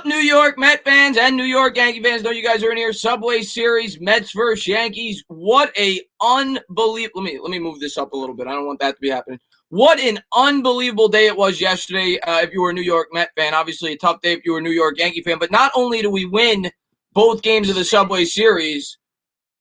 up, New York Met fans and New York Yankee fans? Know you guys are in here. Subway Series, Mets versus Yankees. What a unbelievable. Let me move this up a little bit. I don't want that to be happening. What an unbelievable day it was yesterday if you were a New York Met fan. Obviously, a tough day if you were a New York Yankee fan. But not only do we win both games of the Subway Series,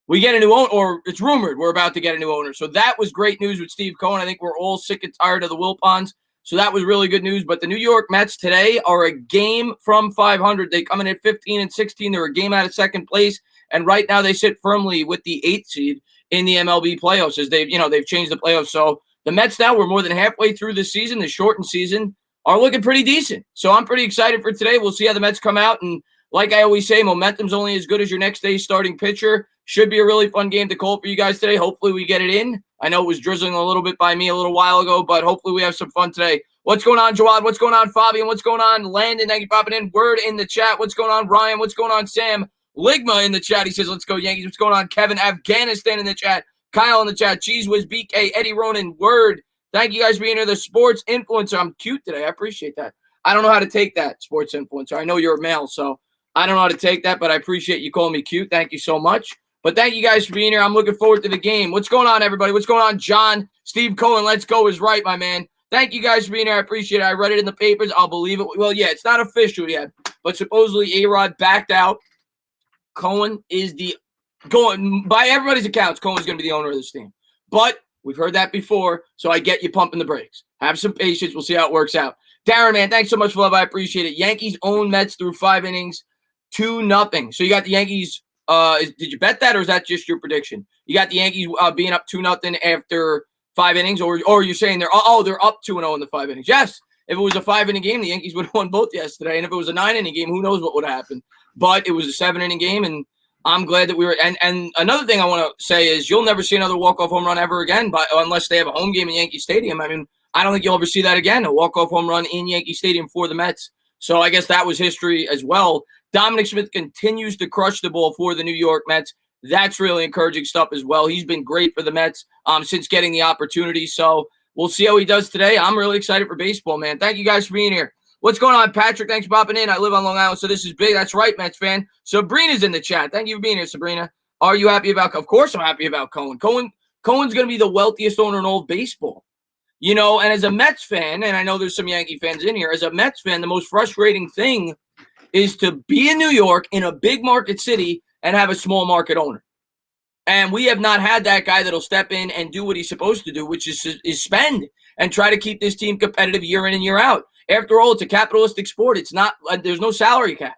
we get a new owner, or it's rumored we're about to get a new owner. So that was great news with Steve Cohen. I think we're all sick and tired of the Wilpons. So that was really good news. But the New York Mets today are a game from 500. They come in at 15 and 16. They're a game out of second place. And right now they sit firmly with the 8th seed in the MLB playoffs as they've changed the playoffs. So the Mets now, we're more than halfway through the season, the shortened season, are looking pretty decent. So I'm pretty excited for today. We'll see how the Mets come out. And like I always say, momentum's only as good as your next day's starting pitcher. Should be a really fun game to call for you guys today. Hopefully we get it in. I know it was drizzling a little bit by me a little while ago, but hopefully we have some fun today. What's going on, Jawad? What's going on, Fabian? What's going on, Landon? Thank you for popping in. Word in the chat. What's going on, Ryan? What's going on, Sam? Ligma in the chat. He says, let's go, Yankees. What's going on, Kevin? Afghanistan in the chat. Kyle in the chat. Cheese Whiz, BK, Eddie Ronan. Word. Thank you guys for being here. The sports influencer. I'm cute today. I appreciate that. I don't know how to take that, sports influencer. I know you're a male, so I don't know how to take that, but I appreciate you calling me cute. Thank you so much. But thank you guys for being here. I'm looking forward to the game. What's going on, everybody? What's going on, John? Steve Cohen, let's go is right, my man. Thank you guys for being here. I appreciate it. I read it in the papers. I'll believe it. Well, yeah, it's not official yet, but supposedly A-Rod backed out. Cohen is going by everybody's accounts, Cohen's going to be the owner of this team. But we've heard that before, so I get you pumping the brakes. Have some patience. We'll see how it works out. Darren, man, thanks so much for love. I appreciate it. Yankees own Mets through 5 innings, 2-0. So you got the Yankees. Did you bet that, or is that just your prediction? You got the Yankees being up 2-0 after 5 innings, or you're saying they're up 2-0 in the 5 innings? Yes. If it was a 5-inning game, the Yankees would have won both yesterday, and if it was a 9-inning game, who knows what would have happened? But it was a 7-inning game, and I'm glad that we were. And another thing I want to say is you'll never see another walk-off home run ever again, unless they have a home game in Yankee Stadium. I mean, I don't think you'll ever see that again, a walk-off home run in Yankee Stadium for the Mets. So I guess that was history as well. Dominic Smith continues to crush the ball for the New York Mets. That's really encouraging stuff as well. He's been great for the Mets since getting the opportunity. So we'll see how he does today. I'm really excited for baseball, man. Thank you guys for being here. What's going on, Patrick? Thanks for popping in. I live on Long Island, so this is big. That's right, Mets fan. Sabrina's in the chat. Thank you for being here, Sabrina. Are you happy about – of course I'm happy about Cohen. Cohen's going to be the wealthiest owner in all of baseball. You know, and as a Mets fan, and I know there's some Yankee fans in here, as a Mets fan, the most frustrating thing is to be in New York in a big market city and have a small market owner. And we have not had that guy that'll step in and do what he's supposed to do, which is spend and try to keep this team competitive year in and year out. After all, it's a capitalistic sport. It's not there's no salary cap.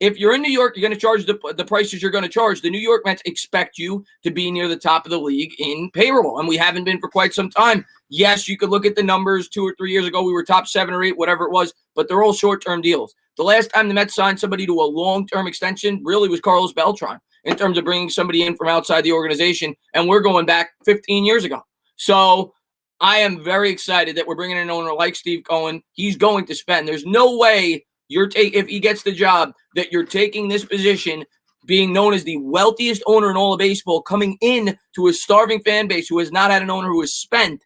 If you're in New York, you're going to charge the prices you're going to charge. The New York Mets expect you to be near the top of the league in payroll, and we haven't been for quite some time. Yes, you could look at the numbers 2 or 3 years ago. We were top 7 or 8, whatever it was, but they're all short-term deals. The last time the Mets signed somebody to a long-term extension really was Carlos Beltran in terms of bringing somebody in from outside the organization, and we're going back 15 years ago. So I am very excited that we're bringing in an owner like Steve Cohen. He's going to spend. There's no way if he gets the job that you're taking this position, being known as the wealthiest owner in all of baseball, coming in to a starving fan base who has not had an owner who has spent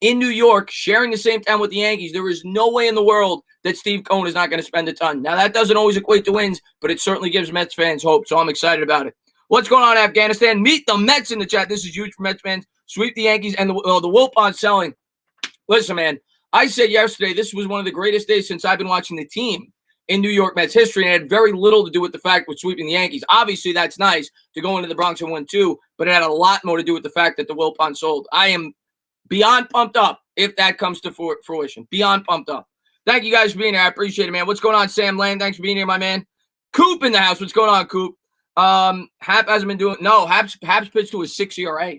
in New York, sharing the same town with the Yankees. There is no way in the world that Steve Cohen is not going to spend a ton. Now, that doesn't always equate to wins, but it certainly gives Mets fans hope, so I'm excited about it. What's going on, Afghanistan? Meet the Mets in the chat. This is huge for Mets fans. Sweep the Yankees and the Wilpons selling. Listen, man, I said yesterday this was one of the greatest days since I've been watching the team in New York Mets history, and it had very little to do with the fact with sweeping the Yankees. Obviously, that's nice to go into the Bronx and win 2, but it had a lot more to do with the fact that the Wilpons sold. I am beyond pumped up if that comes to fruition. Beyond pumped up. Thank you guys for being here. I appreciate it, man. What's going on, Sam Lane? Thanks for being here, my man. Coop in the house. What's going on, Coop? Hap hasn't been doing – no, Hap's pitched to a 6 ERA.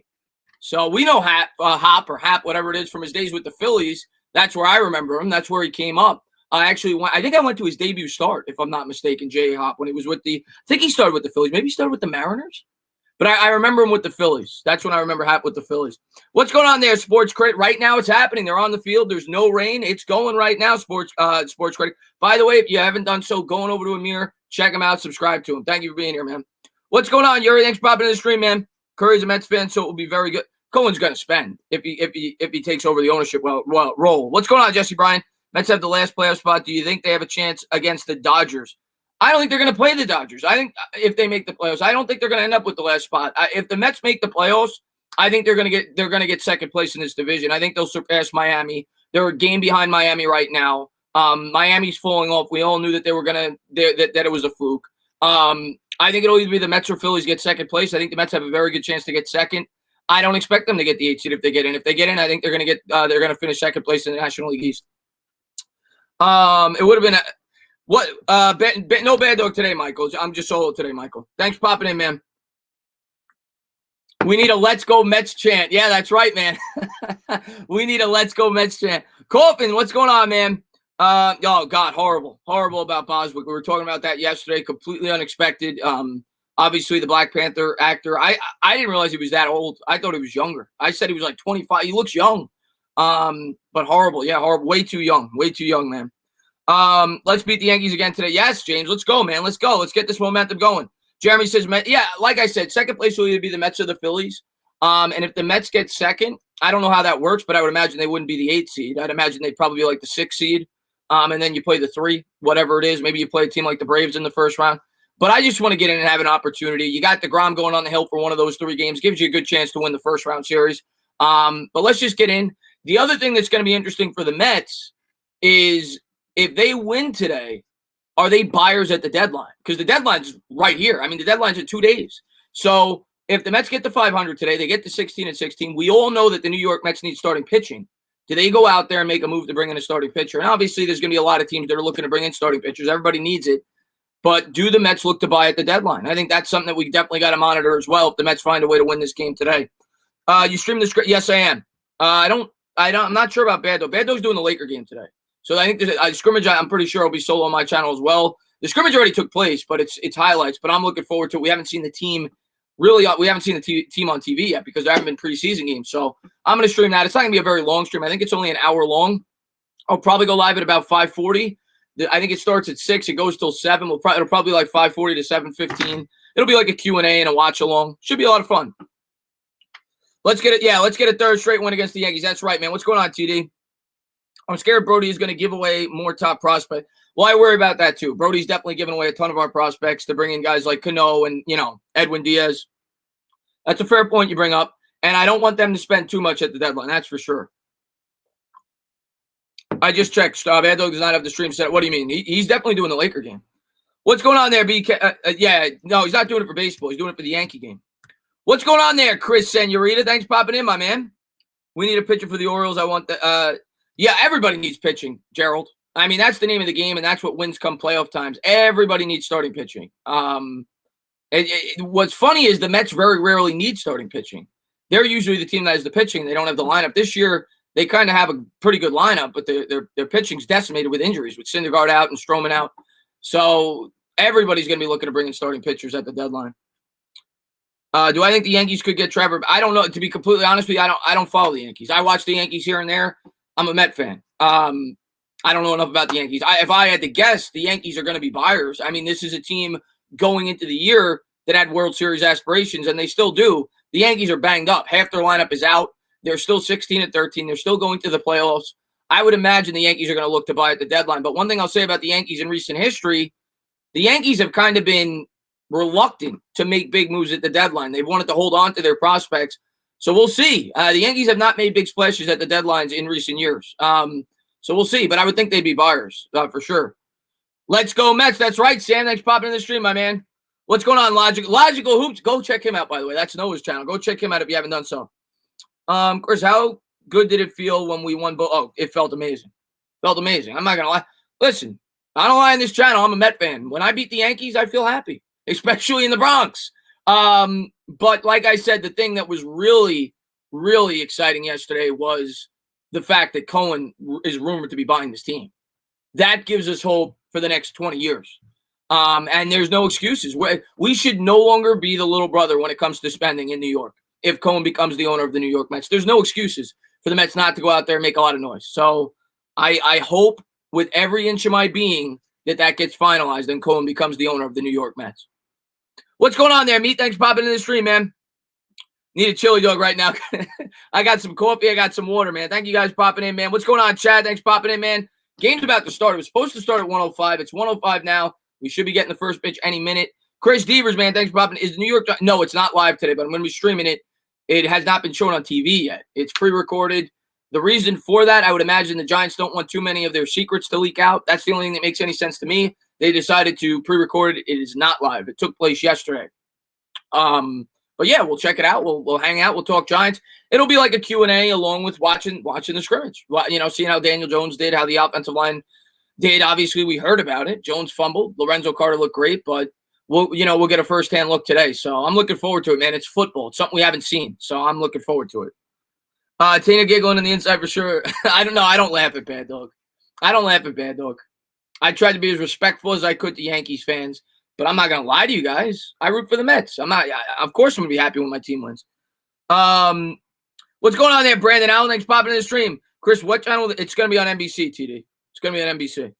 So we know Hop, whatever it is, from his days with the Phillies. That's where I remember him. That's where he came up. I think I went to his debut start, if I'm not mistaken, J.A. Hop, when he was with I think he started with the Phillies. Maybe he started with the Mariners. But I remember him with the Phillies. That's when I remember Hap with the Phillies. What's going on there, Sports Critic? Right now it's happening. They're on the field. There's no rain. It's going right now, Sports Critic. By the way, if you haven't done so, going over to Amir, check him out, subscribe to him. Thank you for being here, man. What's going on, Yuri? Thanks for popping in the stream, man. Curry's a Mets fan, so it will be very good. Cohen's going to spend if he takes over the ownership role. What's going on, Jesse Bryan? Mets have the last playoff spot. Do you think they have a chance against the Dodgers? I don't think they're going to play the Dodgers. I think if they make the playoffs, I don't think they're going to end up with the last spot. If the Mets make the playoffs, I think they're going to get second place in this division. I think they'll surpass Miami. They're a game behind Miami right now. Miami's falling off. We all knew that they were going to that it was a fluke. I think it'll either be the Mets or Phillies get second place. I think the Mets have a very good chance to get second. I don't expect them to get the 8th seed if they get in. If they get in, I think they're going to finish second place in the National League East. It would have been no bad dog today, Michael. I'm just solo today, Michael. Thanks for popping in, man. We need a "Let's Go Mets" chant. Yeah, that's right, man. We need a "Let's Go Mets" chant. Coffin, what's going on, man? Oh God, horrible about Boswick. We were talking about that yesterday. Completely unexpected. Obviously the Black Panther actor. I didn't realize he was that old. I thought he was younger. I said he was like 25. He looks young. But horrible. Yeah, horrible. Way too young, man. Let's beat the Yankees again today. Yes, James. Let's go, man. Let's go. Let's get this momentum going. Jeremy says, yeah, like I said, second place will either be the Mets or the Phillies. And if the Mets get second, I don't know how that works, but I would imagine they wouldn't be the 8th seed. I'd imagine they'd probably be like the 6th seed. And then you play the 3, whatever it is. Maybe you play a team like the Braves in the first round. But I just want to get in and have an opportunity. You got DeGrom going on the hill for one of those 3 games. Gives you a good chance to win the first round series. But let's just get in. The other thing that's going to be interesting for the Mets is if they win today, are they buyers at the deadline? Because the deadline's right here. I mean, the deadline's in 2 days. So if the Mets get to 500 today, they get to 16-16. We all know that the New York Mets need starting pitching. Do they go out there and make a move to bring in a starting pitcher? And obviously, there's going to be a lot of teams that are looking to bring in starting pitchers. Everybody needs it. But do the Mets look to buy at the deadline? I think that's something that we definitely got to monitor as well if the Mets find a way to win this game today. You stream the script? Yes, I am. I'm not sure about Bad Dog. Bad Dog's doing the Laker game today. So I think there's a scrimmage. I'm pretty sure will be solo on my channel as well. The scrimmage already took place, but it's highlights. But I'm looking forward to it. We haven't seen the team really. We haven't seen the team on TV yet because there haven't been preseason games. So I'm going to stream that. It's not going to be a very long stream. I think it's only an hour long. I'll probably go live at about 5:40. I think it starts at 6. It goes till 7. It'll probably be like 5:40 to 7:15. It'll be like a Q&A and a watch along. Should be a lot of fun. Let's get it. Yeah, let's get a third straight win against the Yankees. That's right, man. What's going on, TD? I'm scared Brody is going to give away more top prospects. Well, I worry about that too. Brody's definitely giving away a ton of our prospects to bring in guys like Cano and, Edwin Diaz. That's a fair point you bring up. And I don't want them to spend too much at the deadline. That's for sure. I just checked. Bad Dog does not have the stream set. What do you mean? He's definitely doing the Laker game. What's going on there, BK? No, he's not doing it for baseball. He's doing it for the Yankee game. What's going on there, Chris Senorita? Thanks for popping in, my man. We need a pitcher for the Orioles. I want the everybody needs pitching, Gerald. I mean, that's the name of the game, and that's what wins come playoff times. Everybody needs starting pitching. What's funny is the Mets very rarely need starting pitching. They're usually the team that has the pitching. They don't have the lineup. This year, they kind of have a pretty good lineup, but their pitching's decimated with injuries, with Syndergaard out and Stroman out. So everybody's going to be looking to bring in starting pitchers at the deadline. Do I think the Yankees could get Trevor? I don't know. To be completely honest with you, I don't follow the Yankees. I watch the Yankees here and there. I'm a Met fan. I don't know enough about the Yankees. If I had to guess, the Yankees are going to be buyers. I mean, this is a team going into the year that had World Series aspirations, and they still do. The Yankees are banged up. Half their lineup is out. They're still 16-13. They're still going to the playoffs. I would imagine the Yankees are going to look to buy at the deadline. But one thing I'll say about the Yankees in recent history, the Yankees have kind of been reluctant to make big moves at the deadline. They've wanted to hold on to their prospects. So we'll see. The Yankees have not made big splashes at the deadlines in recent years. So we'll see. But I would think they'd be buyers for sure. Let's go Mets. That's right, Sam. Thanks for popping in the stream, my man. What's going on, Logical Hoops? Go check him out, by the way. That's Noah's channel. Go check him out if you haven't done so. Chris, how good did it feel when we won both? Oh, it felt amazing. Felt amazing. I'm not going to lie. Listen, I don't lie on this channel. I'm a Met fan. When I beat the Yankees, I feel happy, especially in the Bronx. But like I said, the thing that was really, really exciting yesterday was the fact that Cohen is rumored to be buying this team. That gives us hope for the next 20 years. And there's no excuses. We should no longer be the little brother when it comes to spending in New York. If Cohen becomes the owner of the New York Mets, there's no excuses for the Mets not to go out there and make a lot of noise. So I hope with every inch of my being that gets finalized and Cohen becomes the owner of the New York Mets. What's going on there, Meat? Thanks for popping in the stream, man. Need a chili dog right now. I got some coffee. I got some water, man. Thank you guys for popping in, man. What's going on, Chad? Thanks for popping in, man. Game's about to start. It was supposed to start at 105. It's 105 now. We should be getting the first pitch any minute. Chris Devers, man, thanks for popping. Is the New York – no, it's not live today, but I'm going to be streaming it. It has not been shown on TV yet. It's pre-recorded. The reason for that, I would imagine the Giants don't want too many of their secrets to leak out. That's the only thing that makes any sense to me. They decided to pre-record it. It is not live. It took place yesterday. But yeah, we'll check it out. We'll hang out. We'll talk Giants. It'll be like a Q&A along with watching the scrimmage. You know, seeing how Daniel Jones did, how the offensive line did. Obviously, we heard about it. Jones fumbled. Lorenzo Carter looked great, but we'll get a first-hand look today. So I'm looking forward to it, man. It's football. It's something we haven't seen. So I'm looking forward to it. Tina giggling on the inside for sure. I don't know. I don't laugh at Bad Dog. I tried to be as respectful as I could to Yankees fans, but I'm not going to lie to you guys. I root for the Mets. Of course I'm going to be happy when my team wins. What's going on there, Brandon Allen? Thanks for popping in the stream. Chris, what channel? It's going to be on NBC, TD. It's going to be on NBC.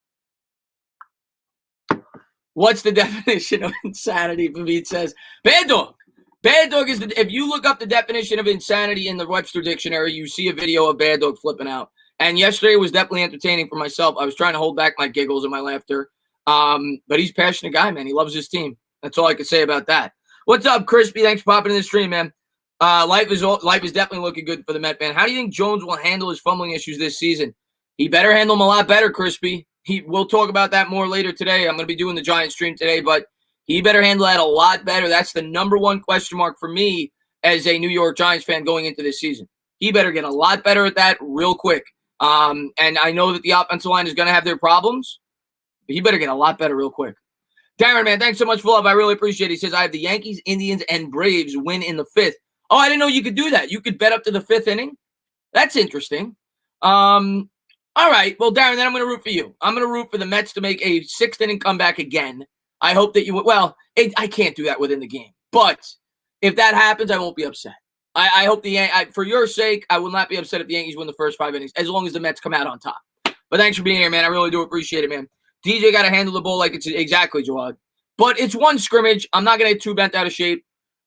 What's the definition of insanity? Pavit says, Bad Dog. Bad Dog is if you look up the definition of insanity in the Webster Dictionary, you see a video of Bad Dog flipping out. And yesterday was definitely entertaining for myself. I was trying to hold back my giggles and my laughter. But he's a passionate guy, man. He loves his team. That's all I could say about that. What's up, Crispy? Thanks for popping in the stream, man. Life is definitely looking good for the Met, man. How do you think Jones will handle his fumbling issues this season? He better handle them a lot better, Crispy. We'll talk about that more later today. I'm going to be doing the Giants stream today, but he better handle that a lot better. That's the number one question mark for me as a New York Giants fan going into this season. He better get a lot better at that real quick. And I know that the offensive line is going to have their problems, but he better get a lot better real quick. Darren, man, thanks so much for love. I really appreciate it. He says, I have the Yankees, Indians, and Braves win in the fifth. Oh, I didn't know you could do that. You could bet up to the fifth inning? That's interesting. All right. Well, Darren, then I'm going to root for you. I'm going to root for the Mets to make a sixth inning comeback again. I hope that you – well, I can't do that within the game. But if that happens, I won't be upset. I hope for your sake, I will not be upset if the Yankees win the first 5 innings, as long as the Mets come out on top. But thanks for being here, man. I really do appreciate it, man. DJ got to handle the ball like it's – exactly, Jawad. But it's one scrimmage. I'm not going to get too bent out of shape.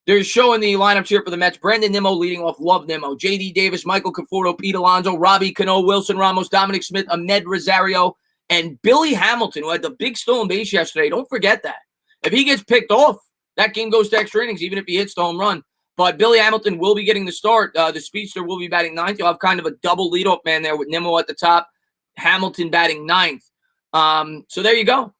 They're showing the lineups here for the Mets. Brandon Nimmo leading off. Love Nimmo. J.D. Davis, Michael Conforto, Pete Alonso, Robbie Cano, Wilson Ramos, Dominic Smith, Ahmed Rosario, and Billy Hamilton, who had the big stolen base yesterday. Don't forget that. If he gets picked off, that game goes to extra innings, even if he hits the home run. But Billy Hamilton will be getting the start. The speedster will be batting ninth. You'll have kind of a double leadoff man there with Nimmo at the top, Hamilton batting ninth. So there you go.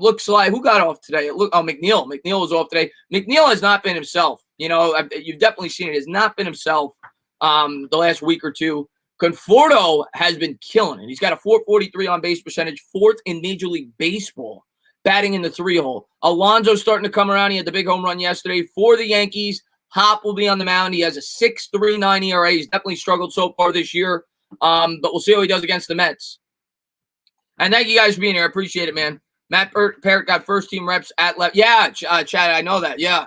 Looks like who got off today? McNeil. McNeil was off today. McNeil has not been himself. You know, you've definitely seen it. Has not been himself the last week or two. Conforto has been killing it. He's got a .443 on base percentage, fourth in Major League Baseball, batting in the 3-hole. Alonso's starting to come around. He had the big home run yesterday for the Yankees. Hop will be on the mound. He has a 6.39 ERA. He's definitely struggled so far this year. But we'll see how he does against the Mets. And thank you guys for being here. I appreciate it, man. Matt Parrott got first-team reps at left. Yeah, Chad, I know that. Yeah.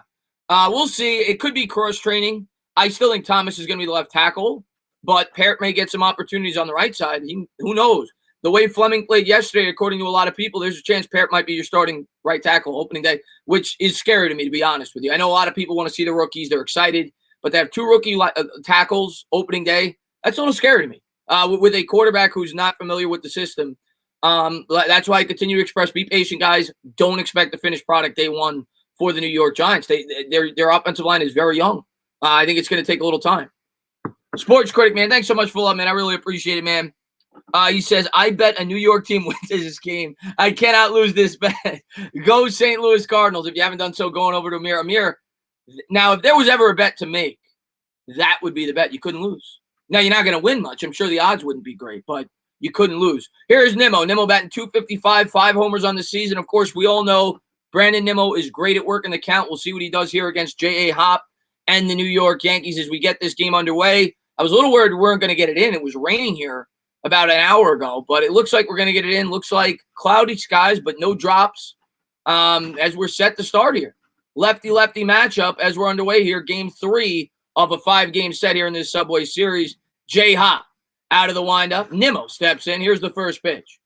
We'll see. It could be cross-training. I still think Thomas is going to be the left tackle, but Parrott may get some opportunities on the right side. Who knows? The way Fleming played yesterday, according to a lot of people, there's a chance Parrott might be your starting right tackle opening day, which is scary to me, to be honest with you. I know a lot of people want to see the rookies. They're excited, but to have two rookie tackles opening day, that's a little scary to me. With a quarterback who's not familiar with the system, that's why I continue to express, be patient, guys. Don't expect the finished product day one for the New York Giants. Their offensive line is very young. I think it's going to take a little time. Sports Critic, man, thanks so much for love, man. I really appreciate it, man. He says, I bet a New York team wins this game. I cannot lose this bet. Go St. Louis Cardinals. If you haven't done so, going over to Amir. Amir, now, if there was ever a bet to make, that would be the bet. You couldn't lose. Now, you're not going to win much. I'm sure the odds wouldn't be great, but you couldn't lose. Here's Nimmo. Nimmo batting .255, 5 homers on the season. Of course, we all know Brandon Nimmo is great at working the count. We'll see what he does here against J.A. Hop and the New York Yankees as we get this game underway. I was a little worried we weren't going to get it in. It was raining here about an hour ago, but it looks like we're going to get it in. Looks like cloudy skies, but no drops as we're set to start here. Lefty-lefty matchup as we're underway here. Game 3 of a 5-game set here in this Subway Series. J. Hop out of the windup. Nimmo steps in. Here's the first pitch.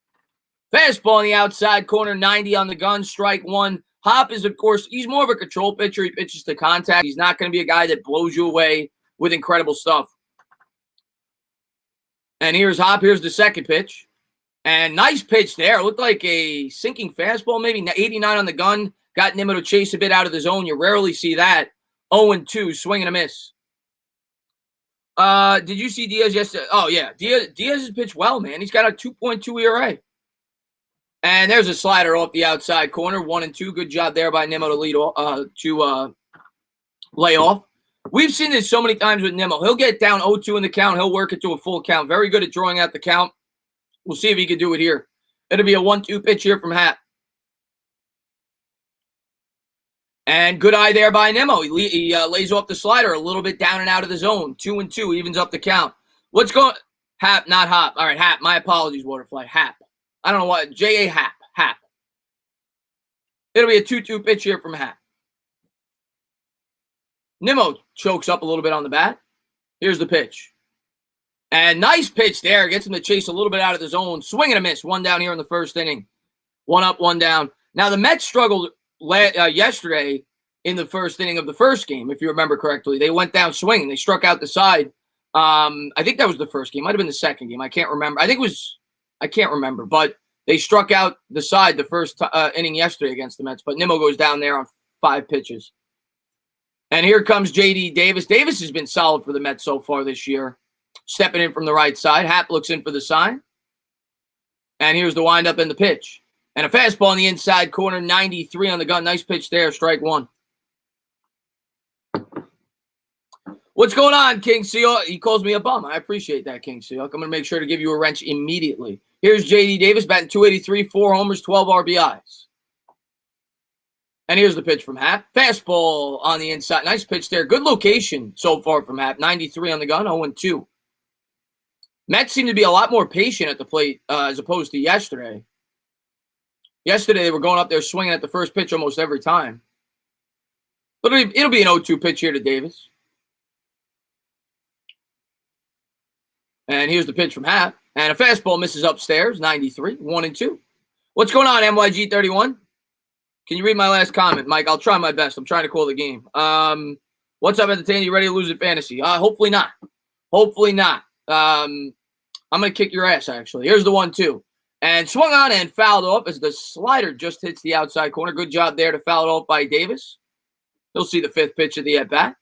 Fastball on the outside corner, 90 on the gun, strike one. Hop is, of course, he's more of a control pitcher. He pitches to contact. He's not going to be a guy that blows you away with incredible stuff. And here's Hop. Here's the second pitch. And nice pitch there. Looked like a sinking fastball, maybe 89 on the gun. Got Nimmo to chase a bit out of the zone. You rarely see that. 0-2, swing and a miss. Did you see Diaz yesterday? Oh, yeah. Diaz has pitched well, man. He's got a 2.2 ERA. And there's a slider off the outside corner. 1-2. Good job there by Nimmo to lead lay off. We've seen this so many times with Nimmo. He'll get down 0-2 in the count. He'll work it to a full count. Very good at drawing out the count. We'll see if he can do it here. It'll be a 1-2 pitch here from Happ. And good eye there by Nimmo. He lays off the slider a little bit down and out of the zone. 2-2, evens up the count. What's going? Happ, not Hop. All right, Happ. My apologies, Waterfly. Happ. I don't know what. J.A. Happ. Happ. It'll be a 2-2 pitch here from Happ. Nimmo chokes up a little bit on the bat. Here's the pitch. And nice pitch there. Gets him to chase a little bit out of the zone. Swing and a miss. One down here in the first inning. One up, one down. Now, the Mets struggled yesterday in the first inning of the first game, if you remember correctly. They went down swinging. They struck out the side. I think that was the first game. Might have been the second game. I can't remember. I can't remember. But they struck out the side the first inning yesterday against the Mets. But Nimmo goes down there on 5 pitches. And here comes J.D. Davis. Davis has been solid for the Mets so far this year. Stepping in from the right side. Happ looks in for the sign. And here's the windup and the pitch. And a fastball in the inside corner, 93 on the gun. Nice pitch there, strike one. What's going on, King Seahawk? He calls me a bum. I appreciate that, King Seahawk. I'm going to make sure to give you a wrench immediately. Here's J.D. Davis batting .283, 4 homers, 12 RBIs. And here's the pitch from Happ. Fastball on the inside. Nice pitch there. Good location so far from Happ. 93 on the gun, 0-2. Mets seem to be a lot more patient at the plate as opposed to yesterday. Yesterday, they were going up there swinging at the first pitch almost every time. But it'll be an 0-2 pitch here to Davis. And here's the pitch from Happ. And a fastball misses upstairs, 93, 1-2. What's going on, MYG31? Can you read my last comment, Mike? I'll try my best. I'm trying to call the game. What's up, Entertainer? You ready to lose at fantasy? Hopefully not. Hopefully not. I'm going to kick your ass, actually. Here's the 1-2. And swung on and fouled off as the slider just hits the outside corner. Good job there to foul it off by Davis. He'll see the 5th pitch of the at-bat.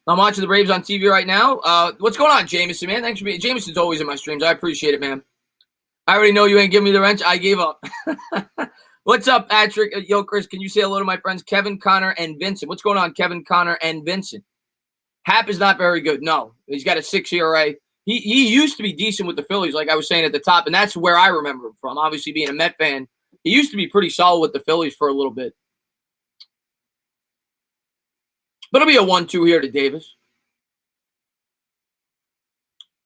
I'm watching the Braves on TV right now. What's going on, Jameson, man? Thanks for being. Jameson's always in my streams. I appreciate it, man. I already know you ain't giving me the wrench. I gave up. What's up, Patrick? Yo, Chris, can you say hello to my friends Kevin, Connor, and Vincent? What's going on, Kevin, Connor, and Vincent? Happ is not very good. No, he's got a 6 ERA. He used to be decent with the Phillies, like I was saying at the top, and that's where I remember him from. Obviously, being a Met fan, he used to be pretty solid with the Phillies for a little bit. But it'll be a 1-2 here to Davis.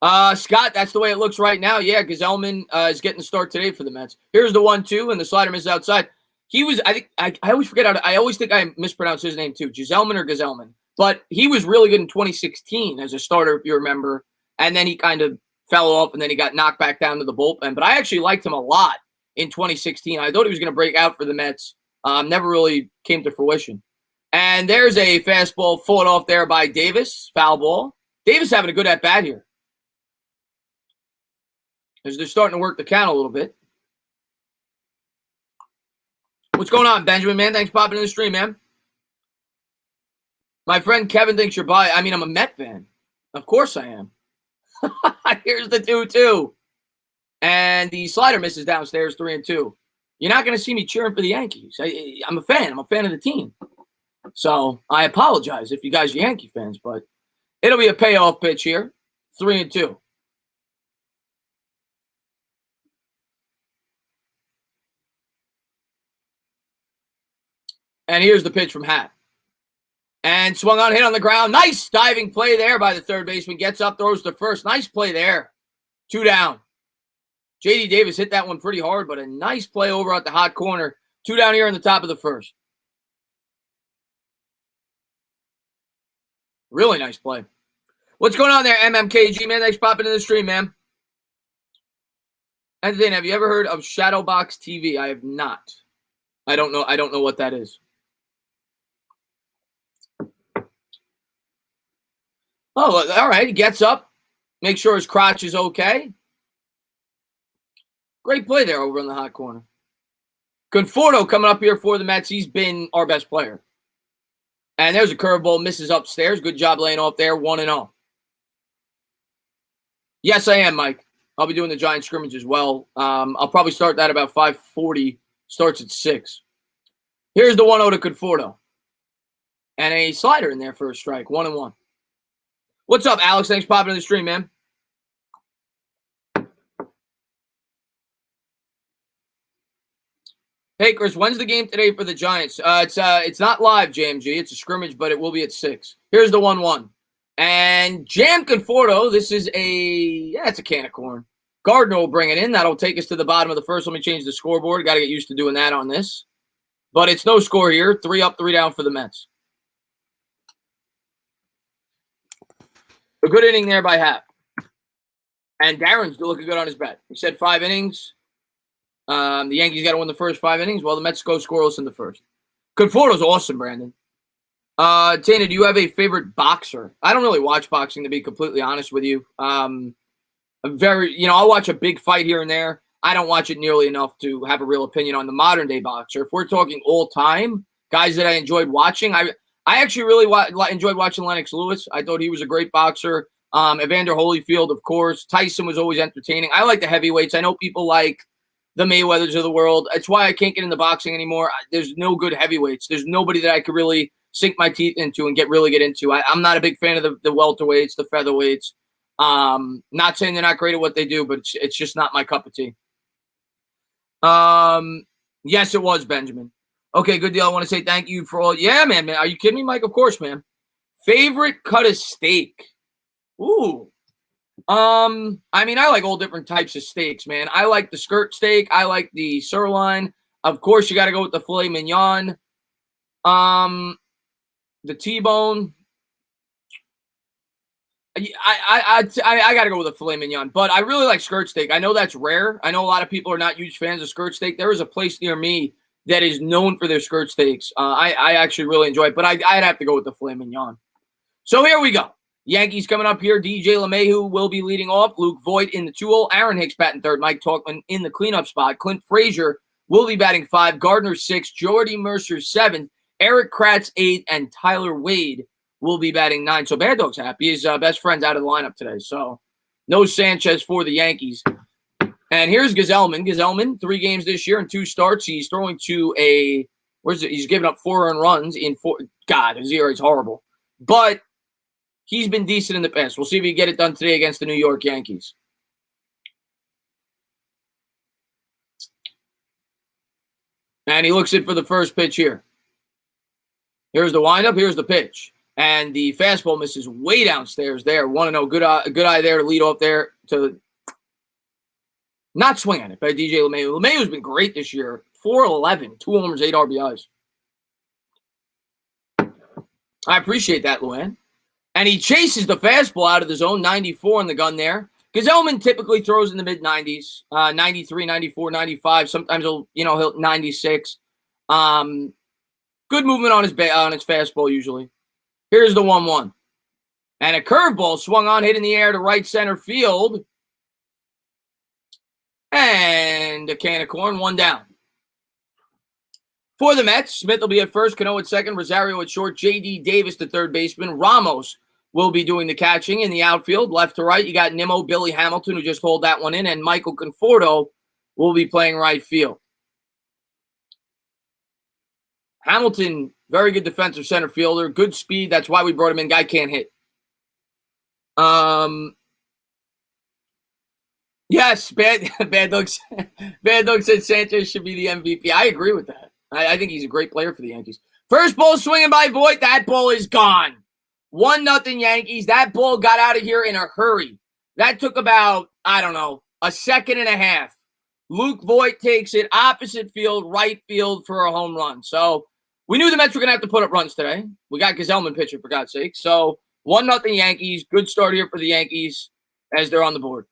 Scott, that's the way it looks right now. Yeah, Gazelman is getting the start today for the Mets. Here's the 1-2, and the slider misses outside. He was, I think, I always forget I always think I mispronounce his name too, Gazelman or Gazelman. But he was really good in 2016 as a starter, if you remember. And then he kind of fell off, and then he got knocked back down to the bullpen. But I actually liked him a lot in 2016. I thought he was going to break out for the Mets. Never really came to fruition. And there's a fastball fought off there by Davis. Foul ball. Davis having a good at-bat here. As they're starting to work the count a little bit. What's going on, Benjamin, man? Thanks for popping in the stream, man. My friend Kevin thinks you're biased. I mean, I'm a Met fan. Of course I am. Here's the 2-2. And the slider misses downstairs, 3-2. You're not going to see me cheering for the Yankees. I'm a fan. I'm a fan of the team. So I apologize if you guys are Yankee fans, but it'll be a payoff pitch here, 3-2. And here's the pitch from Happ. And swung on, hit on the ground. Nice diving play there by the third baseman. Gets up, throws to first. Nice play there. 2 down. J.D. Davis hit that one pretty hard, but a nice play over at the hot corner. 2 down here in the top of the first. Really nice play. What's going on there, MMKG, man? Thanks for popping in the stream, man. And then, have you ever heard of Shadowbox TV? I have not. I don't know what that is. Oh, all right. He gets up. Make sure his crotch is okay. Great play there over in the hot corner. Conforto coming up here for the Mets. He's been our best player. And there's a curveball, misses upstairs. Good job laying off there, 1-0. Yes, I am, Mike. I'll be doing the Giant scrimmage as well. I'll probably start that about 5:40. Starts at 6. Here's the 1-0 to Conforto. And a slider in there for a strike, 1-1. What's up, Alex? Thanks for popping in the stream, man. Hey, Chris, when's the game today for the Giants? It's not live, JMG. It's a scrimmage, but it will be at 6. Here's the 1-1. And Jam Conforto, this is it's a can of corn. Gardner will bring it in. That'll take us to the bottom of the first. Let me change the scoreboard. Got to get used to doing that on this. But it's no score here. 3 up, 3 down for the Mets. A good inning there by Hap. And Darren's looking good on his bet. He said 5 innings. The Yankees got to win the first 5 innings. Well, the Mets go scoreless in the first. Conforto's awesome, Brandon. Tana, do you have a favorite boxer? I don't really watch boxing, to be completely honest with you. I'll watch a big fight here and there. I don't watch it nearly enough to have a real opinion on the modern day boxer. If we're talking all time, guys that I enjoyed watching, I actually really enjoyed watching Lennox Lewis. I thought he was a great boxer. Evander Holyfield, of course. Tyson was always entertaining. I like the heavyweights. I know people like the Mayweathers of the world. That's why I can't get into boxing anymore. There's no good heavyweights. There's nobody that I could really sink my teeth into and get into. I'm not a big fan of the welterweights, the featherweights. Not saying they're not great at what they do, but it's just not my cup of tea. Yes, it was, Benjamin. Okay, good deal. I want to say thank you for all. Yeah, man. Are you kidding me, Mike? Of course, man. Favorite cut of steak? Ooh. I like all different types of steaks, man. I like the skirt steak. I like the sirloin. Of course, you got to go with the filet mignon. The T-bone. I got to go with the filet mignon, but I really like skirt steak. I know that's rare. I know a lot of people are not huge fans of skirt steak. There is a place near me that is known for their skirt steaks. I actually really enjoy it, but I'd have to go with the filet mignon. So here we go. Yankees coming up here. DJ LeMahieu will be leading off. Luke Voigt in the 2-hole. Aaron Hicks batting third. Mike Tauchman in the cleanup spot. Clint Frazier will be batting 5. Gardner 6. Jordy Mercer 7th. Eric Kratz 8th. And Tyler Wade will be batting 9. So Bad Dog's happy. His best friend's out of the lineup today. So no Sanchez for the Yankees. And here's Gazelman. Gazelman, 3 games this year and 2 starts. He's throwing to he's given up 4 earned runs in 4. God, his ERA is horrible. But he's been decent in the past. We'll see if he can get it done today against the New York Yankees. And he looks in for the first pitch here. Here's the windup. Here's the pitch. And the fastball misses way downstairs there. 1-0. Good eye there to lead off there to not swing at it by DJ LeMahieu. LeMahieu's been great this year. 4-11, 2 homers, 8 RBIs. I appreciate that, Luann. And he chases the fastball out of the zone, 94 in the gun there. Gazelman typically throws in the mid-90s, 93, 94, 95. Sometimes he'll 96. Good movement on his fastball usually. Here's the 1-1. And a curveball swung on, hit in the air to right center field. And a can of corn, 1 down. For the Mets, Smith will be at first, Cano at second, Rosario at short, J.D. Davis the third baseman. Ramos will be doing the catching in the outfield. Left to right, you got Nimmo, Billy Hamilton, who just hauled that one in, and Michael Conforto will be playing right field. Hamilton, very good defensive center fielder, good speed. That's why we brought him in. Guy can't hit. Yes, Bad Dog said Sanchez should be the MVP. I agree with that. I think he's a great player for the Yankees. First ball swinging by Voigt. That ball is gone. 1-0 Yankees. That ball got out of here in a hurry. That took about, a second and a half. Luke Voigt takes it opposite field, right field for a home run. So we knew the Mets were going to have to put up runs today. We got Gazelman pitching, for God's sake. So 1-0 Yankees. Good start here for the Yankees as they're on the board.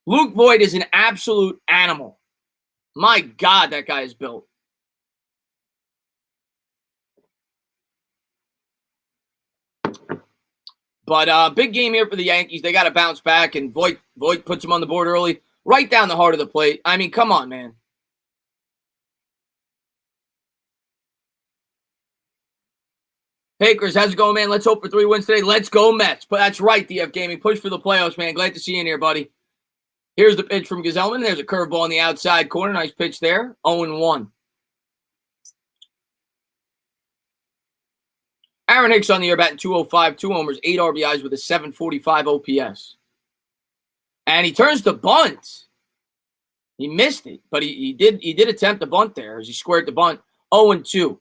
Luke Voigt is an absolute animal. My God, that guy is built. But big game here for the Yankees. They got to bounce back, and Voit puts them on the board early, right down the heart of the plate. I mean, come on, man. Hakers, how's it going, man? Let's hope for 3 wins today. Let's go, Mets. But that's right, DF Gaming. Push for the playoffs, man. Glad to see you in here, buddy. Here's the pitch from Gazelman. There's a curveball in the outside corner. Nice pitch there. 0-1. Aaron Hicks on the year batting .205, 2 homers, 8 RBIs with a .745 OPS. And he turns the bunt. He missed it, but he did attempt the bunt there as he squared the bunt. 0-2.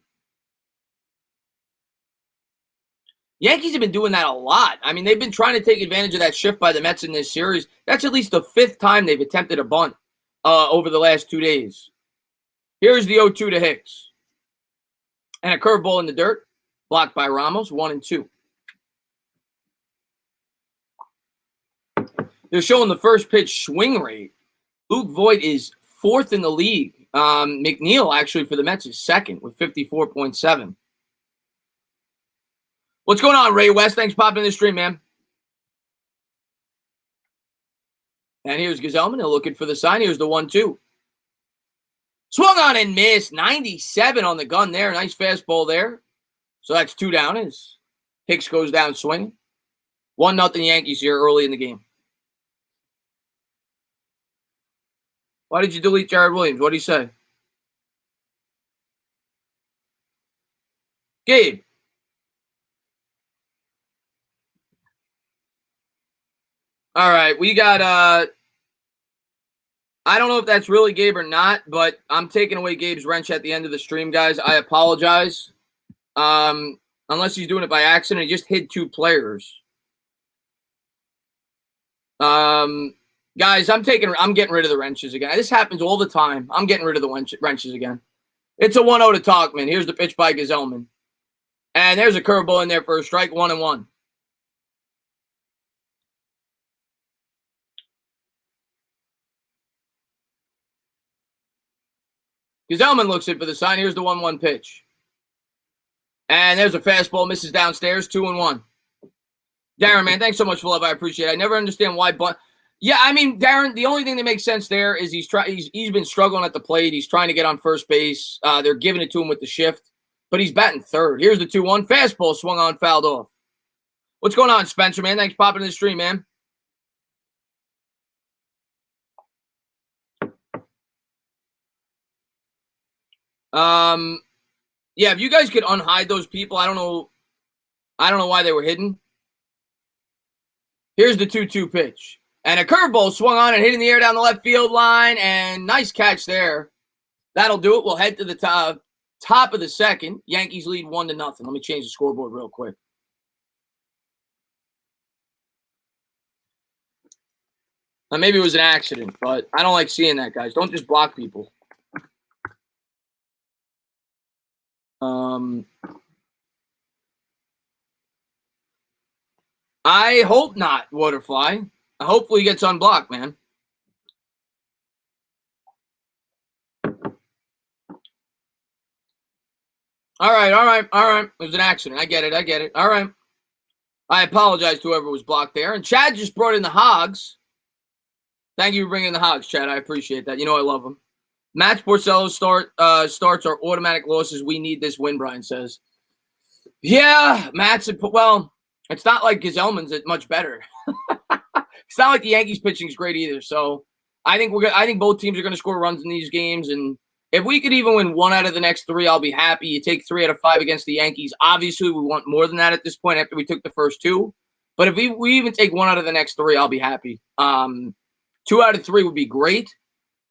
Yankees have been doing that a lot. I mean, they've been trying to take advantage of that shift by the Mets in this series. That's at least the 5th time they've attempted a bunt over the last 2 days. Here's the 0-2 to Hicks. And a curveball in the dirt. Blocked by Ramos, 1-2. They're showing the first pitch swing rate. Luke Voit is 4th in the league. McNeil, actually, for the Mets is 2nd with 54.7. What's going on, Ray West? Thanks for popping in the stream, man. And here's Gazelman. They're looking for the sign. Here's the 1-2. Swung on and missed. 97 on the gun there. Nice fastball there. So that's 2 down as Hicks goes down swinging. 1-0 Yankees here early in the game. Why did you delete Jared Williams? What did he say? Gabe. All right, we got I don't know if that's really Gabe or not, but I'm taking away Gabe's wrench at the end of the stream, guys. I apologize. Unless he's doing it by accident, he just hit 2 players. Guys, I'm getting rid of the wrenches again. This happens all the time. I'm getting rid of the wrenches again. It's a 1-0 to Talkman. Here's the pitch by Gazelman. And there's a curveball in there for a strike, 1-1. Gazelman looks in for the sign. Here's the 1-1 pitch. And there's a fastball, misses downstairs, 2-1. Darren, man, thanks so much for love. I appreciate it. I never understand why yeah, I mean, Darren, the only thing that makes sense there is he's been struggling at the plate. He's trying to get on first base. They're giving it to him with the shift, but he's batting 3rd. Here's the 2-1. Fastball swung on, fouled off. What's going on, Spencer, man? Thanks for popping in the stream, man. Yeah, if you guys could unhide those people, I don't know why they were hidden. Here's the 2-2 pitch. And a curveball swung on and hit in the air down the left field line, and nice catch there. That'll do it. We'll head to the top of the 2nd. Yankees lead 1-0. Let me change the scoreboard real quick. Maybe it was an accident, but I don't like seeing that, guys. Don't just block people. I hope not, Waterfly. Hopefully he gets unblocked, man. All right. It was an accident. I get it. All right. I apologize to whoever was blocked there. And Chad just brought in the Hogs. Thank you for bringing in the Hogs, Chad. I appreciate that. You know I love them. Matt Porcello's starts are automatic losses. We need this win, Brian says. Yeah, Matt's well, it's not like Gazelman's much better. It's not like the Yankees pitching is great either. So I think both teams are going to score runs in these games. And if we could even win 1 out of the next 3, I'll be happy. You take 3 out of 5 against the Yankees. Obviously, we want more than that at this point after we took the first 2. But if we even take 1 out of the next 3, I'll be happy. 2 out of 3 would be great.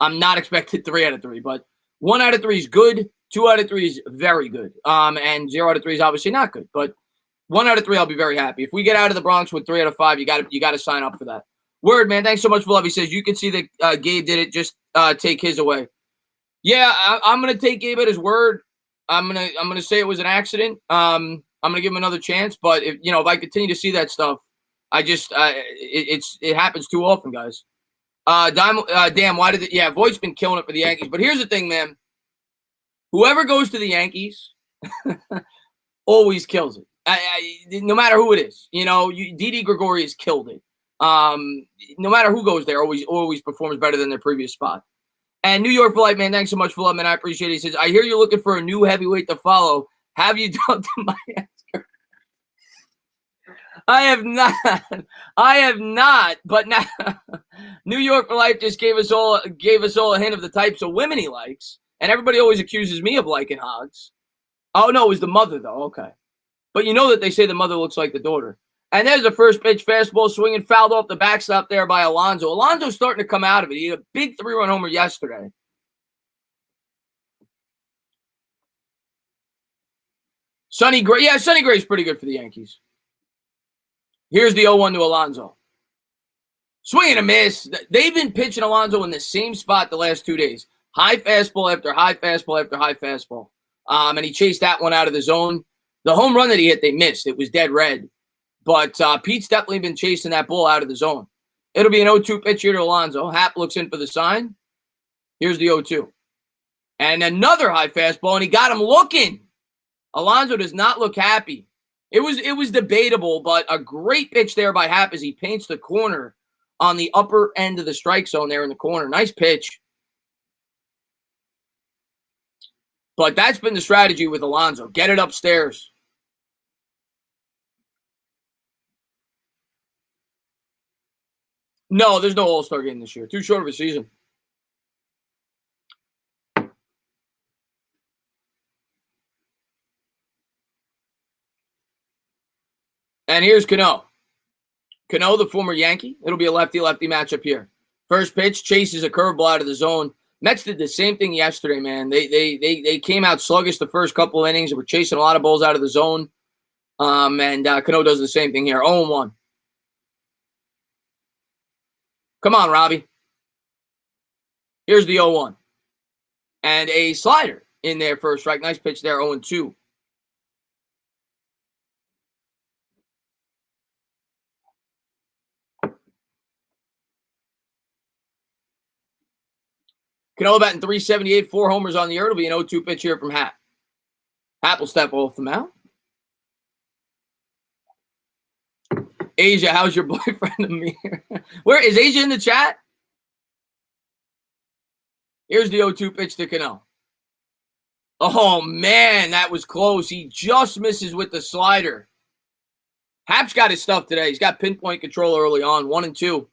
I'm not expecting 3 out of 3, but 1 out of 3 is good. 2 out of 3 is very good. And 0 out of 3 is obviously not good. But 1 out of 3, I'll be very happy. If we get out of the Bronx with 3 out of 5, you got to sign up for that. Word, man. Thanks so much for love. He says you can see that Gabe did it. Just take his away. Yeah, I'm gonna take Gabe at his word. I'm gonna say it was an accident. I'm gonna give him another chance. But if I continue to see that stuff, I just it happens too often, guys. Damn, why did it? Yeah, Voigt's been killing it for the Yankees. But here's the thing, man. Whoever goes to the Yankees always kills it. No matter who it is, Didi Gregorius killed it. No matter who goes there, always performs better than their previous spot. And New York for life, man. Thanks so much for love, man. I appreciate it. He says, I hear you're looking for a new heavyweight to follow. Have you talked to my answer? I have not. But now, New York for life just gave us all a hint of the types of women he likes. And everybody always accuses me of liking hogs. Oh no, it was the mother though. Okay, but you know that they say the mother looks like the daughter. And there's the first pitch, fastball swinging, fouled off the backstop there by Alonso. Alonso's starting to come out of it. He had a big 3-run homer yesterday. Sonny Gray. Yeah, Sonny Gray's pretty good for the Yankees. Here's the 0-1 to Alonso. Swing and a miss. They've been pitching Alonso in the same spot the last 2 days. High fastball after high fastball after high fastball. And he chased that one out of the zone. The home run that he hit, they missed. It was dead red. But Pete's definitely been chasing that ball out of the zone. It'll be an 0-2 pitch here to Alonso. Happ looks in for the sign. Here's the 0-2. And another high fastball, and he got him looking. Alonso does not look happy. It was debatable, but a great pitch there by Happ as he paints the corner on the upper end of the strike zone there in the corner. Nice pitch. But that's been the strategy with Alonso. Get it upstairs. No, there's no All-Star game this year. Too short of a season. And here's Cano. Cano, the former Yankee. It'll be a lefty-lefty matchup here. First pitch, chases a curveball out of the zone. Mets did the same thing yesterday, man. They came out sluggish the first couple innings. They were chasing a lot of balls out of the zone. And Cano does the same thing here. 0-1. Come on, Robbie. Here's the 0-1. And a slider in there for a strike. Nice pitch there, 0-2. Cano batting .378, 4 homers on the year. It'll be an 0-2 pitch here from Happ. Happ will step off the mound. Asia, how's your boyfriend Amir? Where is Asia in the chat? Here's the 0-2 pitch to Cano. Oh, man, that was close. He just misses with the slider. Happ's got his stuff today. He's got pinpoint control early on, 1-2.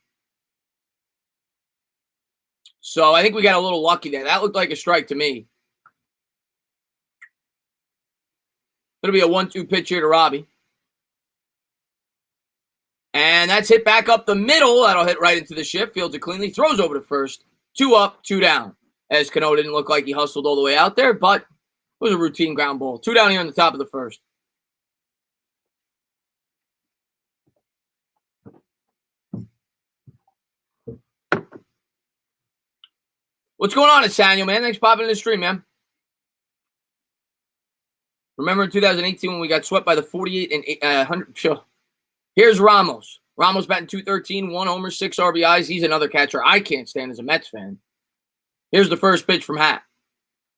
So I think we got a little lucky there. That looked like a strike to me. It'll be a 1-2 pitch here to Robbie. And that's hit back up the middle. That'll hit right into the shift. Fields it cleanly. Throws over to first. 2 up, 2 down. As Cano didn't look like he hustled all the way out there, but it was a routine ground ball. 2 down here on the top of the first. What's going on, Nathaniel, man? Thanks for popping in the stream, man. Remember in 2018 when we got swept by the 48 and 100? Sure. Here's Ramos. Ramos batting .213, 1 homer, 6 RBIs. He's another catcher I can't stand as a Mets fan. Here's the first pitch from Happ.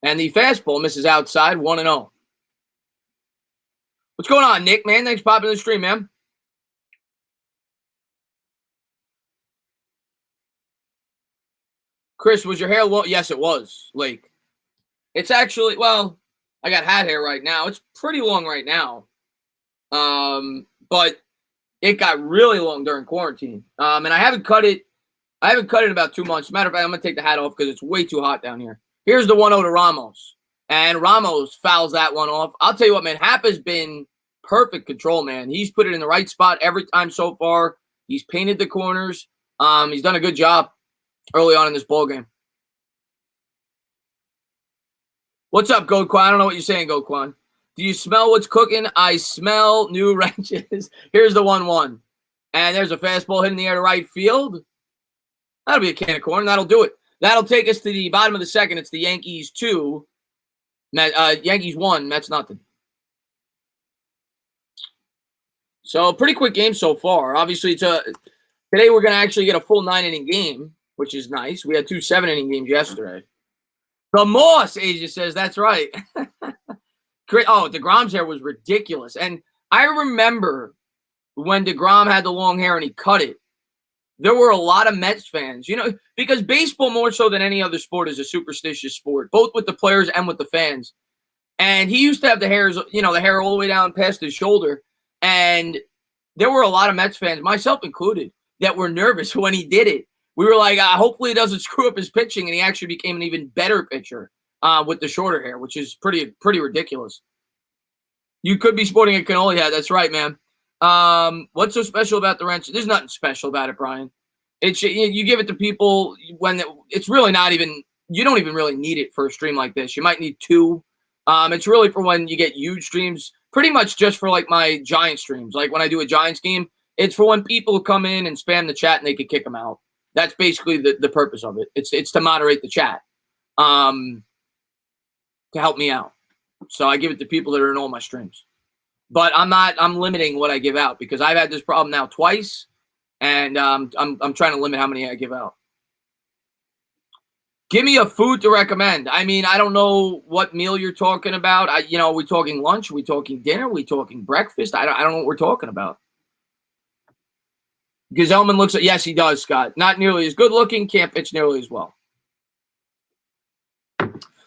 And the fastball misses outside, 1-0. What's going on, Nick, man? Thanks for popping in the stream, man. Chris, was your hair long? Yes, it was, Lake. It's actually, well, I got hat hair right now. It's pretty long right now. But it got really long during quarantine. And I haven't cut it. I haven't cut it in about 2 months. Matter of fact, I'm going to take the hat off because it's way too hot down here. Here's the 1-0 to Ramos. And Ramos fouls that one off. I'll tell you what, man. Happ has been perfect control, man. He's put it in the right spot every time so far. He's painted the corners. He's done a good job early on in this ball game. What's up, Goquan? I don't know what you're saying, Goquan. Do you smell what's cooking? I smell new wrenches. Here's the 1-1. And there's a fastball hitting the air to right field. That'll be a can of corn. That'll do it. That'll take us to the bottom of the second. It's the Yankees 2. Yankees 1. Mets nothing. So pretty quick game so far. Obviously, today we're going to actually get a full 9-inning game, which is nice. We had 2 7-inning games yesterday. The Moss, Asia says. That's right. Oh, DeGrom's hair was ridiculous. And I remember when DeGrom had the long hair and he cut it. There were a lot of Mets fans, because baseball more so than any other sport is a superstitious sport, both with the players and with the fans. And he used to have the hair all the way down past his shoulder. And there were a lot of Mets fans, myself included, that were nervous when he did it. We were like, hopefully it doesn't screw up his pitching. And he actually became an even better pitcher with the shorter hair, which is pretty ridiculous. You could be sporting a cannoli hat. That's right, man. What's so special about the wrench? There's nothing special about it, Brian. It's you give it to people when it's really not even. You don't even really need it for a stream like this. You might need two. It's really for when you get huge streams. Pretty much just for like my Giant streams. Like when I do a Giants game, it's for when people come in and spam the chat and they can kick them out. That's basically the purpose of it. It's to moderate the chat, to help me out. So I give it to people that are in all my streams. But I'm limiting what I give out because I've had this problem now twice, and I'm trying to limit how many I give out. Give me a food to recommend. I mean, I don't know what meal you're talking about. Are we talking lunch? Are we talking dinner? Are we talking breakfast? I don't know what we're talking about. Gazelman looks at, yes, he does, Scott. Not nearly as good looking, can't pitch nearly as well.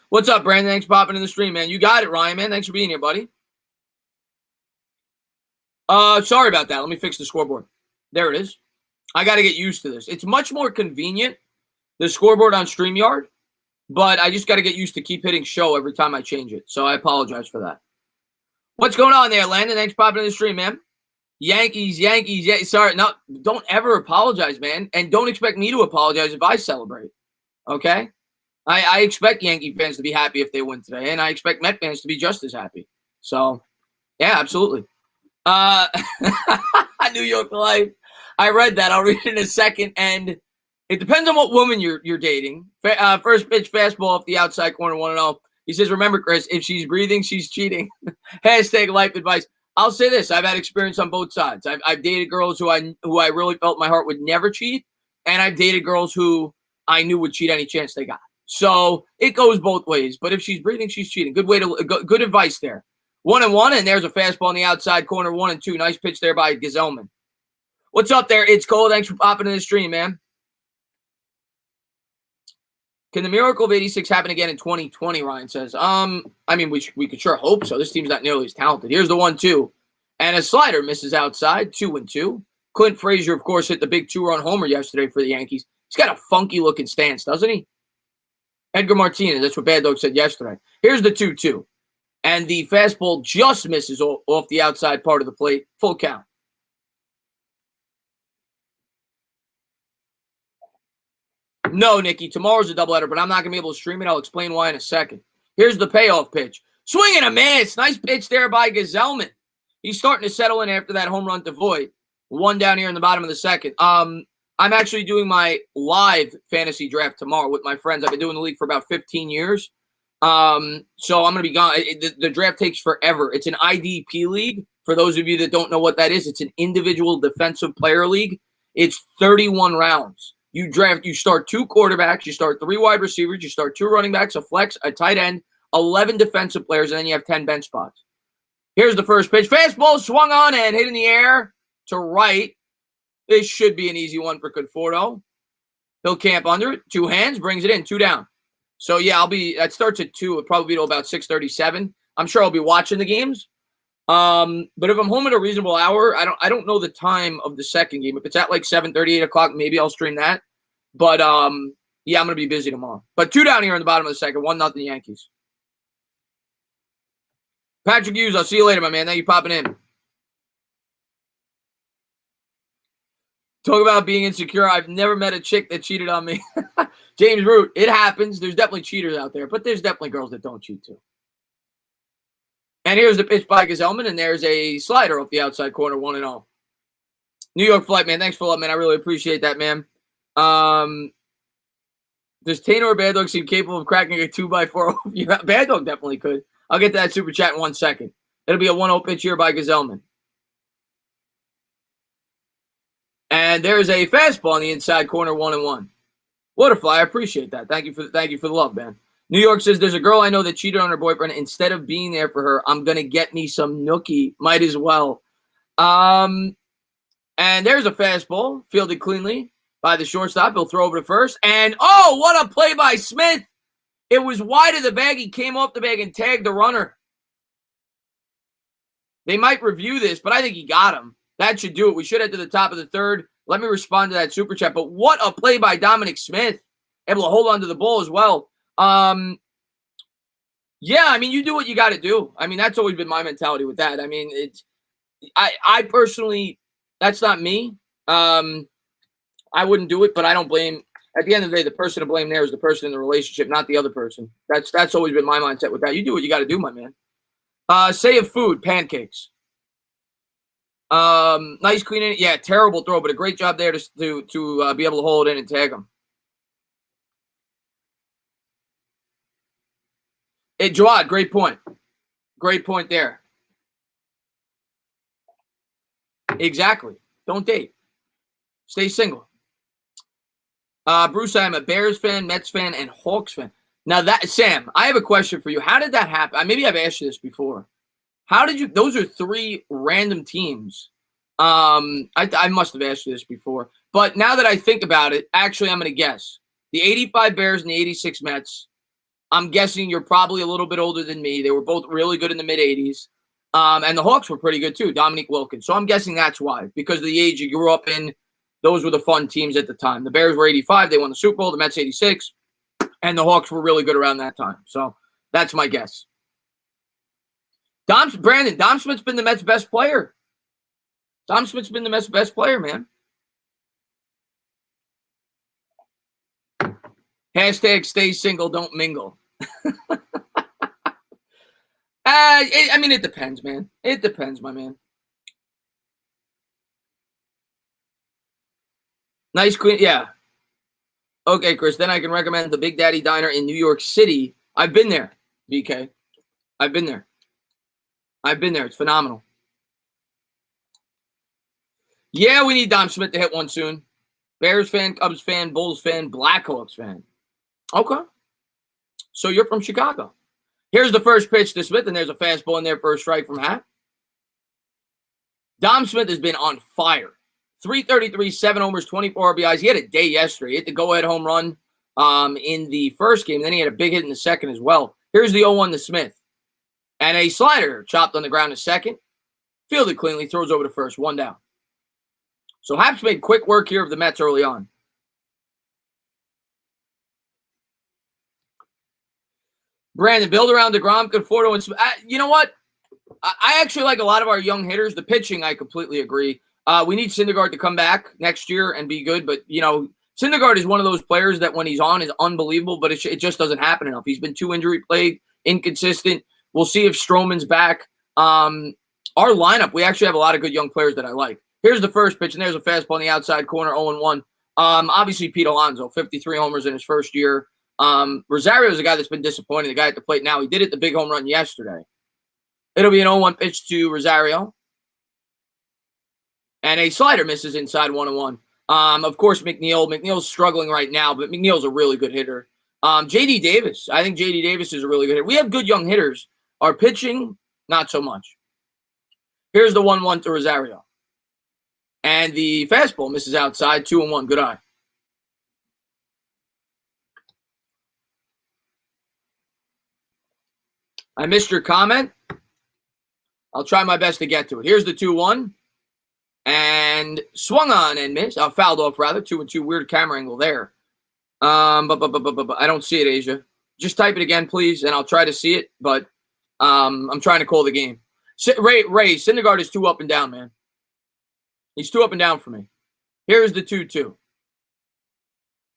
What's up, Brandon? Thanks for popping in the stream, man. You got it, Ryan, man. Thanks for being here, buddy. Sorry about that. Let me fix the scoreboard. There it is. I got to get used to this. It's much more convenient, the scoreboard on StreamYard, but I just got to get used to keep hitting show every time I change it. So I apologize for that. What's going on there, Landon? Thanks for popping in the stream, man. Yankees. Yeah, sorry. No, don't ever apologize, man. And don't expect me to apologize if I celebrate. Okay? I expect Yankee fans to be happy if they win today, and I expect Met fans to be just as happy. So, yeah, absolutely. New York Life. I read that. I'll read it in a second. And it depends on what woman you're dating. First pitch fastball off the outside corner, 1-0. He says, remember, Chris, if she's breathing, she's cheating. Hashtag life advice. I'll say this. I've had experience on both sides. I've dated girls who I really felt my heart would never cheat. And I've dated girls who I knew would cheat any chance they got. So it goes both ways. But if she's breathing, she's cheating. Good advice there. 1-1, and there's a fastball on the outside corner, 1-2. Nice pitch there by Gazelman. What's up there? It's Cole. Thanks for popping in the stream, man. Can the miracle of 86 happen again in 2020, Ryan says. I mean, we could sure hope so. This team's not nearly as talented. Here's the 1-2. And a slider misses outside, 2-2. Clint Frazier, of course, hit the big 2-run homer yesterday for the Yankees. He's got a funky-looking stance, doesn't he? Edgar Martinez, that's what Bad Dog said yesterday. Here's the 2-2. And the fastball just misses off the outside part of the plate. Full count. No, Nikki. Tomorrow's a doubleheader, but I'm not going to be able to stream it. I'll explain why in a second. Here's the payoff pitch. Swing and a miss. Nice pitch there by Gazelman. He's starting to settle in after that home run to Voit. One down here in the bottom of the second. I'm actually doing my live fantasy draft tomorrow with my friends. I've been doing the league for about 15 years. So I'm going to be gone. The draft takes forever. It's an IDP league. For those of you that don't know what that is, it's an individual defensive player league. It's 31 rounds. You start 2 quarterbacks, you start 3 wide receivers, you start 2 running backs, a flex, a tight end, 11 defensive players, and then you have 10 bench spots. Here's the first pitch. Fastball swung on and hit in the air to right. This should be an easy one for Conforto. He'll camp under it. 2 hands, brings it in, 2 down. So, yeah, that starts at 2. It'll probably be till about 6:37. I'm sure I'll be watching the games. But if I'm home at a reasonable hour, I don't know the time of the second game. If it's at like 7:30, 8 o'clock, maybe I'll stream that. But, yeah, I'm going to be busy tomorrow. But 2 down here in the bottom of the second, 1-0 Yankees. Patrick Hughes, I'll see you later, my man. Thank you for popping in. Talk about being insecure. I've never met a chick that cheated on me. James Root, it happens. There's definitely cheaters out there, but there's definitely girls that don't cheat too. And here's the pitch by Gazelman, and there's a slider off the outside corner, 1-0. New York Flight, man. Thanks for love, man. I really appreciate that, man. Does Tainer or Bad Dog seem capable of cracking a 2x4? Yeah, Bad Dog definitely could. I'll get to that super chat in 1 second. It'll be a 1-0 pitch here by Gazelman. And there's a fastball on the inside corner, 1-1. What a fly. I appreciate that. Thank you for the love, man. New York says, there's a girl I know that cheated on her boyfriend. Instead of being there for her, I'm going to get me some nookie. Might as well. And there's a fastball fielded cleanly by the shortstop. He'll throw over to first. And, oh, what a play by Smith. It was wide of the bag. He came off the bag and tagged the runner. They might review this, but I think he got him. That should do it. We should head to the top of the third. Let me respond to that super chat. But what a play by Dominic Smith. Able to hold on to the ball as well. Yeah, I mean, you do what you got to do. I mean, that's always been my mentality with that. I mean, I personally, that's not me. I wouldn't do it, but I don't blame. At the end of the day, the person to blame there is the person in the relationship, not the other person. That's always been my mindset with that. You do what you got to do, my man. Say of food, pancakes. Nice clean. Yeah, terrible throw, but a great job there to be able to hold in and tag him. Hey, Jawad, great point. Great point there. Exactly. Don't date. Stay single. Bruce, I am a Bears fan, Mets fan, and Hawks fan. Now, Sam, I have a question for you. How did that happen? Maybe I've asked you this before. How did you – those are three random teams. I must have asked you this before. But now that I think about it, actually, I'm going to guess. The 85 Bears and the 86 Mets, I'm guessing you're probably a little bit older than me. They were both really good in the mid-'80s. And the Hawks were pretty good too, Dominique Wilkins. So I'm guessing that's why. Because of the age you grew up in, those were the fun teams at the time. The Bears were 85. They won the Super Bowl. The Mets 86. And the Hawks were really good around that time. So that's my guess. Dom Smith's been the Mets' best player. Dom Smith's been the Mets' best player, man. Hashtag stay single, don't mingle. I mean, it depends, man. It depends, my man. Nice queen, yeah. Okay, Chris, then I can recommend the Big Daddy Diner in New York City. I've been there, BK. I've been there. It's phenomenal. Yeah, we need Dom Smith to hit one soon. Bears fan, Cubs fan, Bulls fan, Blackhawks fan. Okay. So you're from Chicago. Here's the first pitch to Smith, and there's a fastball in there for a strike from Happ. Dom Smith has been on fire. 333, 7 homers, 24 RBIs. He had a day yesterday. He hit the go-ahead home run in the first game. Then he had a big hit in the second as well. Here's the 0-1 to Smith. And a slider chopped on the ground to second. Fielded cleanly, throws over to first. One down. So Happ's made quick work here of the Mets early on. Brandon, build around DeGrom, Conforto, and you know what? I actually like a lot of our young hitters. The pitching, I completely agree. We need Syndergaard to come back next year and be good. But, you know, Syndergaard is one of those players that when he's on is unbelievable, but it just doesn't happen enough. He's been too injury-plagued, inconsistent. We'll see if Stroman's back. Our lineup, we actually have a lot of good young players that I like. Here's the first pitch, and there's a fastball in the outside corner, 0-1. Obviously, Pete Alonso, 53 homers in his first year. Rosario is a guy that's been disappointing, the guy at the plate now. He did it the big home run yesterday. It'll be an 0-1 pitch to Rosario. And a slider misses inside 1-1. Of course, McNeil's struggling right now, but McNeil's a really good hitter. J.D. Davis. I think J.D. Davis is a really good hitter. We have good young hitters. Our pitching, not so much. Here's the 1-1 to Rosario. And the fastball misses outside, 2-1. Good eye. I missed your comment. I'll try my best to get to it. Here's the 2-1. And swung on and missed. Fouled off, rather. 2-2. Weird camera angle there. But I don't see it, Asia. Just type it again, please, and I'll try to see it. But I'm trying to call the game. Ray, Syndergaard is too up and down, man. He's too up and down for me. Here's the 2-2.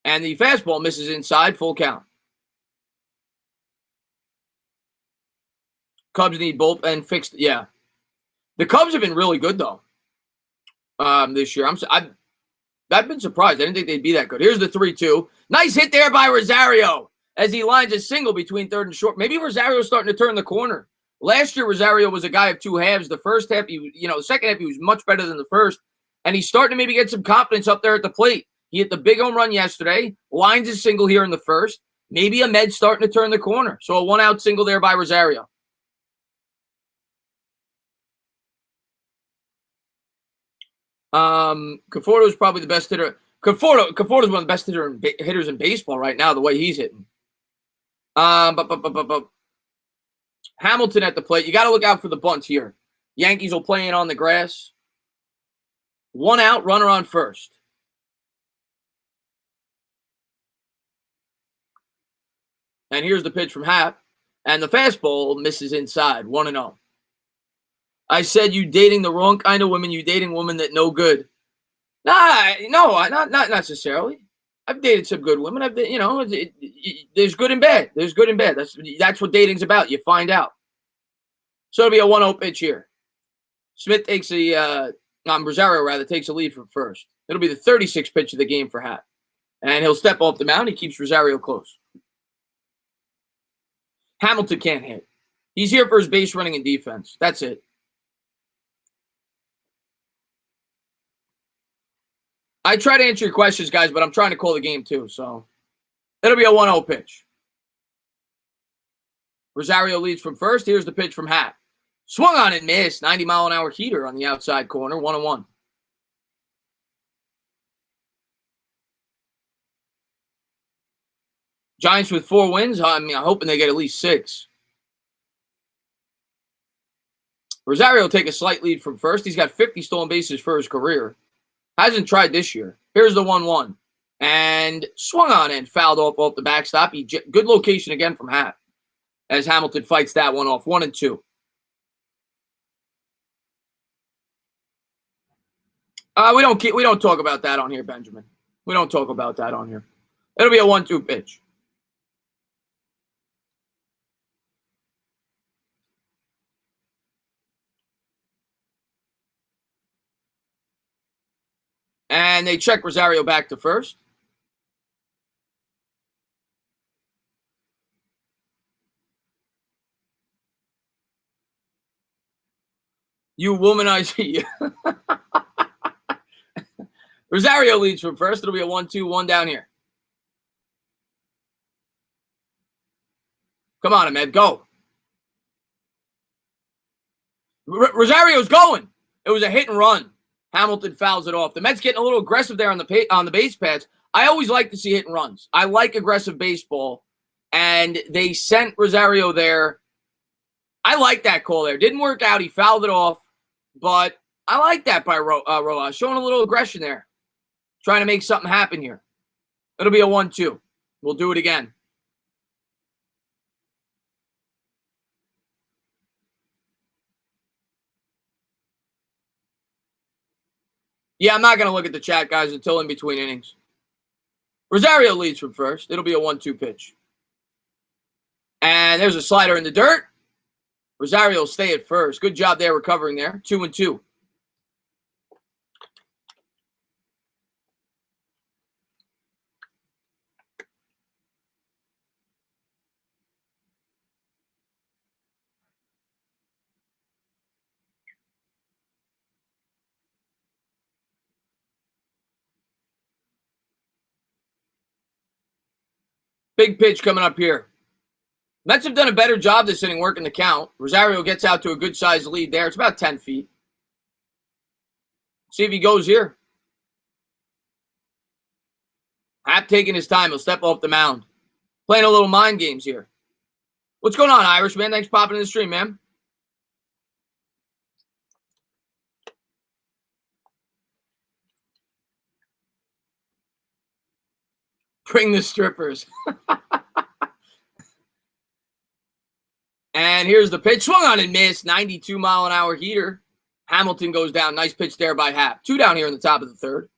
And the fastball misses inside, full count. Cubs need bullpen fixed. Yeah. The Cubs have been really good, though, this year. I've been surprised. I didn't think they'd be that good. Here's the 3-2. Nice hit there by Rosario as he lines a single between third and short. Maybe Rosario's starting to turn the corner. Last year, Rosario was a guy of two halves. The first half, the second half, he was much better than the first. And he's starting to maybe get some confidence up there at the plate. He hit the big home run yesterday, lines his single here in the first. Maybe Ahmed's starting to turn the corner. So a 1-out single there by Rosario. Conforto's probably the best hitter. Conforto's one of the best hitters in baseball right now, the way he's hitting. But Hamilton at the plate. You got to look out for the bunt here. Yankees will play in on the grass. 1 out, runner on first. And here's the pitch from Happ. And the fastball misses inside, 1-0. I said you dating the wrong kind of women. You dating women that no good. Not necessarily. I've dated some good women. There's good and bad. There's good and bad. That's what dating's about. You find out. So it'll be a 1-0 pitch here. Smith takes Rosario takes a lead from first. It'll be the 36th pitch of the game for Happ. And he'll step off the mound. He keeps Rosario close. Hamilton can't hit. He's here for his base running and defense. That's it. I try to answer your questions, guys, but I'm trying to call the game too. So it'll be a 1-0 pitch. Rosario leads from first. Here's the pitch from Happ. Swung on and missed. 90-mile-an-hour heater on the outside corner. 1-1. Giants with 4 wins. I'm hoping they get at least 6. Rosario will take a slight lead from first. He's got 50 stolen bases for his career. Hasn't tried this year. Here's the 1-1. And swung on and fouled off the backstop. Good location again from Happ as Hamilton fights that one off. 1-2. We don't talk about that on here, Benjamin. We don't talk about that on here. It'll be a 1-2 pitch. And they check Rosario back to first. You womanizer. Rosario leads from first. It'll be a 1-2, 1 down here. Come on, Ahmed, go. Rosario's going. It was a hit and run. Hamilton fouls it off. The Mets getting a little aggressive there on the base pads. I always like to see hit and runs. I like aggressive baseball, and they sent Rosario there. I like that call there. Didn't work out. He fouled it off, but I like that by Rojas. Showing a little aggression there. Trying to make something happen here. It'll be a 1-2. We'll do it again. Yeah, I'm not going to look at the chat, guys, until in between innings. Rosario leads from first. It'll be a 1-2 pitch. And there's a slider in the dirt. Rosario will stay at first. Good job there recovering there. 2-2. Big pitch coming up here. Mets have done a better job this inning working the count. Rosario gets out to a good-sized lead there. It's about 10 feet. See if he goes here. Happ taking his time. He'll step off the mound. Playing a little mind games here. What's going on, Irish, man? Thanks for popping in the stream, man. Bring the strippers. And here's the pitch. Swung on and missed. 92-mile-an-hour heater. Hamilton goes down. Nice pitch there by Happ. 2 down here in the top of the third.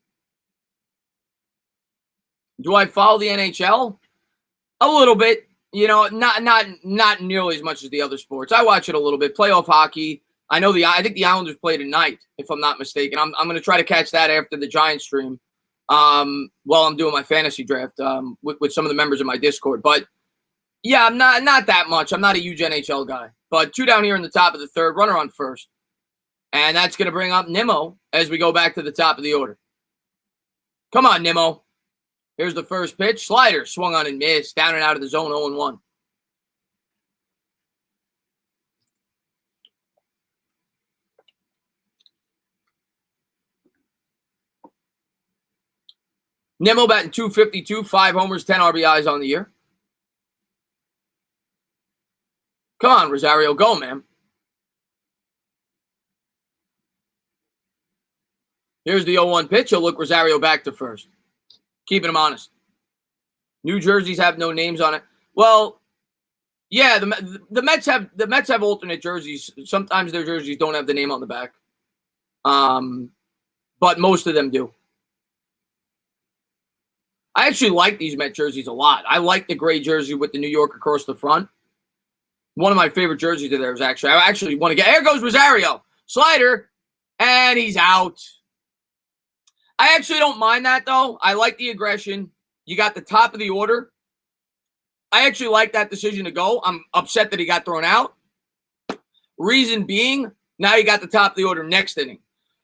Do I follow the NHL? A little bit. Not nearly as much as the other sports. I watch it a little bit. Playoff hockey. I think the Islanders play tonight, if I'm not mistaken. I'm going to try to catch that after the Giants stream while I'm doing my fantasy draft with some of the members of my Discord. But yeah, I'm not that much. I'm not a huge NHL guy. But 2 down here in the top of the third, runner on first. And that's going to bring up Nimmo as we go back to the top of the order. Come on, Nimmo. Here's the first pitch. Slider swung on and missed. Down and out of the zone, 0-1. Nimmo batting .252, 5 homers, 10 RBIs on the year. Come on, Rosario, go, man. Here's the 0-1 pitch. He'll look Rosario back to first. Keeping him honest. New jerseys have no names on it. Well, yeah, the Mets have alternate jerseys. Sometimes their jerseys don't have the name on the back. But most of them do. I actually like these Met jerseys a lot. I like the gray jersey with the New York across the front. One of my favorite jerseys of theirs, actually. I actually want to get... There goes Rosario. Slider. And he's out. I actually don't mind that, though. I like the aggression. You got the top of the order. I actually like that decision to go. I'm upset that he got thrown out. Reason being, now you got the top of the order next inning.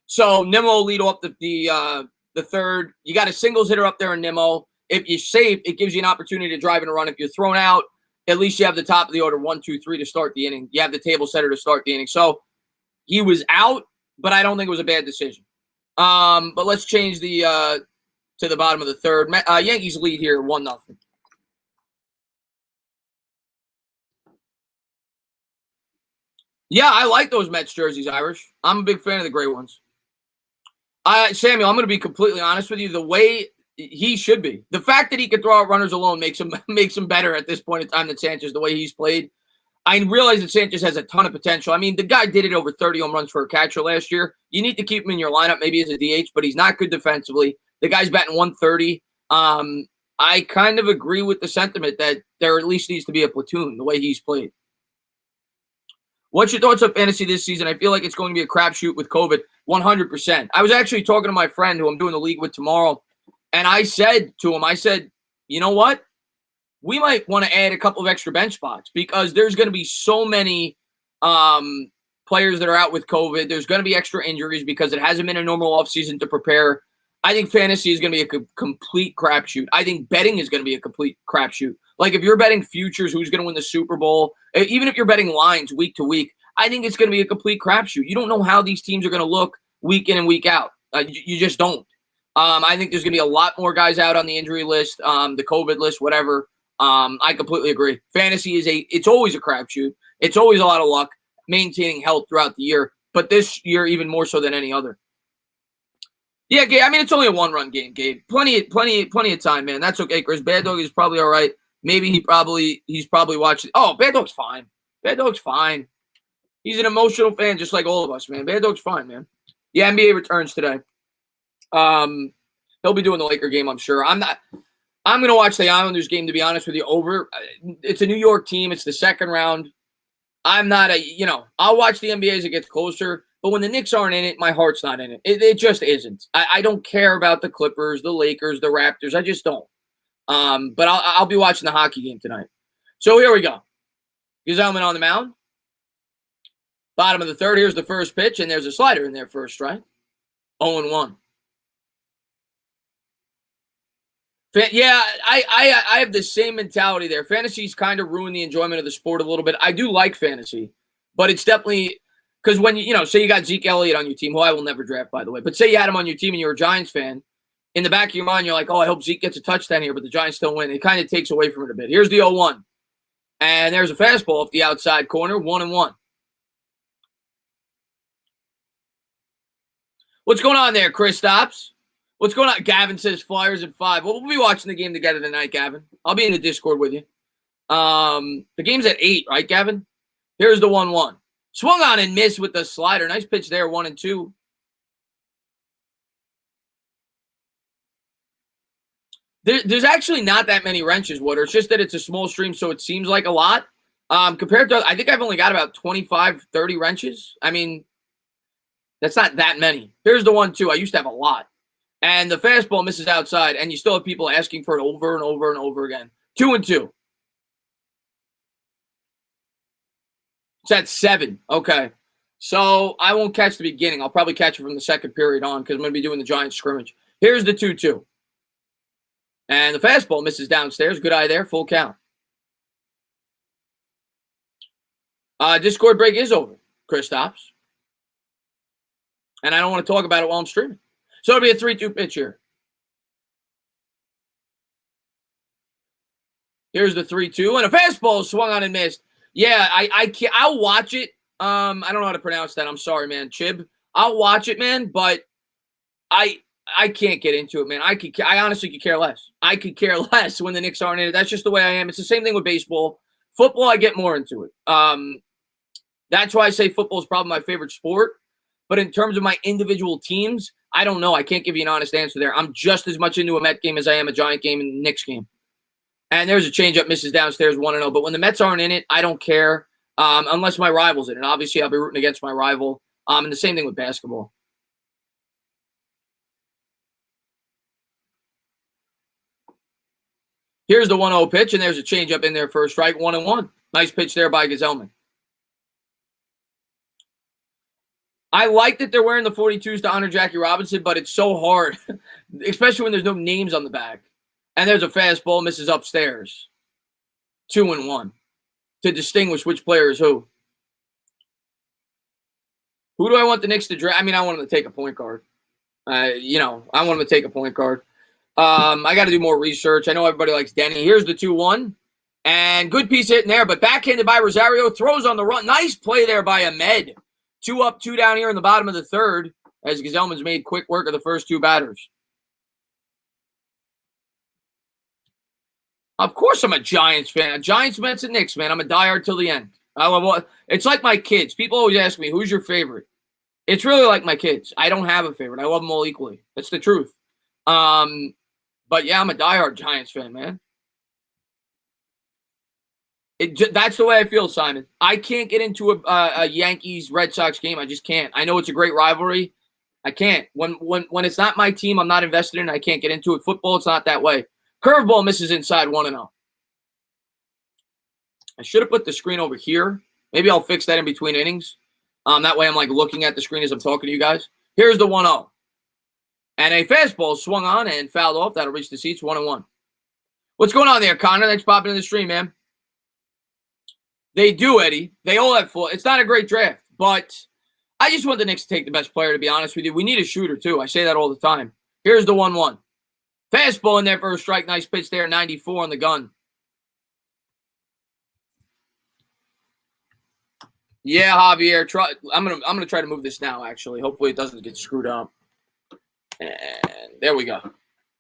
So Nimmo lead off the third. You got a singles hitter up there in Nimmo. If you're safe, it gives you an opportunity to drive and run. If you're thrown out, at least you have the top of the order, 1, 2, 3 to start the inning. You have the table setter to start the inning. So he was out, but I don't think it was a bad decision. But let's change the to the bottom of the third. Yankees lead here 1-0. Yeah, I like those Mets jerseys, Irish. I'm a big fan of the gray ones. Samuel, I'm going to be completely honest with you. The way he should be, the fact that he could throw out runners alone makes him better at this point in time than Sanchez. The way he's played, I realize that Sanchez has a ton of potential. I mean, the guy did it over 30 home runs for a catcher last year. You need to keep him in your lineup, maybe as a DH, but he's not good defensively. The guy's batting 130. I kind of agree with the sentiment that there at least needs to be a platoon the way he's played. What's your thoughts on fantasy this season? I feel like it's going to be a crapshoot with COVID. 100%. I was actually talking to my friend who I'm doing the league with tomorrow, and I said to him, you know what? We might want to add a couple of extra bench spots because there's going to be so many players that are out with COVID. There's going to be extra injuries because it hasn't been a normal offseason to prepare. I think fantasy is going to be a complete crapshoot. I think betting is going to be a complete crapshoot. Like if you're betting futures, who's going to win the Super Bowl, even if you're betting lines week to week, I think it's going to be a complete crapshoot. You don't know how these teams are going to look week in and week out. You just don't. I think there's going to be a lot more guys out on the injury list, the COVID list, whatever. I completely agree. Fantasy it's always a crapshoot. It's always a lot of luck maintaining health throughout the year, but this year even more so than any other. Yeah, Gabe. I mean, it's only a one-run game, Gabe. Plenty of time, man. That's okay, Chris. Bad Dog is probably all right. Maybe he's probably watching. Oh, Bad Dog's fine. Bad Dog's fine. He's an emotional fan, just like all of us, man. Bad Dog's fine, man. Yeah, NBA returns today. He'll be doing the Laker game, I'm sure. I'm going to watch the Islanders game, to be honest with you, over. It's a New York team. It's the second round. I'm not I'll watch the NBA as it gets closer. But when the Knicks aren't in it, my heart's not in it. It just isn't. I don't care about the Clippers, the Lakers, the Raptors. I just don't. But I'll be watching the hockey game tonight. So here we go. Gazelman on the mound. Bottom of the third. Here's the first pitch, and there's a slider in there for a strike. 0-1. Yeah, I have the same mentality there. Fantasy's kind of ruined the enjoyment of the sport a little bit. I do like fantasy, but it's definitely because when say you got Zeke Elliott on your team, who I will never draft, by the way, but say you had him on your team and you're a Giants fan, in the back of your mind, you're like, oh, I hope Zeke gets a touchdown here, but the Giants still win. It kind of takes away from it a bit. Here's the 0-1. And there's a fastball off the outside corner, 1-1. What's going on there, Chris Stops? What's going on? Gavin says Flyers at 5. Well, we'll be watching the game together tonight, Gavin. I'll be in the Discord with you. The game's at 8, right, Gavin? Here's the 1-1. Swung on and missed with the slider. Nice pitch there, 1-2. There's actually not that many wrenches, Water. It's just that it's a small stream, so it seems like a lot. Compared to, I think I've only got about 25, 30 wrenches. I mean, that's not that many. Here's the 1-2. I used to have a lot. And the fastball misses outside, and you still have people asking for it over and over and over again. 2-2. It's at 7. Okay. So I won't catch the beginning. I'll probably catch it from the second period on because I'm going to be doing the Giants scrimmage. Here's the 2-2. And the fastball misses downstairs. Good eye there. Full count. Discord break is over, Chris Stops. And I don't want to talk about it while I'm streaming. So it'll be a 3-2 pitch here. Here's the 3-2. And a fastball swung on and missed. Yeah, I can't. I'll watch it. I don't know how to pronounce that. I'm sorry, man. Chib. I'll watch it, man, but I can't get into it, man. I honestly could care less. I could care less when the Knicks aren't in it. That's just the way I am. It's the same thing with baseball. Football, I get more into it. That's why I say football is probably my favorite sport. But in terms of my individual teams, I don't know. I can't give you an honest answer there. I'm just as much into a Met game as I am a Giant game and a Knicks game. And there's a changeup, misses downstairs 1-0. But when the Mets aren't in it, I don't care unless my rival's in it. Obviously, I'll be rooting against my rival. And the same thing with basketball. Here's the 1-0 pitch, and there's a changeup in there for a strike, 1-1. Nice pitch there by Gazelman. I like that they're wearing the 42s to honor Jackie Robinson, but it's so hard, especially when there's no names on the back. And there's a fastball, misses upstairs. 2-1 to distinguish which player is who. Who do I want the Knicks to draft? I mean, I want them to take a point guard. I want them to take a point guard. I got to do more research. I know everybody likes Denny. Here's the 2-1. And good piece hitting there, but backhanded by Rosario. Throws on the run. Nice play there by Ahmed. 2 up, 2 down here in the bottom of the third as Gazelman's made quick work of the first 2 batters. Of course I'm a Giants fan. Giants, Mets, and Knicks, man. I'm a diehard till the end. It's like my kids. People always ask me, who's your favorite? It's really like my kids. I don't have a favorite. I love them all equally. That's the truth. But yeah, I'm a diehard Giants fan, man. That's the way I feel, Simon. I can't get into a Yankees-Red Sox game. I just can't. I know it's a great rivalry. I can't. When it's not my team, I'm not invested in it. I can't get into it. Football, it's not that way. Curveball misses inside 1-0. I should have put the screen over here. Maybe I'll fix that in between innings. That way I'm like looking at the screen as I'm talking to you guys. Here's the 1-0. And a fastball swung on and fouled off. That'll reach the seats, 1-1. What's going on there, Connor? Thanks for popping in the stream, man. They do, Eddie. They all have full. It's not a great draft, but I just want the Knicks to take the best player, to be honest with you. We need a shooter, too. I say that all the time. Here's the 1-1. Fastball in there for a strike. Nice pitch there, 94 on the gun. Yeah, Javier. I'm gonna try to move this now, actually. Hopefully it doesn't get screwed up. And there we go.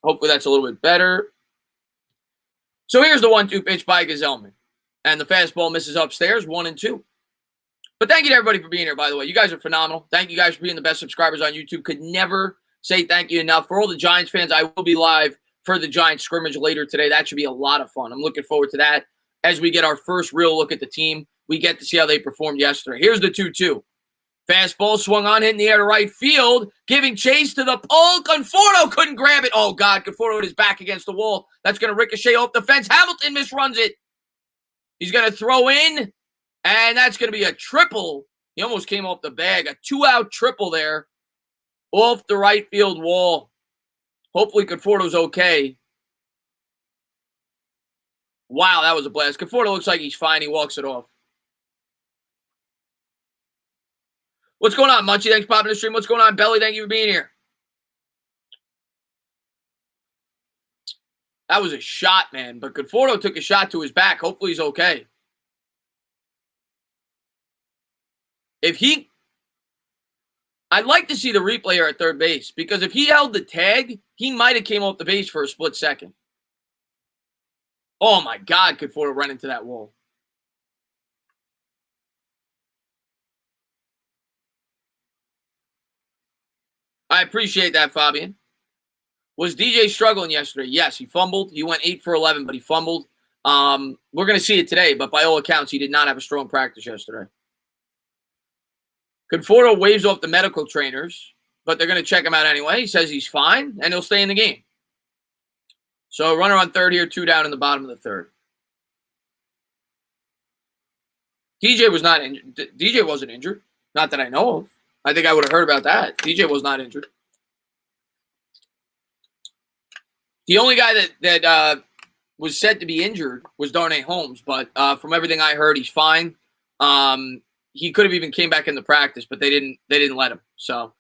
Hopefully that's a little bit better. So here's the 1-2 pitch by Gazelman. And the fastball misses upstairs, 1-2. But thank you to everybody for being here, by the way. You guys are phenomenal. Thank you guys for being the best subscribers on YouTube. Could never say thank you enough. For all the Giants fans, I will be live for the Giants scrimmage later today. That should be a lot of fun. I'm looking forward to that as we get our first real look at the team. We get to see how they performed yesterday. Here's the 2-2. Fastball swung on, hit in the air to right field, giving chase to the pole. Conforto couldn't grab it. Oh, God. Conforto with his back against the wall. That's going to ricochet off the fence. Hamilton misruns it. He's going to throw in, and that's going to be a triple. He almost came off the bag. A 2-out triple there off the right field wall. Hopefully Conforto's okay. Wow, that was a blast. Conforto looks like he's fine. He walks it off. What's going on, Munchie? Thanks for popping the stream. What's going on, Belly? Thank you for being here. That was a shot, man. But Conforto took a shot to his back. Hopefully he's okay. I'd like to see the replay here at third base, because if he held the tag, he might have came off the base for a split second. Oh, my God, Conforto ran into that wall. I appreciate that, Fabian. Was DJ struggling yesterday? Yes, he fumbled. He went 8 for 11, but he fumbled. We're going to see it today, but by all accounts, he did not have a strong practice yesterday. Conforto waves off the medical trainers, but they're going to check him out anyway. He says he's fine, and he'll stay in the game. So runner on third here, 2 down in the bottom of the third. DJ was not injured. DJ wasn't injured. Not that I know of. I think I would have heard about that. DJ was not injured. The only guy that was said to be injured was Darnay Holmes, but from everything I heard, he's fine. He could have even came back into practice, but they didn't let him. So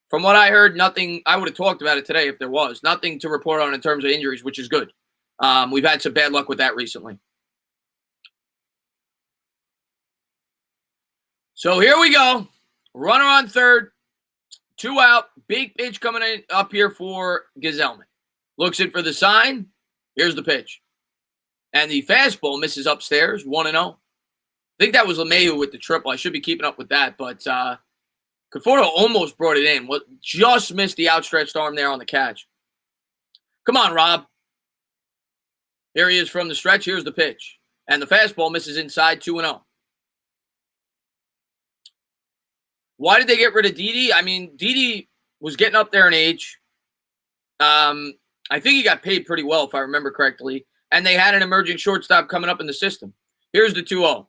from what I heard, nothing. I would have talked about it today if there was nothing to report on in terms of injuries, which is good. We've had some bad luck with that recently. So here we go. Runner on third, 2 out. Big pitch coming in up here for Gazelman. Looks in for the sign. Here's the pitch. And the fastball misses upstairs, 1-0. I think that was LeMahieu with the triple. I should be keeping up with that, but Conforto almost brought it in. Just missed the outstretched arm there on the catch. Come on, Rob. Here he is from the stretch. Here's the pitch. And the fastball misses inside, 2-0. Why did they get rid of Didi? I mean, Didi was getting up there in age. I think he got paid pretty well, if I remember correctly. And they had an emerging shortstop coming up in the system. Here's the 2-0.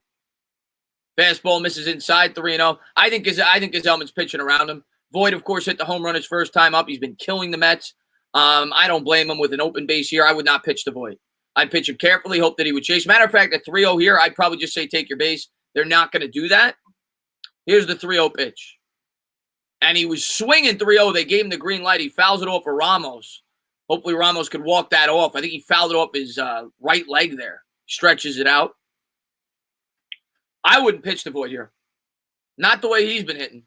Fastball misses inside, 3-0. I think Gazelman's pitching around him. Voit, of course, hit the home run his first time up. He's been killing the Mets. I don't blame him with an open base here. I would not pitch to Voit. I'd pitch him carefully, hope that he would chase. Matter of fact, at 3-0 here, I'd probably just say take your base. They're not going to do that. Here's the 3-0 pitch. And he was swinging 3-0. They gave him the green light. He fouls it off for Ramos. Hopefully Ramos could walk that off. I think he fouled it off his right leg there. Stretches it out. I wouldn't pitch to Voit here. Not the way he's been hitting.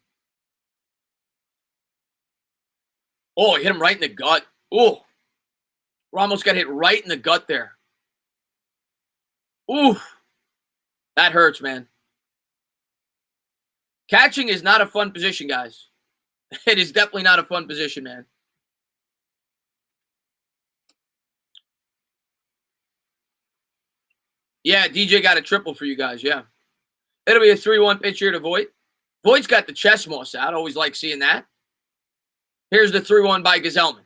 Oh, he hit him right in the gut. Oh. Ramos got hit right in the gut there. Ooh. That hurts, man. Catching is not a fun position, guys. It is definitely not a fun position, man. Yeah, DJ got a triple for you guys, yeah. It'll be a 3-1 pitch here to Voit. Voit's got the chest moss out. Always like seeing that. Here's the 3-1 by Gazelman.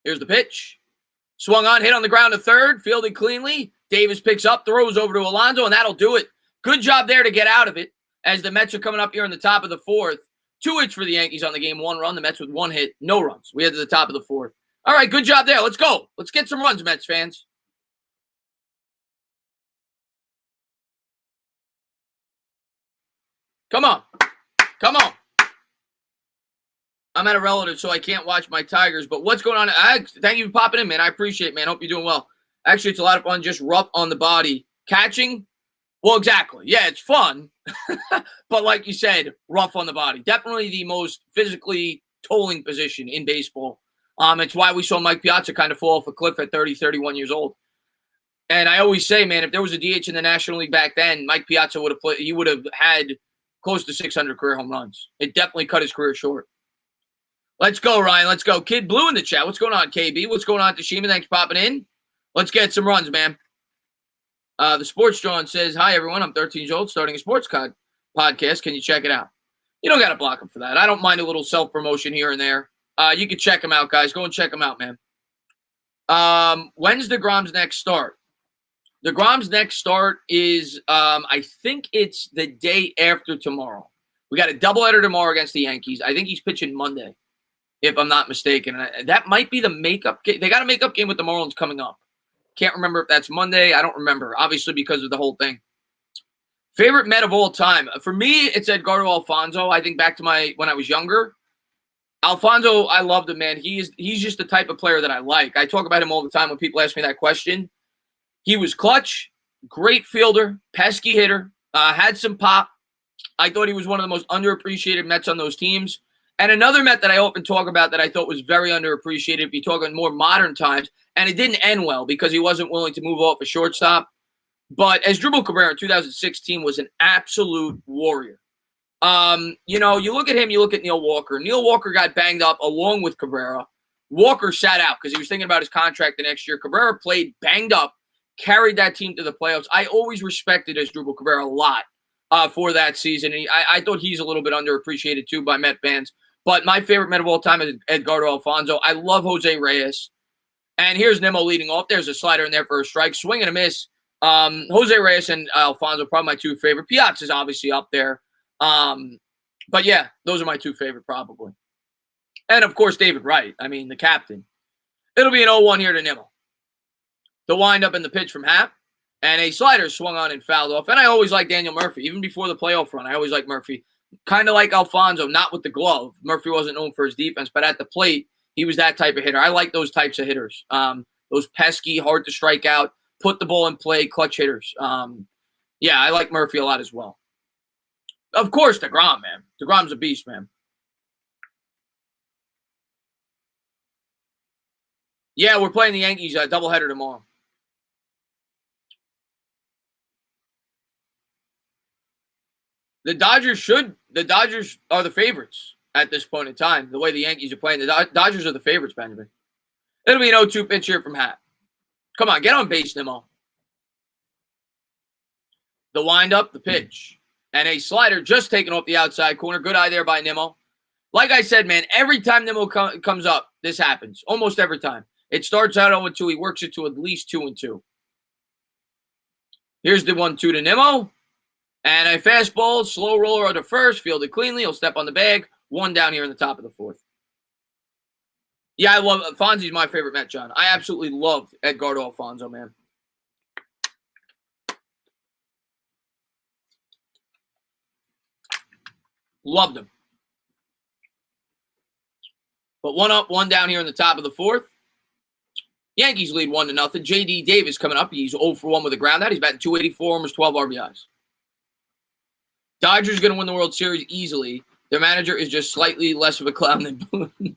Here's the pitch. Swung on, hit on the ground to third, fielded cleanly. Davis picks up, throws over to Alonso, and that'll do it. Good job there to get out of it as the Mets are coming up here in the top of the fourth. 2 hits for the Yankees on the game, 1 run. The Mets with 1 hit, no runs. We head to the top of the fourth. All right, good job there. Let's go. Let's get some runs, Mets fans. Come on. Come on. I'm at a relative, so I can't watch my Tigers. But what's going on? Thank you for popping in, man. I appreciate it, man. Hope you're doing well. Actually, it's a lot of fun, just rough on the body. Catching? Well, exactly. Yeah, it's fun. But like you said, rough on the body. Definitely the most physically tolling position in baseball. It's why we saw Mike Piazza kind of fall off a cliff at 30, 31 years old. And I always say, man, if there was a DH in the National League back then, Mike Piazza would have played. He would have had close to 600 career home runs. It definitely cut his career short. Let's go, Ryan. Let's go. Kid Blue in the chat. What's going on, KB? What's going on, Tashima? Thanks for popping in. Let's get some runs, man. The Sports John says, hi, everyone. I'm 13 years old, starting a sports podcast. Can you check it out? You don't got to block him for that. I don't mind a little self-promotion here and there. You can check him out, guys. Go and check him out, man. When's DeGrom's next start? DeGrom's next start is, I think it's the day after tomorrow. We got a doubleheader tomorrow against the Yankees. I think he's pitching Monday, if I'm not mistaken. That might be the makeup game. They got a makeup game with the Marlins coming up. Can't remember if that's Monday. I don't remember, obviously, because of the whole thing. Favorite Met of all time? For me, it's Edgardo Alfonso. I think back to when I was younger. Alfonso, I loved him, man. He's just the type of player that I like. I talk about him all the time when people ask me that question. He was clutch, great fielder, pesky hitter, had some pop. I thought he was one of the most underappreciated Mets on those teams. And another Met that I often talk about that I thought was very underappreciated, if you talk in more modern times, and it didn't end well because he wasn't willing to move off a shortstop. But Asdrubal Cabrera in 2016 was an absolute warrior. You look at him, you look at Neil Walker. Neil Walker got banged up along with Cabrera. Walker sat out because he was thinking about his contract the next year. Cabrera played banged up, carried that team to the playoffs. I always respected Asdrubal Cabrera a lot for that season. And I thought he's a little bit underappreciated too by Met fans. But my favorite Met of all time is Edgardo Alfonso. I love Jose Reyes. And here's Nemo leading off. There's a slider in there for a strike. Swing and a miss. Jose Reyes and Alfonso, probably my 2 favorite. Piazza's obviously up there. But yeah, those are my 2 favorite probably. And of course, David Wright. I mean, the captain. It'll be an 0-1 here to Nimmo. The windup and the pitch from Happ. And a slider swung on and fouled off. And I always like Daniel Murphy. Even before the playoff run, I always like Murphy. Kind of like Alfonso, not with the glove. Murphy wasn't known for his defense, but at the plate, he was that type of hitter. I like those types of hitters. Those pesky, hard to strike out, put the ball in play, clutch hitters. Yeah, I like Murphy a lot as well. Of course, DeGrom, man. DeGrom's a beast, man. Yeah, we're playing the Yankees doubleheader tomorrow. The Dodgers are the favorites at this point in time. The way the Yankees are playing, the Dodgers are the favorites, Benjamin. It'll be an 0-2 pitch here from Happ. Come on, get on base, Nimmo. The windup, the pitch. And a slider just taken off the outside corner. Good eye there by Nimmo. Like I said, man, every time Nimmo comes up, this happens. Almost every time. It starts out 0-2. He works it to at least 2-2. Here's the 1-2 to Nimmo. And a fastball, slow roller to first, fielded cleanly. He'll step on the bag. One down here in the top of the fourth. Yeah, I love Fonzie's my favorite Met, John. I absolutely loved Edgardo Alfonso, man. Loved him. But one up, one down here in the top of the fourth. Yankees lead 1-0. J.D. Davis coming up. He's 0 for 1 with a ground out. He's batting .284, almost 12 RBIs. Dodgers going to win the World Series easily. Their manager is just slightly less of a clown than Boone.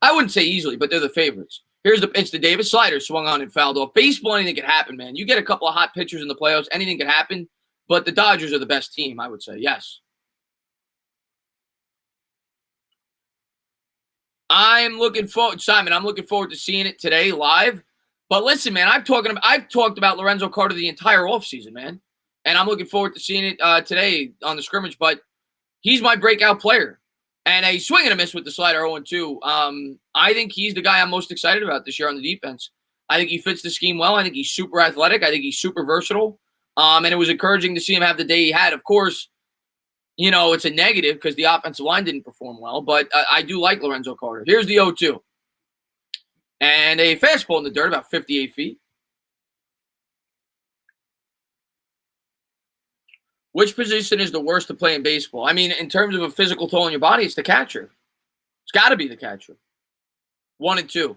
I wouldn't say easily, but they're the favorites. Here's the pitch to Davis. Slider swung on and fouled off. Baseball, anything can happen, man. You get a couple of hot pitchers in the playoffs, anything can happen. But the Dodgers are the best team, I would say. Yes. I'm looking forward, Simon, I'm looking forward to seeing it today live. But listen, man, I've talked about Lorenzo Carter the entire offseason, man. And I'm looking forward to seeing it today on the scrimmage. But he's my breakout player. And a swing and a miss with the slider 0-2. I think he's the guy I'm most excited about this year on the defense. I think he fits the scheme well. I think he's super athletic. I think he's super versatile. And it was encouraging to see him have the day he had. Of course, you know, it's a negative because the offensive line didn't perform well. But I do like Lorenzo Carter. Here's the 0-2. And a fastball in the dirt, about 58 feet. Which position is the worst to play in baseball? I mean, in terms of a physical toll on your body, it's the catcher. It's got to be the catcher. 1 and 2.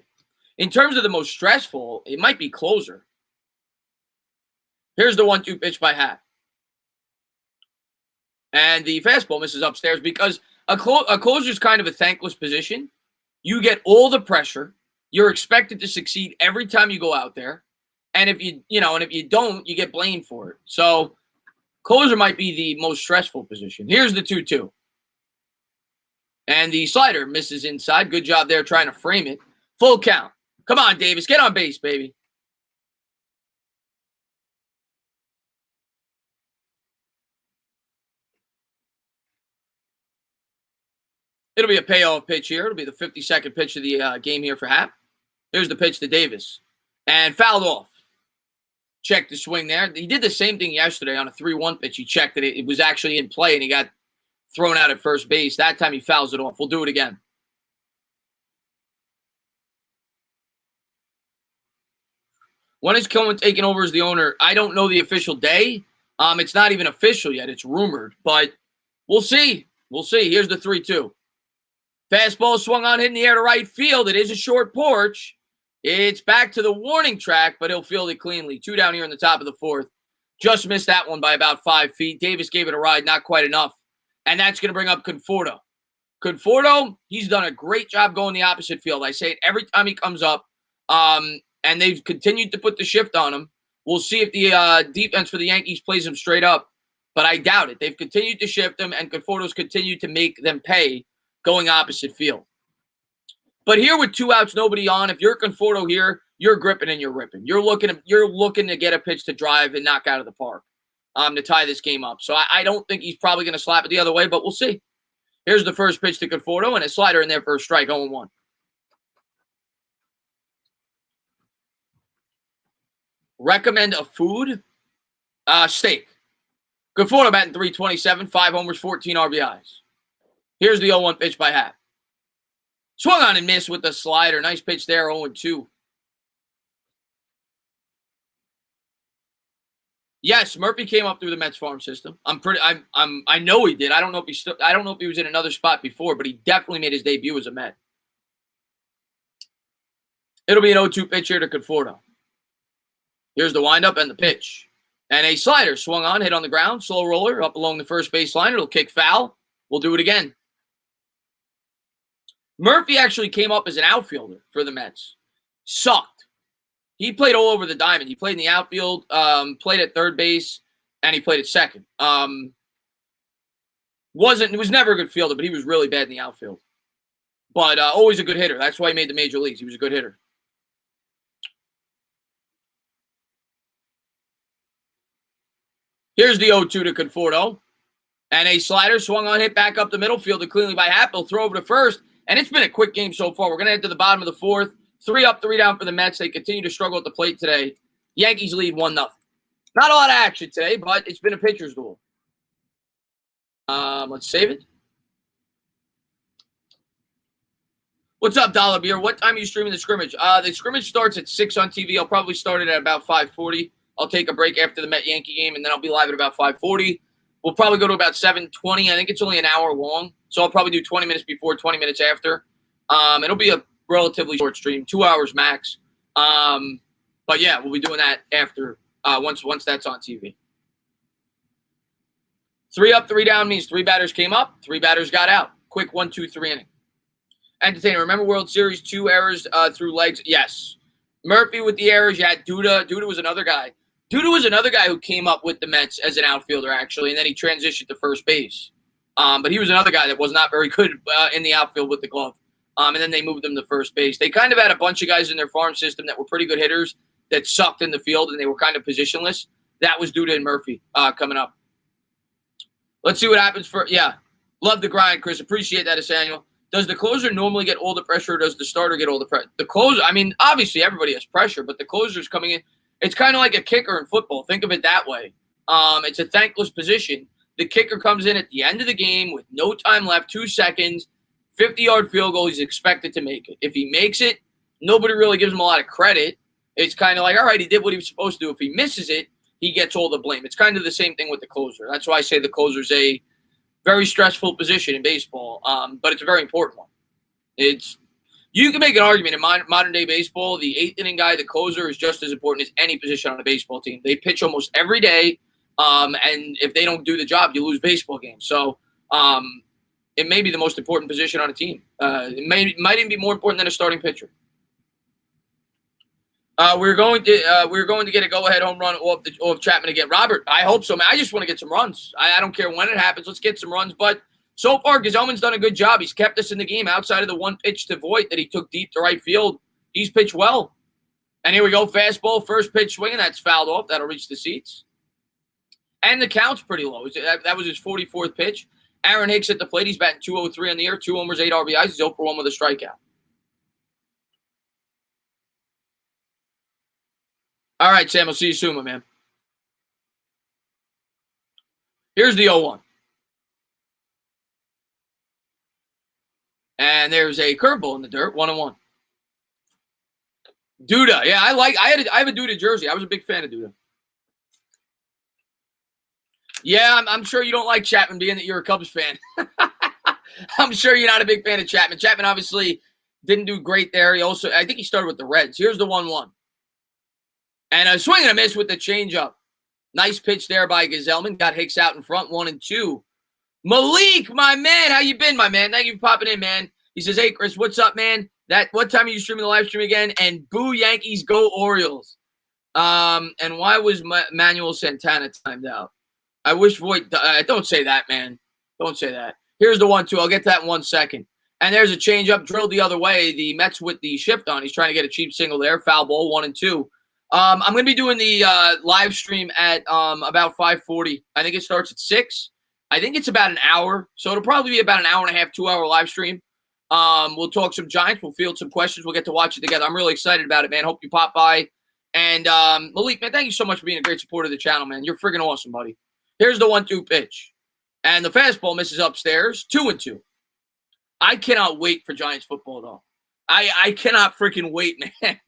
In terms of the most stressful, it might be closer. Here's the 1-2 pitch by Happ. And the fastball misses upstairs because a closer is kind of a thankless position. You get all the pressure. You're expected to succeed every time you go out there. And if you don't, you get blamed for it. So closer might be the most stressful position. Here's the 2-2. And the slider misses inside. Good job there trying to frame it. Full count. Come on, Davis. Get on base, baby. It'll be a payoff pitch here. It'll be the 52nd pitch of the game here for Happ. Here's the pitch to Davis. And fouled off. Checked the swing there. He did the same thing yesterday on a 3-1 pitch. He checked that it was actually in play, and he got thrown out at first base. That time he fouls it off. We'll do it again. When is Kilman taking over as the owner? I don't know the official day. It's not even official yet. It's rumored, but we'll see. We'll see. Here's the 3-2. Fastball swung on, hit in the air to right field. It is a short porch. It's back to the warning track, but he'll field it cleanly. 2 down here in the top of the fourth. Just missed that one by about 5 feet. Davis gave it a ride, not quite enough. And that's going to bring up Conforto. Conforto, he's done a great job going the opposite field. I say it every time he comes up. And they've continued to put the shift on him. We'll see if the defense for the Yankees plays him straight up. But I doubt it. They've continued to shift him, and Conforto's continued to make them pay going opposite field. But here with 2 outs, nobody on, if you're Conforto here, you're gripping and you're ripping. You're looking to get a pitch to drive and knock out of the park to tie this game up. So I don't think he's probably going to slap it the other way, but we'll see. Here's the first pitch to Conforto, and a slider in there for a strike, 0-1. Recommend a food? Steak. Conforto batting .327, 5 homers, 14 RBIs. Here's the 0-1 pitch by Happ. Swung on and missed with the slider. Nice pitch there, 0-2. Yes, Murphy came up through the Mets farm system. I know he did. I don't know if he was in another spot before, but he definitely made his debut as a Met. It'll be an 0-2 pitch here to Conforto. Here's the windup and the pitch. And a slider swung on, hit on the ground, slow roller up along the first base line. It'll kick foul. We'll do it again. Murphy actually came up as an outfielder for the Mets. Sucked. He played all over the diamond. He played in the outfield, played at third base, and he played at second. Was never a good fielder, but he was really bad in the outfield. But always a good hitter. That's why he made the major leagues. He was a good hitter. Here's the 0-2 to Conforto. And a slider swung on, hit back up the middle, fielded cleanly by Happ. He'll throw over to first. And it's been a quick game so far. We're going to head to the bottom of the fourth. 3 up, 3 down for the Mets. They continue to struggle at the plate today. Yankees lead 1-0. Not a lot of action today, but it's been a pitcher's duel. Let's save it. What's up, Dollar Beer? What time are you streaming the scrimmage? The scrimmage starts at 6 on TV. I'll probably start it at about 5:40. I'll take a break after the Met-Yankee game, and then I'll be live at about 5:40. We'll probably go to about 7:20. I think it's only an hour long, so I'll probably do 20 minutes before, 20 minutes after. It'll be a relatively short stream, 2 hours max. But yeah, we'll be doing that after once that's on TV. 3 up, 3 down means 3 batters came up, 3 batters got out. Quick 1, 2, 3 inning. Entertainer, remember World Series 2 errors through legs? Yes. Murphy with the errors. You had Duda. Duda was another guy. Duda was another guy who came up with the Mets as an outfielder, actually, and then he transitioned to first base. But he was another guy that was not very good in the outfield with the glove. And then they moved him to first base. They kind of had a bunch of guys in their farm system that were pretty good hitters that sucked in the field, and they were kind of positionless. That was Duda and Murphy coming up. Let's see what happens for – yeah. Love the grind, Chris. Appreciate that, Samuel. Does the closer normally get all the pressure, or does the starter get all the pressure? The closer, I mean, obviously everybody has pressure, but the closer's coming in. It's kind of like a kicker in football. Think of it that way. It's a thankless position. The kicker comes in at the end of the game with no time left, 2 seconds, 50-yard field goal. He's expected to make it. If he makes it, nobody really gives him a lot of credit. It's kind of like, all right, he did what he was supposed to do. If he misses it, he gets all the blame. It's kind of the same thing with the closer. That's why I say the closer's a very stressful position in baseball, but it's a very important one. You can make an argument in modern-day baseball, the 8th inning guy, the closer, is just as important as any position on a baseball team. They pitch almost every day, and if they don't do the job, you lose baseball games. So it may be the most important position on a team. It might even be more important than a starting pitcher. We're going to get a go-ahead home run off Chapman again. Robert, I hope so, man. I just want to get some runs. I don't care when it happens. Let's get some runs. But so far, Gazelman's done a good job. He's kept us in the game outside of the one pitch to Voit that he took deep to right field. He's pitched well. And here we go, fastball, first pitch swinging. That's fouled off. That'll reach the seats. And the count's pretty low. That was his 44th pitch. Aaron Hicks at the plate. He's batting .203 on the year, 2 homers, 8 RBIs. He's 0 for 1 with a strikeout. All right, Sam, I'll see you soon, my man. Here's the 0-1. And there's a curveball in the dirt, 1-1. Duda, yeah, I have a Duda jersey. I was a big fan of Duda. Yeah, I'm sure you don't like Chapman, being that you're a Cubs fan. I'm sure you're not a big fan of Chapman. Chapman obviously didn't do great there. I think he started with the Reds. Here's the 1-1. And a swing and a miss with the changeup. Nice pitch there by Gazelman. Got Hicks out in front, 1-2. Malik, my man, how you been, my man? Thank you for popping in, man. He says, hey, Chris, what's up, man? What time are you streaming the live stream again? And boo Yankees, go Orioles. And why was Manuel Santana timed out? I wish Voit – don't say that, man. Don't say that. Here's the 1-2. I'll get to that in 1 second. And there's a changeup drilled the other way. The Mets with the shift on. He's trying to get a cheap single there. Foul ball, 1-2. I'm going to be doing the live stream at about 5:40. I think it starts at 6. I think it's about an hour. So it'll probably be about an hour and a half, 2-hour live stream. We'll talk some Giants. We'll field some questions. We'll get to watch it together. I'm really excited about it, man. Hope you pop by. And Malik, man, thank you so much for being a great supporter of the channel, man. You're friggin' awesome, buddy. Here's the 1-2 pitch. And the fastball misses upstairs, 2-2. I cannot wait for Giants football, though. I cannot freaking wait, man.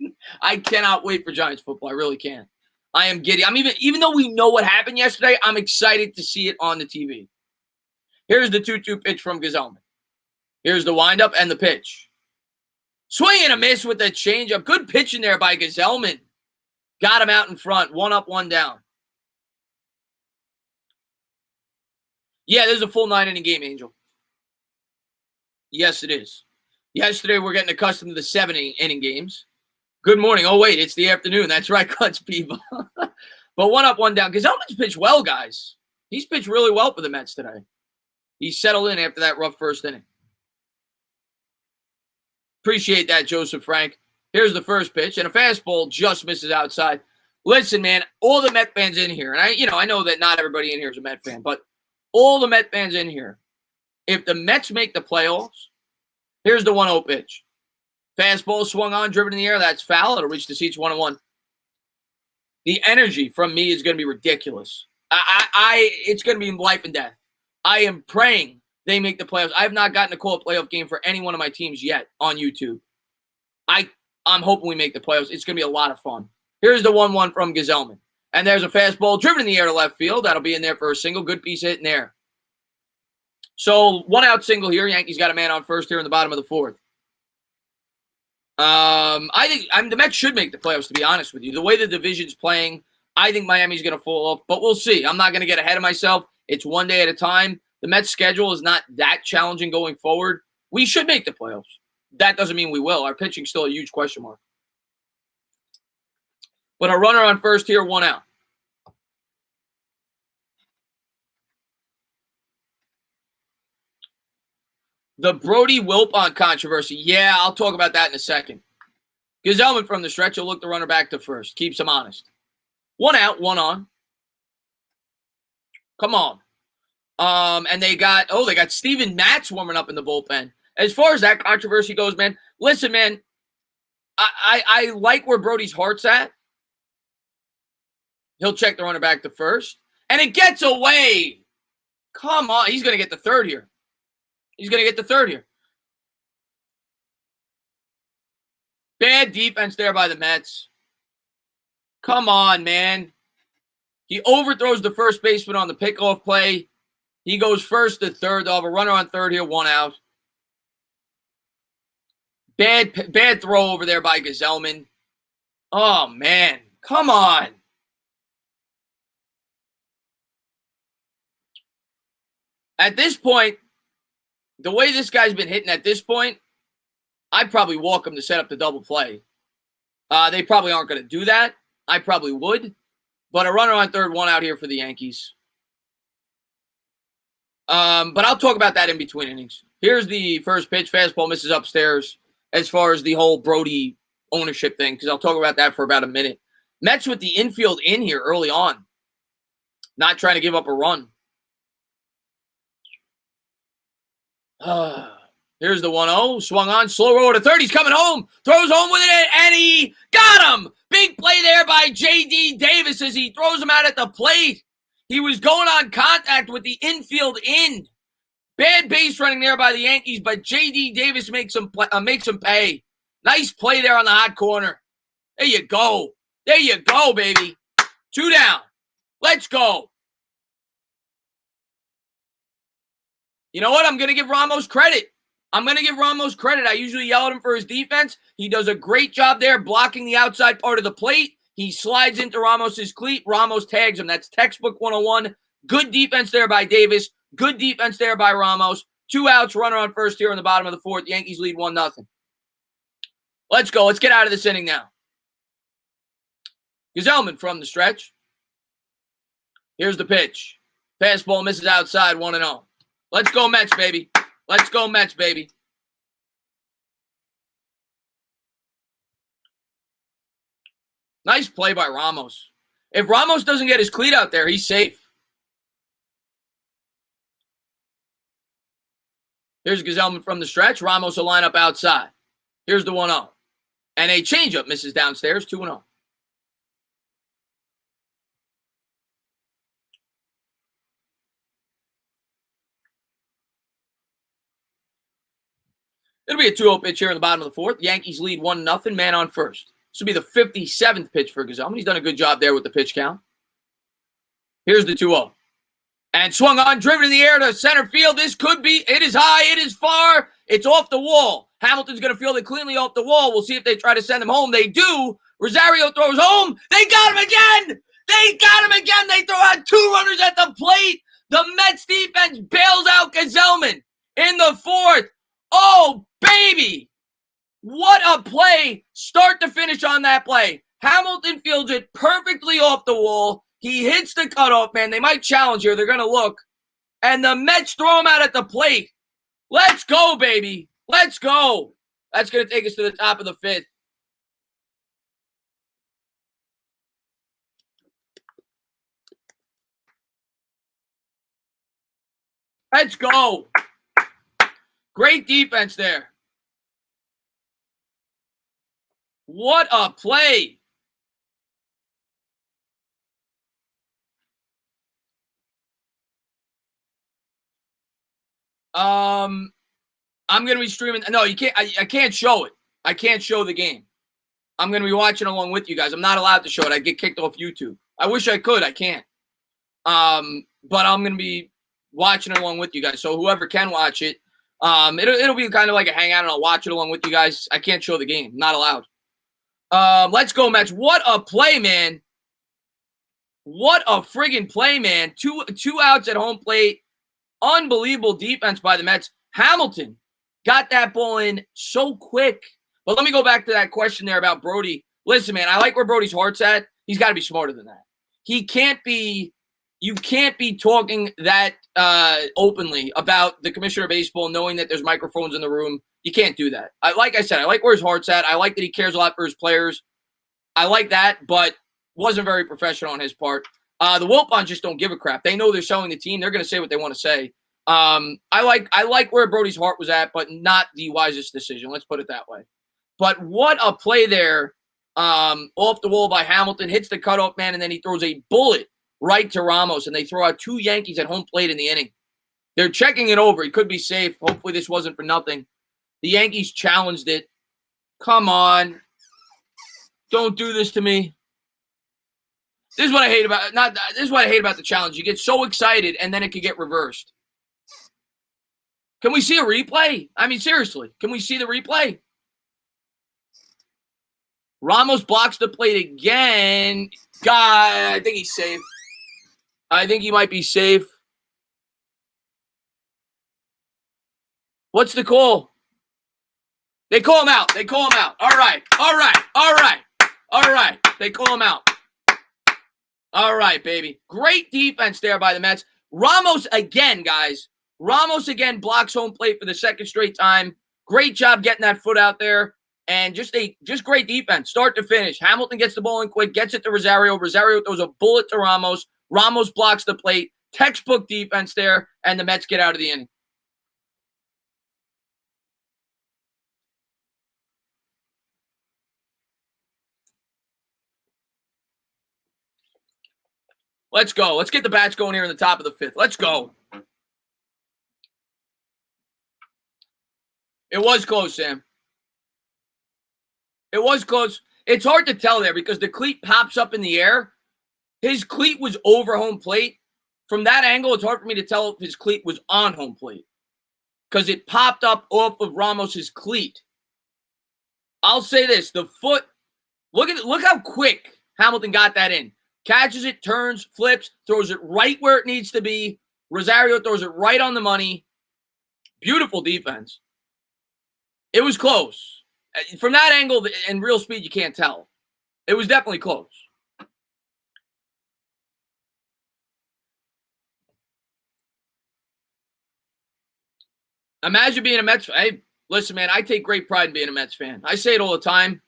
I cannot wait for Giants football. I really can't. I am giddy. I'm even though we know what happened yesterday, I'm excited to see it on the TV. Here's the 2-2 pitch from Gazelman. Here's the windup and the pitch. Swing and a miss with the changeup. Good pitching there by Gazelman. Got him out in front. 1 up, 1 down. Yeah, this is a full 9-inning game, Angel. Yes, it is. Yesterday, we're getting accustomed to the 7-inning games. Good morning. Oh, wait, it's the afternoon. That's right, Clutch people. But 1 up, 1 down. Gazelman's pitched well, guys. He's pitched really well for the Mets today. He settled in after that rough first inning. Appreciate that, Joseph Frank. Here's the first pitch, and a fastball just misses outside. Listen, man, all the Met fans in here, and I know that not everybody in here is a Met fan, but all the Met fans in here, if the Mets make the playoffs, here's the 1-0 pitch. Fastball swung on, driven in the air. That's foul. It'll reach the seats 1-1. The energy from me is going to be ridiculous. It's going to be life and death. I am praying they make the playoffs. I have not gotten to call a playoff game for any one of my teams yet on YouTube. I'm hoping we make the playoffs. It's going to be a lot of fun. Here's the 1-1 from Gazelman. And there's a fastball driven in the air to left field. That'll be in there for a single. Good piece hit in there. So 1-out single here. Yankees got a man on first here in the bottom of the 4th. I think the Mets should make the playoffs, to be honest with you. The way the division's playing, I think Miami's going to fall off. But we'll see. I'm not going to get ahead of myself. It's one day at a time. The Mets' schedule is not that challenging going forward. We should make the playoffs. That doesn't mean we will. Our pitching's still a huge question mark. But a runner on first here, 1 out. The Brody Wilpon controversy. Yeah, I'll talk about that in a second. Gazelman from the stretch will look the runner back to first. Keeps him honest. 1 out, 1 on. Come on. And they got Steven Matz warming up in the bullpen. As far as that controversy goes, man, listen, man, I like where Brody's heart's at. He'll check the runner back to first. And it gets away. Come on. He's going to get the third here. Bad defense there by the Mets. Come on, man. He overthrows the first baseman on the pickoff play. He goes first to third. They'll have a runner on third here, 1 out. Bad throw over there by Gazelman. Oh, man. Come on. At this point, the way this guy's been hitting at this point, I'd probably walk him to set up the double play. They probably aren't going to do that. I probably would. But a runner on third, 1 out here for the Yankees. But I'll talk about that in between innings. Here's the first pitch. Fastball misses upstairs as far as the whole Brody ownership thing, because I'll talk about that for about a minute. Mets with the infield in here early on. Not trying to give up a run. Here's the 1-0. Swung on. Slow roll to third. He's coming home. Throws home with it, and he got him. Big play there by J.D. Davis as he throws him out at the plate. He was going on contact with the infield in. Bad base running there by the Yankees, but J.D. Davis makes him pay. Nice play there on the hot corner. There you go. There you go, baby. 2 down. Let's go. You know what? I'm going to give Ramos credit. I usually yell at him for his defense. He does a great job there blocking the outside part of the plate. He slides into Ramos's cleat. Ramos tags him. That's textbook 101. Good defense there by Davis. Good defense there by Ramos. 2 outs, runner on first here in the bottom of the 4th. Yankees lead 1-0. Let's go. Let's get out of this inning now. Gazelman from the stretch. Here's the pitch. Fastball misses outside, 1-0. Let's go Mets, baby. Let's go Mets, baby. Nice play by Ramos. If Ramos doesn't get his cleat out there, he's safe. Here's Gazelman from the stretch. Ramos will line up outside. Here's the 1-0. And a changeup misses downstairs, 2-0. It'll be a 2-0 pitch here in the bottom of the 4th. Yankees lead 1-0, man on first. This will be the 57th pitch for Gesellman. He's done a good job there with the pitch count. Here's the 2-0. And swung on, driven in the air to center field. This could be, it is high, it is far, it's off the wall. Hamilton's going to field it cleanly off the wall. We'll see if they try to send him home. They do. Rosario throws home. They got him again. They got him again. They throw out 2 runners at the plate. The Mets defense bails out Gesellman in the 4th. Oh, baby. What a play. Start to finish on that play. Hamilton fields it perfectly off the wall. He hits the cutoff, man. They might challenge here. They're going to look. And the Mets throw him out at the plate. Let's go, baby. Let's go. That's going to take us to the top of the 5th. Let's go. Great defense there. What a play. I'm going to be streaming. No, you can't. I can't show it. I can't show the game. I'm going to be watching along with you guys. I'm not allowed to show it. I get kicked off YouTube. I wish I could. I can't. But I'm going to be watching along with you guys. So whoever can watch it, it'll be kind of like a hangout, and I'll watch it along with you guys. I can't show the game. Not allowed. Let's go, Mets. What a play, man. What a friggin' play, man. Two outs at home plate. Unbelievable defense by the Mets. Hamilton got that ball in so quick. But let me go back to that question there about Brody. Listen, man, I like where Brody's heart's at. He's got to be smarter than that. You can't be talking that openly about the commissioner of baseball, knowing that there's microphones in the room. You can't do that. Like I said, I like where his heart's at. I like that he cares a lot for his players. I like that, but wasn't very professional on his part. The Wilpons just don't give a crap. They know they're selling the team. They're going to say what they want to say. I like where Brody's heart was at, but not the wisest decision. Let's put it that way. But what a play there, off the wall by Hamilton, hits the cutoff man, and then he throws a bullet right to Ramos, and they throw out 2 Yankees at home plate in the inning. They're checking it over. He could be safe. Hopefully this wasn't for nothing. The Yankees challenged it. Come on. Don't do this to me. This is what I hate about this is what I hate about the challenge. You get so excited, and then it could get reversed. Can we see a replay? I mean, seriously, can we see the replay? Ramos blocks the plate again. God, I think he's safe. I think he might be safe. What's the call? They call him out. They call him out. All right. All right. All right. All right. They call him out. All right, baby. Great defense there by the Mets. Ramos again, guys. Ramos again blocks home plate for the 2nd straight time. Great job getting that foot out there. And just great defense, start to finish. Hamilton gets the ball in quick, gets it to Rosario. Rosario throws a bullet to Ramos. Ramos blocks the plate. Textbook defense there, and the Mets get out of the inning. Let's go. Let's get the bats going here in the top of the 5th. Let's go. It was close, Sam. It was close. It's hard to tell there because the cleat pops up in the air. His cleat was over home plate. From that angle, it's hard for me to tell if his cleat was on home plate because it popped up off of Ramos's cleat. I'll say this. The foot, look how quick Hamilton got that in. Catches it, turns, flips, throws it right where it needs to be. Rosario throws it right on the money. Beautiful defense. It was close. From that angle and real speed, you can't tell. It was definitely close. Imagine being a Mets fan. Hey, listen, man, I take great pride in being a Mets fan. I say it all the time.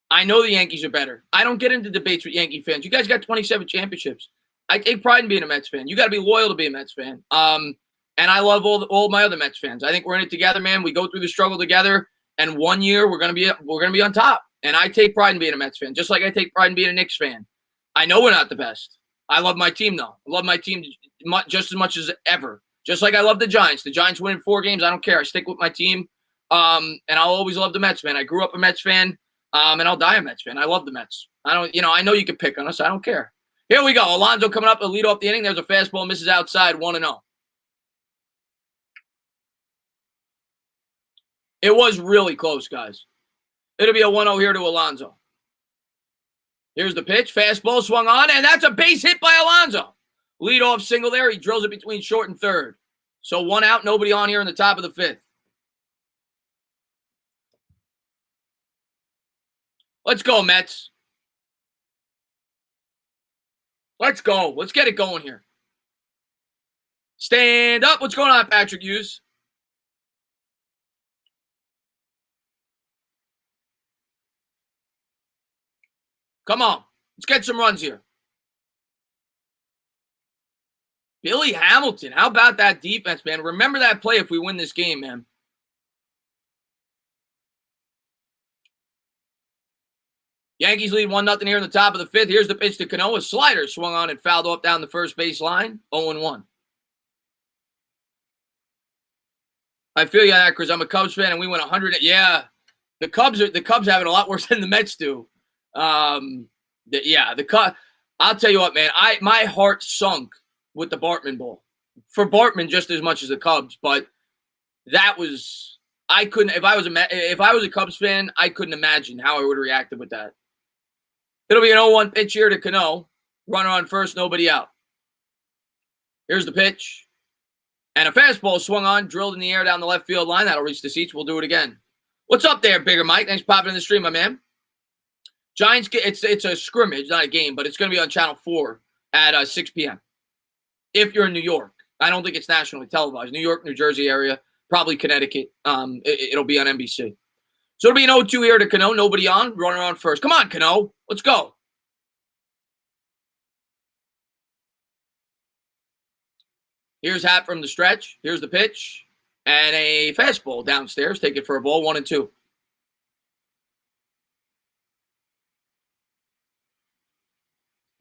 I know the Yankees are better. I don't get into debates with Yankee fans. You guys got 27 championships. I take pride in being a Mets fan. You got to be loyal to be a Mets fan. And I love all my other Mets fans. I think we're in it together, man. We go through the struggle together. And one year we're gonna be on top. And I take pride in being a Mets fan, just like I take pride in being a Knicks fan. I know we're not the best. I love my team though. I love my team just as much as ever. Just like I love the Giants. The Giants winning 4 games. I don't care. I stick with my team. And I'll always love the Mets, man. I grew up a Mets fan. And I'll die a Mets fan. I love the Mets. I know you can pick on us. I don't care. Here we go. Alonso coming up to lead off the inning. There's a fastball, misses outside, 1-0. It was really close, guys. It'll be a 1-0 here to Alonso. Here's the pitch. Fastball swung on, and that's a base hit by Alonso. Lead-off single there. He drills it between short and third. So 1 out, nobody on here in the top of the 5th. Let's go, Mets. Let's go. Let's get it going here. Stand up. What's going on, Patrick Hughes? Come on. Let's get some runs here. Billy Hamilton. How about that defense, man? Remember that play if we win this game, man. Yankees lead 1-0 here in the top of the 5th. Here's the pitch to Cano. A slider swung on and fouled off down the first base line. 0-1. I feel you, because I'm a Cubs fan and we went 100. Yeah, the Cubs have it a lot worse than the Mets do. The Cubs. I'll tell you what, man. My heart sunk with the Bartman Bowl. For Bartman just as much as the Cubs, but that was I couldn't. If I was a Cubs fan, I couldn't imagine how I would have reacted with that. It'll be an 0-1 pitch here to Cano. Runner on first, nobody out. Here's the pitch. And a fastball swung on, drilled in the air down the left field line. That'll reach the seats. We'll do it again. What's up there, Bigger Mike? Thanks for popping in the stream, my man. Giants, it's a scrimmage, not a game, but it's going to be on Channel 4 at 6 p.m. If you're in New York. I don't think it's nationally televised. New York, New Jersey area, probably Connecticut. It'll be on NBC. So it'll be an 0-2 here to Cano. Nobody on. Runner on first. Come on, Cano. Let's go. Here's Happ from the stretch. Here's the pitch. And a fastball downstairs. Take it for a ball. 1-2.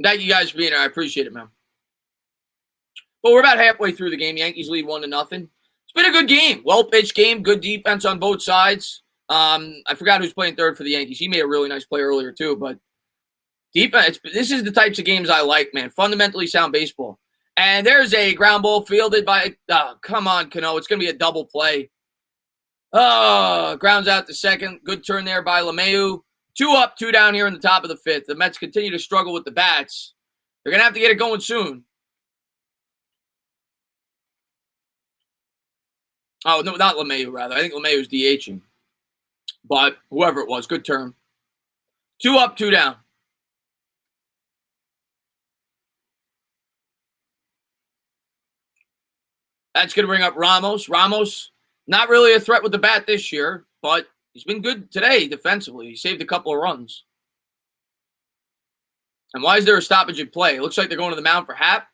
Thank you guys for being here. I appreciate it, man. But we're about halfway through the game. Yankees lead 1-0. It's been a good game. Well-pitched game. Good defense on both sides. I forgot who's playing third for the Yankees. He made a really nice play earlier, too. But defense, this is the types of games I like, man. Fundamentally sound baseball. And there's a ground ball fielded by, come on, Cano. It's going to be a double play. Grounds out to second. Good turn there by LeMahieu. 2 up, 2 down here in the top of the 5th. The Mets continue to struggle with the bats. They're going to have to get it going soon. Oh, no, not LeMahieu, rather. I think LeMahieu's DHing. But whoever it was, good turn. 2 up, 2 down. That's going to bring up Ramos. Ramos, not really a threat with the bat this year, but he's been good today defensively. He saved a couple of runs. And why is there a stoppage in play? It looks like they're going to the mound for Happ.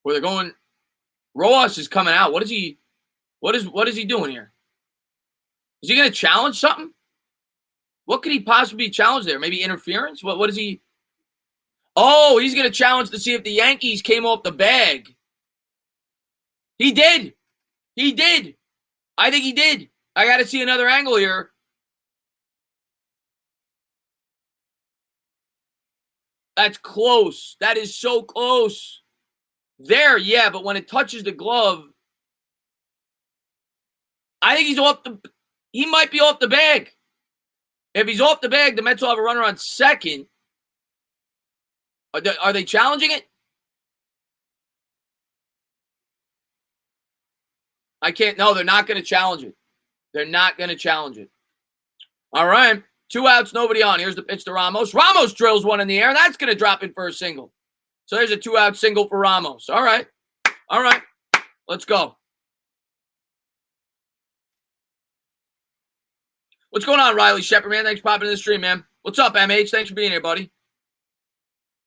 Or they're going – Rojas is coming out. What is he doing here? Is he going to challenge something? What could he possibly challenge there? Maybe interference? What is he – oh, he's going to challenge to see if the Yankees came off the bag. He did. He did. I think he did. I got to see another angle here. That's close. That is so close. There, yeah, but when it touches the glove, I think he might be off the bag. If he's off the bag, the Mets will have a runner on second. Are they challenging it? No, they're not going to challenge it. They're not going to challenge it. All right. 2 outs, nobody on. Here's the pitch to Ramos. Ramos drills one in the air. That's going to drop in for a single. So there's a 2-out single for Ramos. All right. All right. Let's go. What's going on, Riley Shepard, man? Thanks for popping in the stream, man. What's up, MH? Thanks for being here, buddy.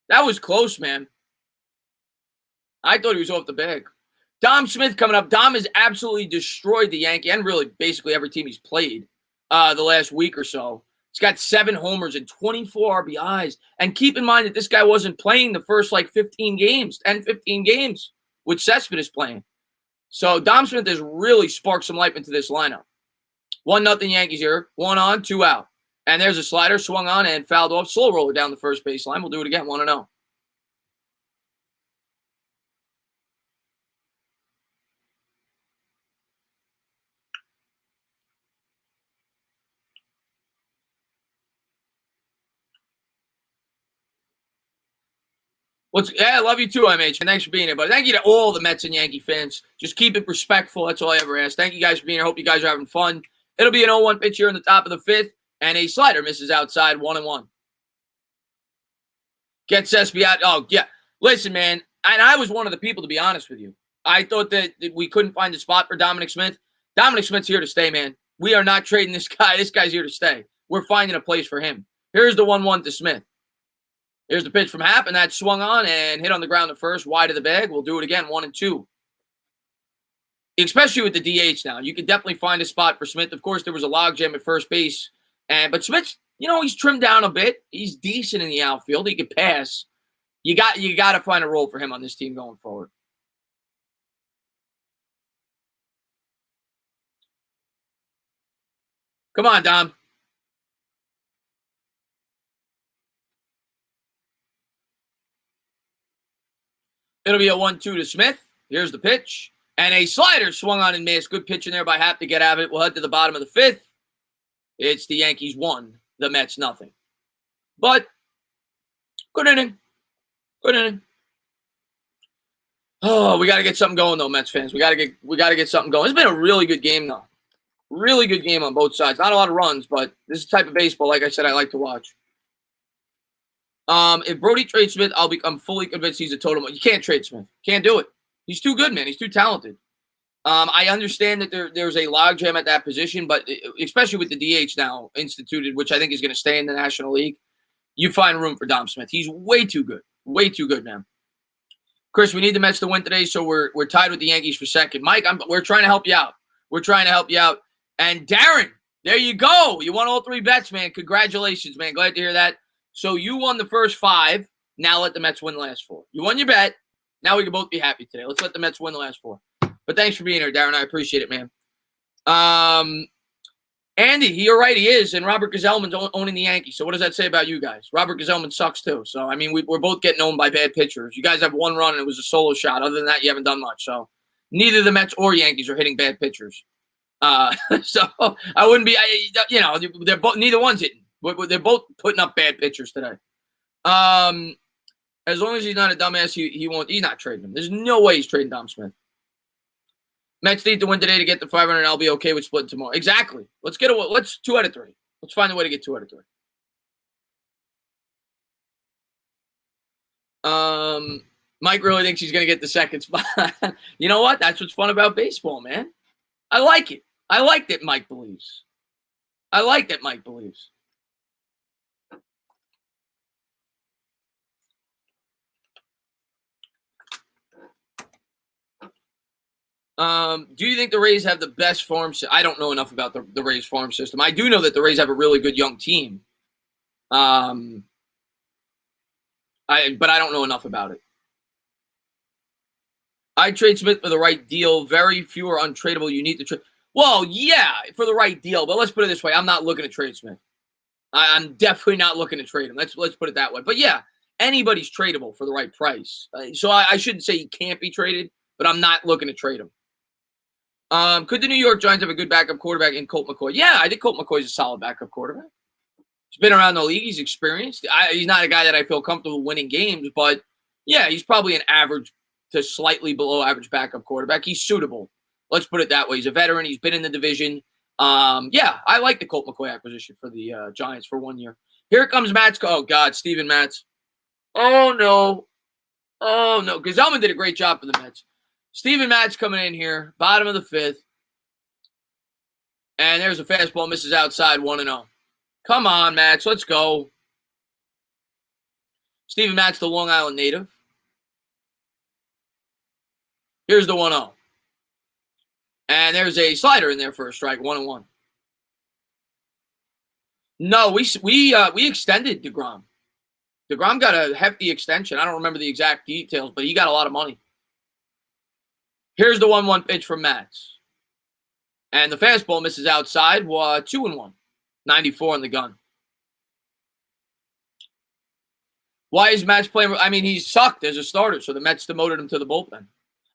That was close, man. I thought he was off the bag. Dom Smith coming up. Dom has absolutely destroyed the Yankee and really basically every team he's played the last week or so. He's got 7 homers and 24 RBIs. And keep in mind that this guy wasn't playing the first 15 games, 10-15 games, which Cespedes playing. So Dom Smith has really sparked some life into this lineup. 1-0 Yankees here. 1 on, 2 out. And there's a slider swung on and fouled off. Slow roller down the first baseline. We'll do it again. 1-0. I love you too, MH. And thanks for being here. But thank you to all the Mets and Yankee fans. Just keep it respectful. That's all I ever ask. Thank you guys for being here. Hope you guys are having fun. It'll be an 0-1 pitch here in the top of the fifth. And a slider misses outside. 1-1. Gets SB out. Oh, yeah. Listen, man. And I was one of the people, to be honest with you. I thought that we couldn't find a spot for Dominic Smith. Dominic Smith's here to stay, man. We are not trading this guy. This guy's here to stay. We're finding a place for him. Here's the 1-1 to Smith. Here's the pitch from Happ, and that swung on and hit on the ground at first, wide of the bag. We'll do it again, 1-2. Especially with the DH now. You can definitely find a spot for Smith. Of course, there was a logjam at first base. But Smith's, he's trimmed down a bit. He's decent in the outfield. He can pass. You got to find a role for him on this team going forward. Come on, Dom. It'll be a 1-2 to Smith. Here's the pitch. And a slider swung on and missed. Good pitch in there by Happ to get out of it. We'll head to the bottom of the fifth. It's the Yankees 1, the Mets nothing. But good inning. Good inning. Oh, we got to get something going though, Mets fans. We got to get something going. It's been a really good game though. Really good game on both sides. Not a lot of runs, but this is the type of baseball, like I said, I like to watch. If Brody trades Smith, I'm fully convinced he's a total. You can't trade Smith. Can't do it. He's too good, man. He's too talented. I understand that there's a logjam at that position, but especially with the DH now instituted, which I think is going to stay in the National League, you find room for Dom Smith. He's way too good. Way too good, man. Chris, we need the Mets to win today, so we're tied with the Yankees for second. Mike, we're trying to help you out. We're trying to help you out. And Darren, there you go. You won all 3 bets, man. Congratulations, man. Glad to hear that. So you won the first 5. Now let the Mets win the last 4. You won your bet. Now we can both be happy today. Let's let the Mets win the last 4. But thanks for being here, Darren. I appreciate it, man. Andy, you're right. He is. And Robert Gazelman's owning the Yankees. So what does that say about you guys? Robert Gazelman sucks too. So, I mean, we're both getting owned by bad pitchers. You guys have 1 run and it was a solo shot. Other than that, you haven't done much. So neither the Mets or Yankees are hitting bad pitchers. So I wouldn't be, they're both, neither one's hitting. They're both putting up bad pitchers today. As long as he's not a dumbass, he won't. He's not trading him. There's no way he's trading Dom Smith. Mets need to win today to get the 500. I'll be okay with splitting tomorrow. Exactly. Let's 2 out of 3. Let's find a way to get 2 out of 3. Mike really thinks he's going to get the second spot. You know what? That's what's fun about baseball, man. I like it. I like that Mike believes. Do you think the Rays have the best farm system? I don't know enough about the Rays farm system. I do know that the Rays have a really good young team. But I don't know enough about it. I'd trade Smith for the right deal. Very few are untradeable. You need to trade. Well, yeah, for the right deal. But let's put it this way. I'm not looking to trade Smith. I'm definitely not looking to trade him. Let's put it that way. But yeah, anybody's tradable for the right price. So I shouldn't say he can't be traded, but I'm not looking to trade him. Could the New York Giants have a good backup quarterback in Colt McCoy? Yeah, I think Colt McCoy's a solid backup quarterback. He's been around the league. He's experienced. He's not a guy that I feel comfortable winning games, but yeah, he's probably an average to slightly below average backup quarterback. He's suitable. Let's put it that way. He's a veteran. He's been in the division. Yeah, I like the Colt McCoy acquisition for the Giants for 1 year. Here comes Matz. Oh, God, Steven Matz. Oh, no. Gazelman did a great job for the Mets. Steven Matz coming in here, bottom of the 5th. And there's a fastball, misses outside, 1-0. Come on, Matz, let's go. Steven Matz, the Long Island native. Here's the 1-0. And there's a slider in there for a strike, 1-1. No, we extended DeGrom. DeGrom got a hefty extension. I don't remember the exact details, but he got a lot of money. Here's the 1-1 pitch from Matz. And the fastball misses outside. 2-1. 94 on the gun. Why is Matz playing? I mean, he sucked as a starter, so the Mets demoted him to the bullpen.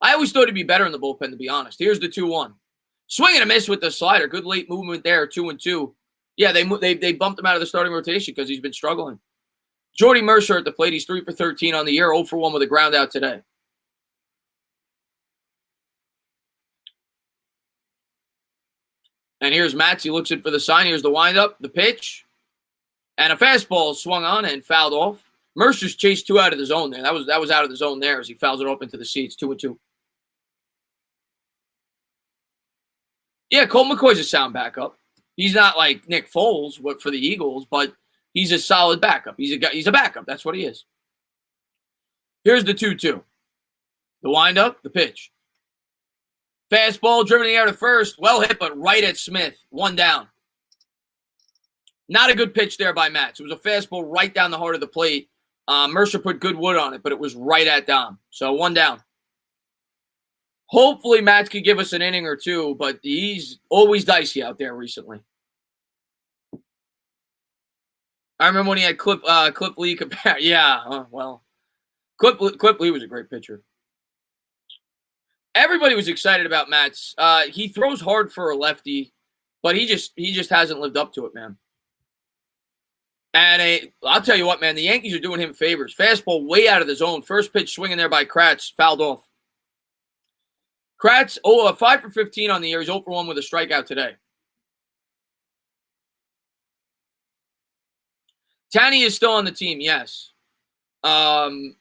I always thought he'd be better in the bullpen, to be honest. Here's the 2-1. Swing and a miss with the slider. Good late movement there, 2-2. Yeah, they bumped him out of the starting rotation because he's been struggling. Jordy Mercer at the plate. He's 3 for 13 on the year, 0 for 1 with a ground out today. And here's Matz. He looks in for the sign. Here's the windup, the pitch. And a fastball swung on and fouled off. Mercer's chased 2 out of the zone there. That was out of the zone there as he fouls it off into the seats, 2-2. Yeah, Colt McCoy's a sound backup. He's not like Nick Foles for the Eagles, but he's a solid backup. He's a backup. That's what he is. Here's the 2-2. The windup, the pitch. Fastball driven in the air to first. Well hit, but right at Smith. 1 down. Not a good pitch there by Matz. It was a fastball right down the heart of the plate. Mercer put good wood on it, but it was right at Dom. So 1 down. Hopefully Matz could give us an inning or two, but he's always dicey out there recently. I remember when he had Cliff Lee compare. Yeah, well, Cliff Lee was a great pitcher. Everybody was excited about Matz. He throws hard for a lefty, but he just hasn't lived up to it, man. And I'll tell you what, man, the Yankees are doing him favors. Fastball way out of the zone. First pitch swinging there by Kratz, fouled off. Kratz, 5 for 15 on the year. He's 0 for 1 with a strikeout today. Tanny is still on the team, yes. Tanny's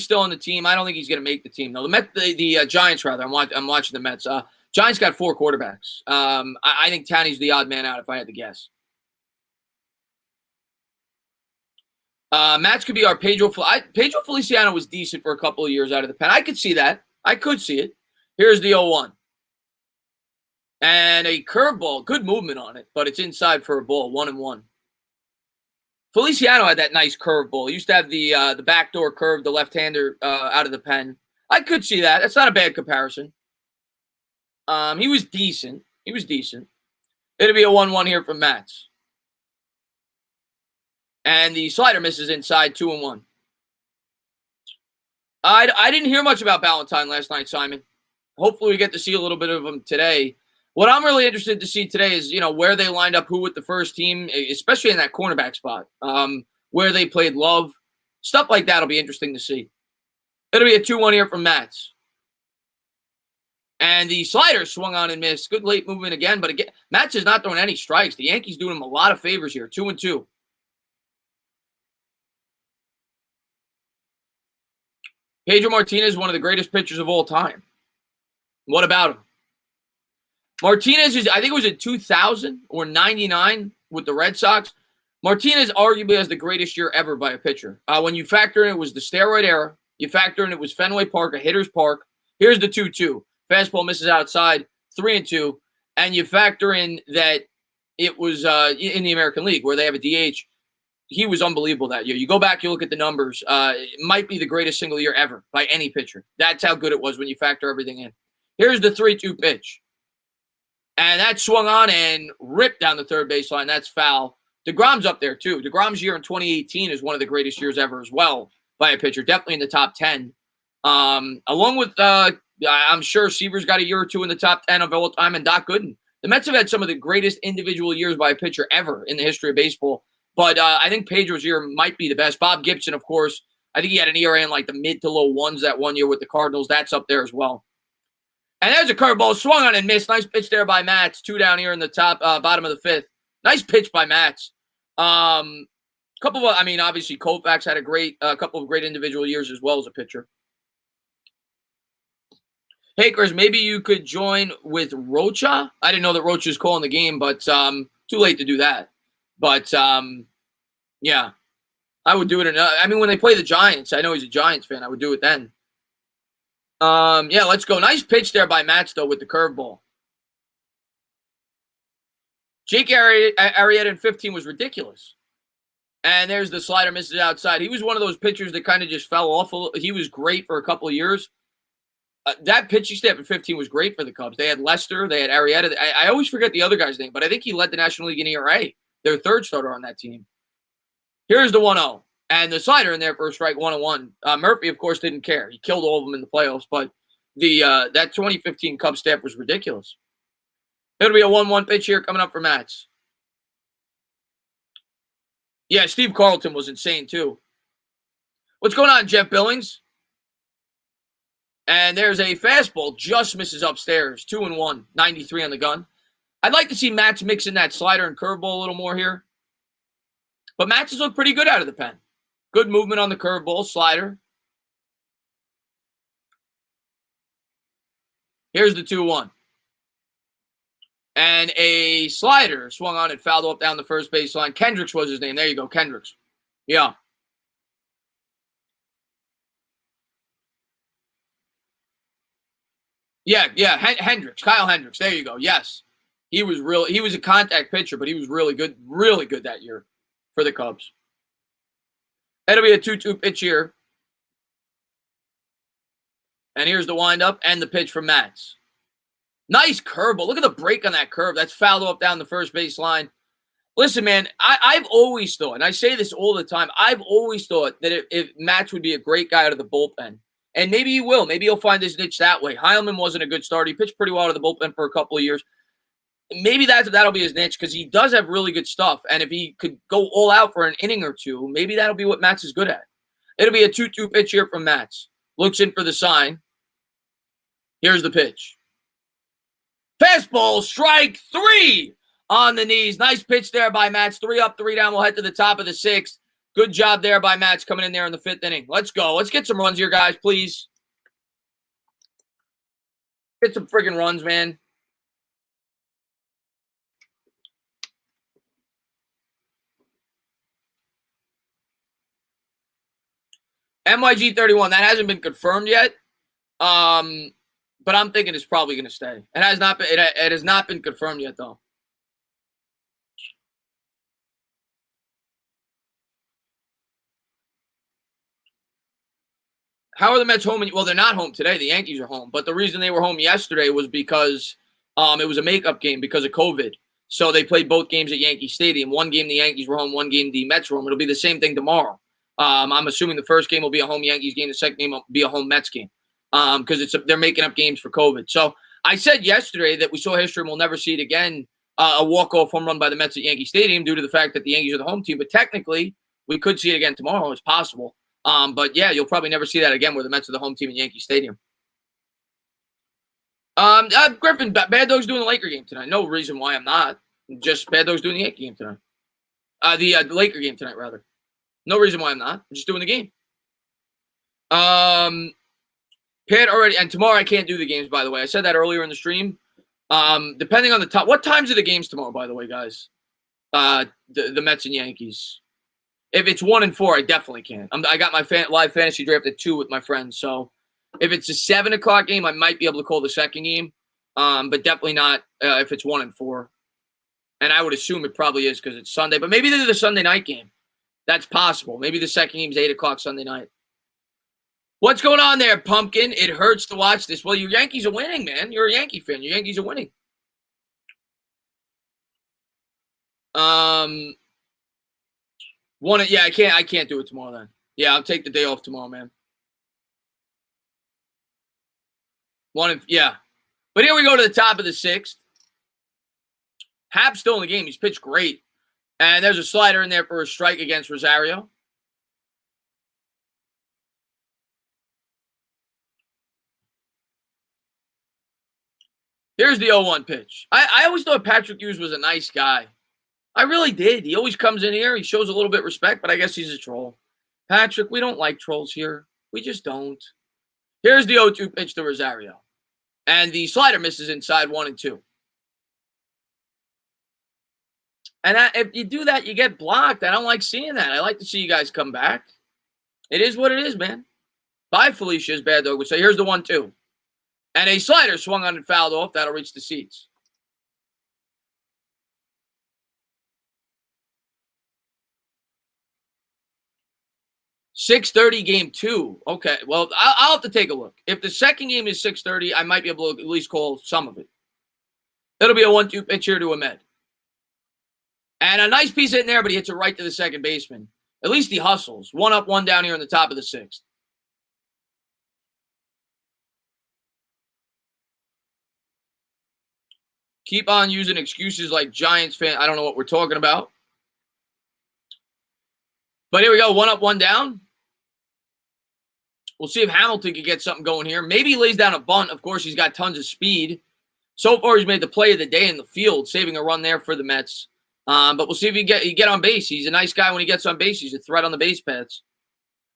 still on the team. I don't think he's going to make the team, though. The Giants, rather. I'm watching the Mets. Giants got 4 quarterbacks. I think Tanny's the odd man out if I had to guess. Matz could be our Pedro Feliciano was decent for a couple of years out of the pen. I could see that. I could see it. Here's the 0-1. And a curveball. Good movement on it, but it's inside for a ball. 1-1. Feliciano had that nice curveball. He used to have the backdoor curve, the left-hander out of the pen. I could see that. That's not a bad comparison. He was decent. It'll be a 1-1 here from Matz. And the slider misses inside, 2-1. I didn't hear much about Ballantyne last night, Simon. Hopefully we get to see a little bit of him today. What I'm really interested to see today is, where they lined up, who with the first team, especially in that cornerback spot, where they played Love. Stuff like that will be interesting to see. It'll be a 2-1 here from Matz. And the slider swung on and missed. Good late movement again, but again, Matz is not throwing any strikes. The Yankees doing him a lot of favors here, 2-2. Pedro Martinez, one of the greatest pitchers of all time. What about him? Martinez I think it was in 2000 or 99 with the Red Sox. Martinez arguably has the greatest year ever by a pitcher. When you factor in it was the steroid era, you factor in it was Fenway Park, a hitter's park. Here's the 2-2. Fastball misses outside, 3-2. And you factor in that it was in the American League where they have a DH. He was unbelievable that year. You go back, you look at the numbers. It might be the greatest single year ever by any pitcher. That's how good it was when you factor everything in. Here's the 3-2 pitch. And that swung on and ripped down the third baseline. That's foul. DeGrom's up there, too. DeGrom's year in 2018 is one of the greatest years ever as well by a pitcher. Definitely in the top 10. Along with, I'm sure Seaver's got a year or two in the top 10 of all time, and Doc Gooden. The Mets have had some of the greatest individual years by a pitcher ever in the history of baseball. But I think Pedro's year might be the best. Bob Gibson, of course, I think he had an ERA in like the mid to low ones that one year with the Cardinals. That's up there as well. And there's a curveball swung on and missed. Nice pitch there by Matz. 2 down here in the bottom of the 5th. Nice pitch by Matz. Obviously Koufax had a couple of great individual years as well as a pitcher. Hey, Chris, maybe you could join with Rocha. I didn't know that Rocha was calling the game, but too late to do that. But, yeah, I would do it. When they play the Giants, I know he's a Giants fan. I would do it then. Yeah, let's go. Nice pitch there by Matz, though, with the curveball. Jake Arrieta in 15 was ridiculous. And there's the slider, misses outside. He was one of those pitchers that kind of just fell off. He was great for a couple of years. That pitching staff in 15 was great for the Cubs. They had Lester. They had Arrieta. I always forget the other guy's name, but I think he led the National League in ERA. Their third starter on that team. Here's the 1-0. And the slider in there for a strike, 1-1. Murphy, of course, didn't care. He killed all of them in the playoffs, but that 2015 Cubs staff was ridiculous. It'll be a 1-1 pitch here coming up for Mats. Yeah, Steve Carlton was insane, too. What's going on, Jeff Billings? And there's a fastball, just misses upstairs. 2-1, 93 on the gun. I'd like to see Mats mix in that slider and curveball a little more here. But Mats has looked pretty good out of the pen. Good movement on the curveball, slider. Here's the 2-1. And a slider swung on it, fouled off down the first baseline. Kendricks was his name. There you go, Kendricks. Yeah. Yeah, Hendricks, Kyle Hendricks. There you go. Yes. He was a contact pitcher, but he was really good that year for the Cubs. That'll be a 2-2 pitch here. And here's the windup and the pitch from Mats. Nice curveball. Look at the break on that curve. That's fouled off down the first baseline. Listen, man, I've always thought, and I say this all the time, I've always thought that if Mats would be a great guy out of the bullpen. And maybe he will. Maybe he'll find his niche that way. Heilman wasn't a good starter. He pitched pretty well out of the bullpen for a couple of years. Maybe that'll be his niche because he does have really good stuff. And if he could go all out for an inning or two, maybe that'll be what Mats is good at. It'll be a 2-2 pitch here from Mats. Looks in for the sign. Here's the pitch. Fastball, strike 3 on the knees. Nice pitch there by Mats. 3 up, 3 down. We'll head to the top of the 6th. Good job there by Mats coming in there in the 5th inning. Let's go. Let's get some runs here, guys, please. Get some friggin' runs, man. MYG 31. That hasn't been confirmed yet. But I'm thinking it's probably going to stay. It has not been confirmed yet, though. How are the Mets home? Well, they're not home today. The Yankees are home. But the reason they were home yesterday was because it was a makeup game because of COVID. So they played both games at Yankee Stadium. One game the Yankees were home, one game the Mets were home. It'll be the same thing tomorrow. I'm assuming the first game will be a home Yankees game. The second game will be a home Mets game because they're making up games for COVID. So I said yesterday that we saw history and we'll never see it again, a walk-off home run by the Mets at Yankee Stadium due to the fact that the Yankees are the home team. But technically, we could see it again tomorrow. It's possible. But yeah, you'll probably never see that again where the Mets are the home team in Yankee Stadium. Griffin, Bad Dog's doing the Laker game tonight. No reason why I'm not. Just Bad Dog's doing the Yankee game tonight. The Laker game tonight, rather. No reason why I'm not. I'm just doing the game. Pat already, and tomorrow I can't do the games, by the way. I said that earlier in the stream. Depending on the top. What times are the games tomorrow, by the way, guys? The Mets and Yankees. If it's 1 and 4, I definitely can. I got my live fantasy draft at 2 with my friends. So if it's a 7 o'clock game, I might be able to call the second game. But definitely not if it's 1 and 4. And I would assume it probably is because it's Sunday. But maybe they're the Sunday night game. That's possible. Maybe the second game's 8 o'clock Sunday night. What's going on there, Pumpkin? It hurts to watch this. Well, your Yankees are winning, man. You're a Yankee fan. Your Yankees are winning. I can't do it tomorrow then. Yeah, I'll take the day off tomorrow, man. Yeah. But here we go to the top of the 6th. Happ's still in the game. He's pitched great. And there's a slider in there for a strike against Rosario. Here's the 0-1 pitch. I always thought Patrick Hughes was a nice guy. I really did. He always comes in here. He shows a little bit of respect, but I guess he's a troll. Patrick, we don't like trolls here. We just don't. Here's the 0-2 pitch to Rosario. And the slider misses inside 1 and 2. And if you do that, you get blocked. I don't like seeing that. I like to see you guys come back. It is what it is, man. Bye, Felicia, as Bad Dog would say. Here's the 1-2. And a slider swung on and fouled off. That'll reach the seats. $6:30 game 2. Okay, well, I'll have to take a look. If the second game is 6:30, I might be able to at least call some of it. That'll be a 1-2 pitch here to Ahmed. And a nice piece in there, but he hits it right to the second baseman. At least he hustles. 1 up, 1 down here in the top of the 6th. Keep on using excuses like Giants fan. I don't know what we're talking about. But here we go. 1 up, 1 down. We'll see if Hamilton can get something going here. Maybe he lays down a bunt. Of course, he's got tons of speed. So far, he's made the play of the day in the field, saving a run there for the Mets. But we'll see if he get on base. He's a nice guy when he gets on base. He's a threat on the base paths.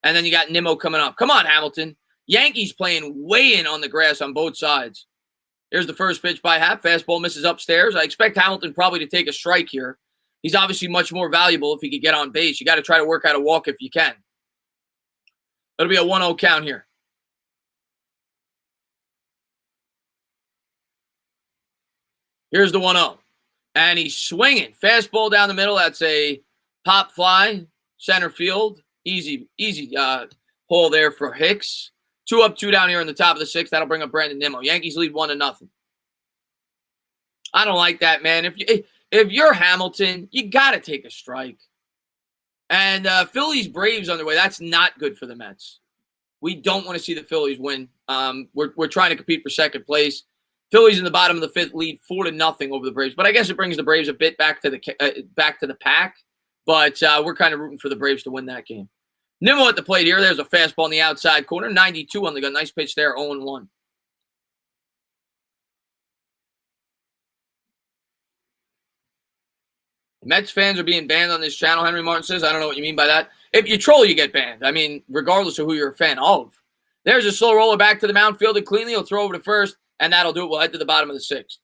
And then you got Nimmo coming up. Come on, Hamilton. Yankees playing way in on the grass on both sides. Here's the first pitch by Happ. Fastball misses upstairs. I expect Hamilton probably to take a strike here. He's obviously much more valuable if he could get on base. You got to try to work out a walk if you can. It'll be a 1-0 count here. Here's the 1-0. And he's swinging. Fastball down the middle. That's a pop fly. Center field. Easy hole there for Hicks. 2 up, 2 down here in the top of the 6th. That'll bring up Brandon Nimmo. Yankees lead 1-0. I don't like that, man. If you're Hamilton, you got to take a strike. And Phillies Braves underway. That's not good for the Mets. We don't want to see the Phillies win. We're trying to compete for second place. Phillies in the bottom of the 5th lead 4-0 over the Braves. But I guess it brings the Braves a bit back to the pack. But we're kind of rooting for the Braves to win that game. Nimmo at the plate here. There's a fastball in the outside corner. 92 on the gun. Nice pitch there. 0-1. Mets fans are being banned on this channel, Henry Martin says. I don't know what you mean by that. If you troll, you get banned. I mean, regardless of who you're a fan of. There's a slow roller back to the mound. Fielded cleanly. He'll throw over to first, and that'll do it. We'll head to the bottom of the 6th.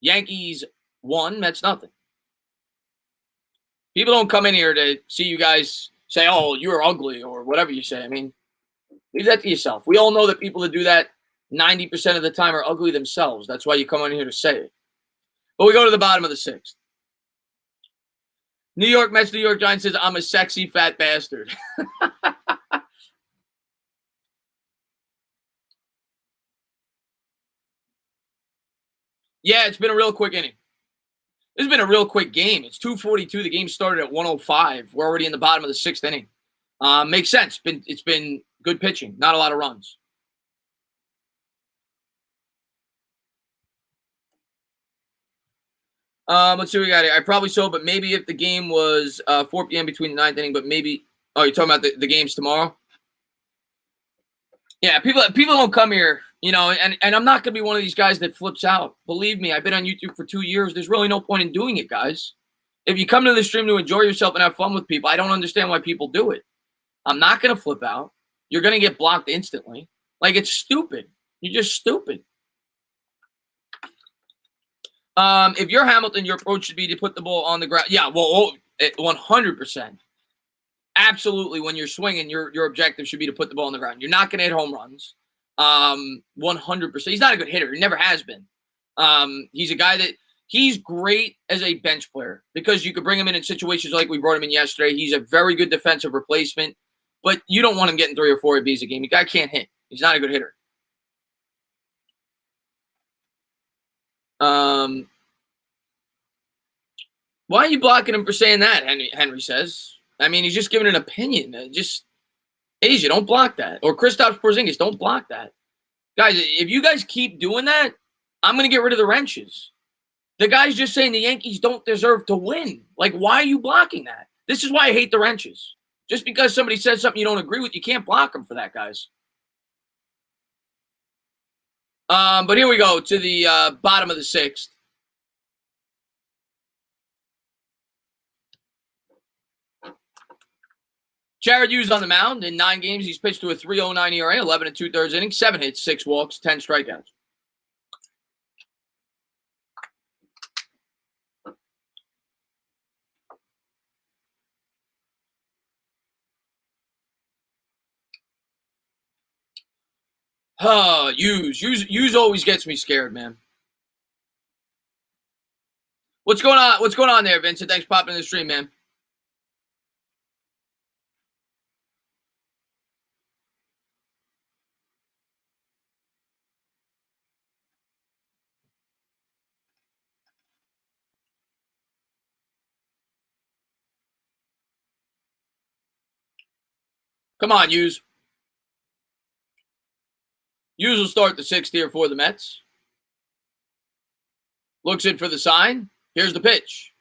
Yankees 1, Mets nothing. People don't come in here to see you guys say, oh, you're ugly or whatever you say. I mean, leave that to yourself. We all know that people that do that 90% of the time are ugly themselves. That's why you come on here to say it. But we go to the bottom of the 6th. New York Mets, New York Giants says, I'm a sexy fat bastard. Yeah, it's been a real quick inning. This has been a real quick game. It's 2:42. The game started at 1:05. We're already in the bottom of the 6th inning. Makes sense. It's been good pitching. Not a lot of runs. Let's see what we got here. I probably so, but maybe if the game was 4 p.m. between the 9th inning, but maybe – oh, you're talking about the games tomorrow? Yeah, people don't come here, you know, and I'm not going to be one of these guys that flips out. Believe me, I've been on YouTube for 2 years. There's really no point in doing it, guys. If you come to the stream to enjoy yourself and have fun with people, I don't understand why people do it. I'm not going to flip out. You're going to get blocked instantly. Like, it's stupid. You're just stupid. If you're Hamilton, your approach should be to put the ball on the ground. Yeah, well, 100%. Absolutely, when you're swinging, your objective should be to put the ball on the ground. You're not going to hit home runs. 100%. He's not a good hitter. He never has been. He's a guy that he's great as a bench player because you could bring him in situations like we brought him in yesterday. He's a very good defensive replacement, but you don't want him getting 3 or 4 ABs a game. The guy can't hit. He's not a good hitter. Why are you blocking him for saying that? Henry says. I mean, he's just giving an opinion. Asia, don't block that. Or Kristaps Porzingis, don't block that. Guys, if you guys keep doing that, I'm going to get rid of the wrenches. The guy's just saying the Yankees don't deserve to win. Like, why are you blocking that? This is why I hate the wrenches. Just because somebody says something you don't agree with, you can't block them for that, guys. But here we go to the bottom of the 6th. Jared Hughes on the mound. In 9 games, he's pitched to a 3.09 ERA, 11 2/3 innings, 7 hits, 6 walks, 10 strikeouts. Hughes always gets me scared, man. What's going on? What's going on there, Vincent? Thanks for popping in the stream, man. Come on, Hughes. Hughes will start the sixth here for the Mets. Looks in for the sign. Here's the pitch.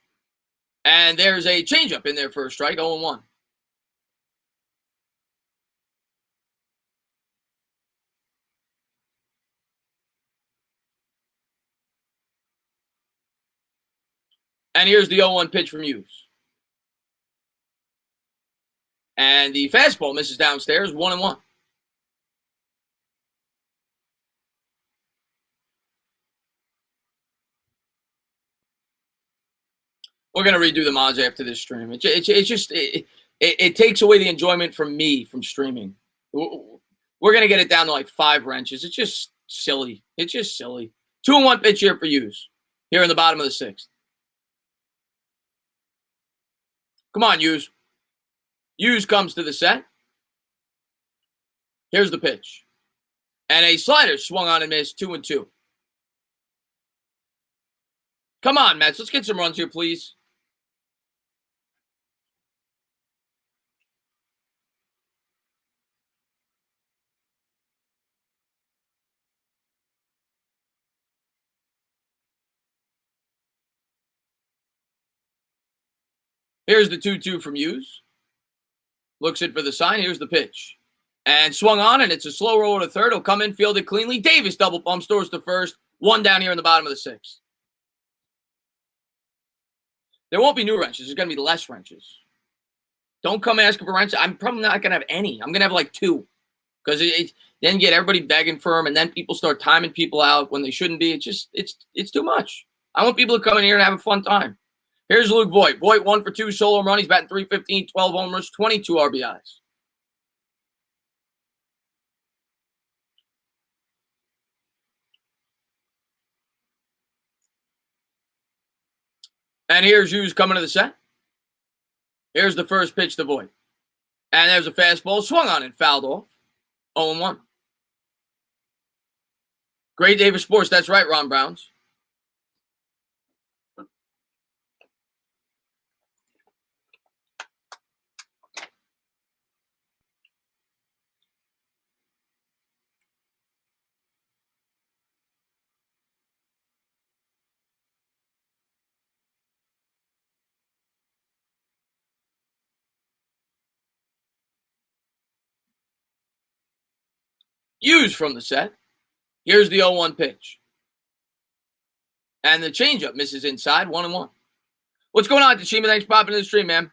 And there's a changeup in there for a strike, 0-1. And here's the 0-1 pitch from Hughes. And the fastball misses downstairs, 1-1. We're going to redo the mods after this stream. It takes away the enjoyment from me from streaming. We're going to get it down to like 5 wrenches. It's just silly. It's just silly. 2-1 pitch here for Hughes. Here in the bottom of the 6th. Come on, Hughes. Hughes comes to the set. Here's the pitch. And a slider swung on and missed, 2-2. Come on, Mets. Let's get some runs here, please. Here's the 2-2 from Hughes. Looks in for the sign. Here's the pitch. And swung on, and it's a slow roll to third. He'll come in, field it cleanly. Davis double pump, stores to first. 1 down here in the bottom of the 6th. There won't be new wrenches. There's going to be less wrenches. Don't come asking for wrenches. I'm probably not going to have any. I'm going to have like 2. Because then get everybody begging for them, and then people start timing people out when they shouldn't be. It's too much. I want people to come in here and have a fun time. Here's Luke Voit. Voit 1 for 2 solo home run. He's batting .315, 12 homers, 22 RBIs. And here's Hughes coming to the set. Here's the first pitch to Voit. And there's a fastball. Swung on and fouled off. 0-1. Great day for sports. That's right, Ron Browns. Hughes from the set. Here's the 0-1 pitch. And the changeup misses inside, 1-1. What's going on, Tashima? Thanks for popping in the stream, man.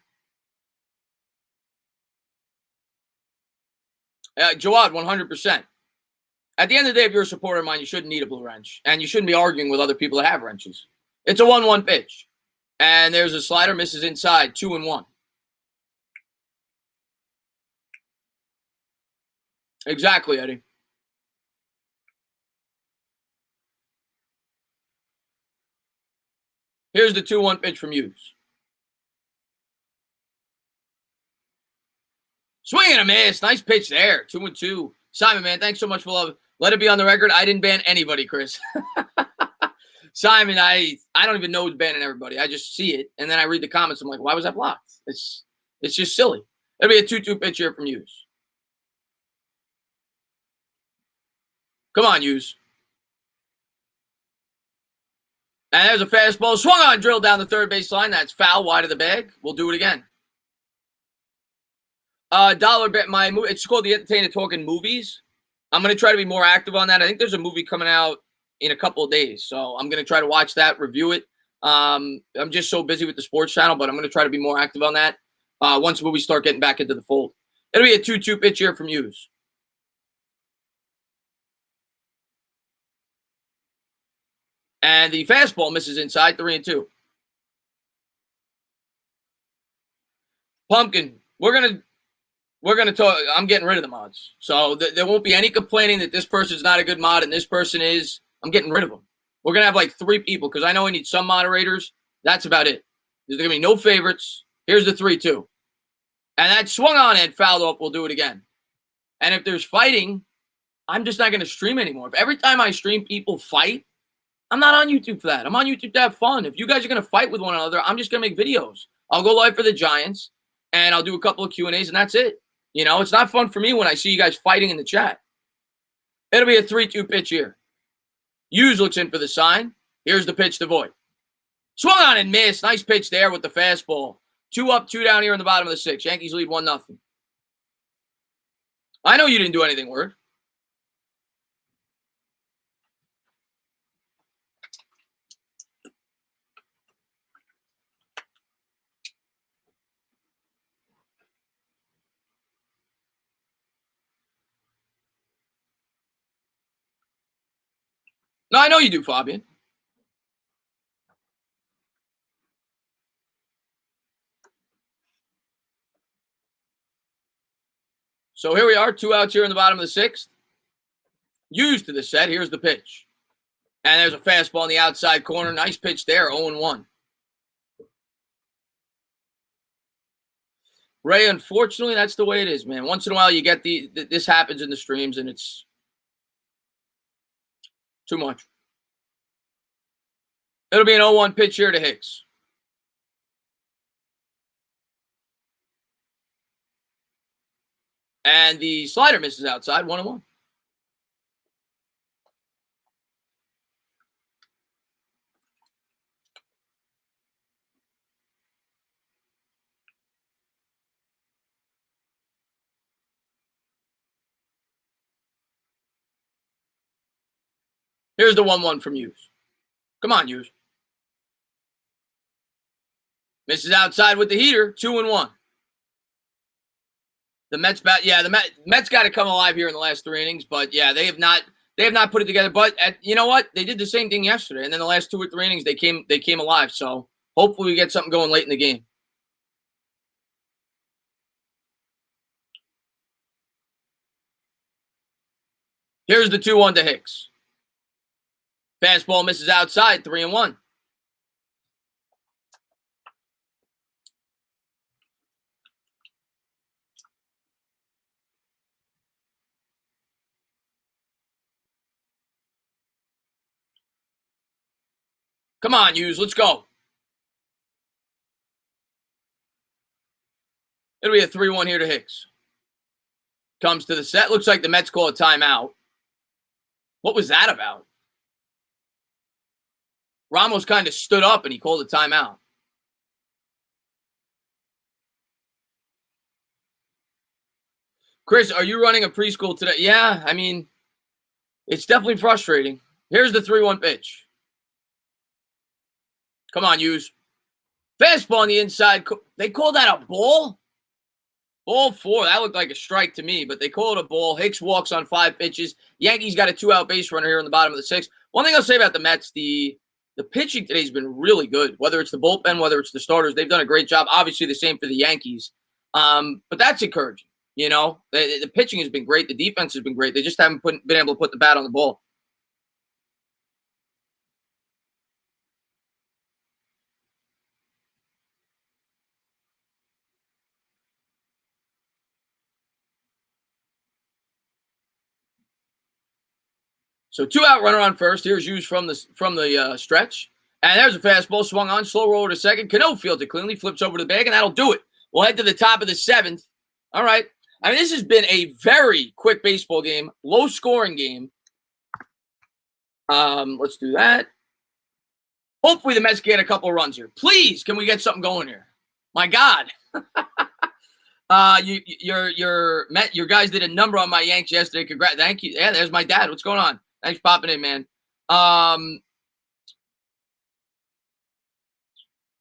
Jawad, 100%. At the end of the day, if you're a supporter of mine, you shouldn't need a blue wrench. And you shouldn't be arguing with other people that have wrenches. It's a 1-1 pitch. And there's a slider, misses inside, 2-1. Exactly, Eddie. Here's the 2-1 pitch from Hughes. Swing and a miss. Nice pitch there. 2-2. Simon, man, thanks so much for love. Let it be on the record. I didn't ban anybody, Chris. Simon, I don't even know who's banning everybody. I just see it, and then I read the comments. I'm like, why was that blocked? It's just silly. It'll be a 2-2 pitch here from Hughes. Come on, Hughes. And there's a fastball. Swung on, drilled down the third base line. That's foul, wide of the bag. We'll do it again. Dollar bet my movie. It's called The Entertainer Talking Movies. I'm going to try to be more active on that. I think there's a movie coming out in a couple of days. So I'm going to try to watch that, review it. I'm just so busy with the sports channel, but I'm going to try to be more active on that once movies start getting back into the fold. It'll be a 2-2 pitch here from Hughes. And the fastball misses inside, 3-2. Pumpkin, we're gonna talk. I'm getting rid of the mods, so there won't be any complaining that this person's not a good mod and this person is. I'm getting rid of them. We're gonna have like 3 people because I know we need some moderators. That's about it. There's gonna be no favorites. Here's the 3-2, and that swung on and fouled off. We'll do it again. And if there's fighting, I'm just not gonna stream anymore. If every time I stream people fight, I'm not on YouTube for that. I'm on YouTube to have fun. If you guys are going to fight with one another, I'm just going to make videos. I'll go live for the Giants, and I'll do a couple of Q&As, and that's it. You know, it's not fun for me when I see you guys fighting in the chat. It'll be a 3-2 pitch here. Hughes looks in for the sign. Here's the pitch to Voit. Swung on and missed. Nice pitch there with the fastball. 2 up, 2 down here in the bottom of the 6th. Yankees lead 1-0. I know you didn't do anything, Word. No, I know you do, Fabian. So here we are, 2 outs here in the bottom of the 6th. Hughes to the set. Here's the pitch. And there's a fastball in the outside corner. Nice pitch there, 0-1. Ray, unfortunately, that's the way it is, man. Once in a while, you get this happens in the streams, and it's too much. It'll be an 0-1 pitch here to Hicks. And the slider misses outside, 1-1. Here's the 1-1 from Hughes. Come on, Hughes. Misses outside with the heater, 2-1. The Mets the Mets got to come alive here in the last 3 innings, but yeah, they have not put it together. But you know what? They did the same thing yesterday, and then the last 2 or 3 innings they came alive. So hopefully we get something going late in the game. Here's the 2-1 to Hicks. Fastball misses outside, 3-1. Come on, Hughes, let's go. It'll be a 3-1 here to Hicks. Comes to the set. Looks like the Mets call a timeout. What was that about? Ramos kind of stood up and he called a timeout. Chris, are you running a preschool today? Yeah, I mean, it's definitely frustrating. Here's the 3-1 pitch. Come on, Hughes. Fastball on the inside. They called that a ball? Ball 4. That looked like a strike to me, but they call it a ball. Hicks walks on 5 pitches. Yankees got a 2-out base runner here in the bottom of the 6th. One thing I'll say about the Mets, the pitching today has been really good. Whether it's the bullpen, whether it's the starters, they've done a great job. Obviously, the same for the Yankees. But that's encouraging. You know, the pitching has been great. The defense has been great. They just haven't been able to put the bat on the ball. So 2-out runner on first. Here's Hughes from the stretch. And there's a fastball swung on. Slow roller to second. Cano fields it cleanly. Flips over to the bag, and that'll do it. We'll head to the top of the 7th. All right. I mean, this has been a very quick baseball game. Low-scoring game. Let's do that. Hopefully the Mets get a couple of runs here. Please, can we get something going here? My God. Your guys did a number on my Yanks yesterday. Congrats. Thank you. Yeah, there's my dad. What's going on? Thanks for popping in, man.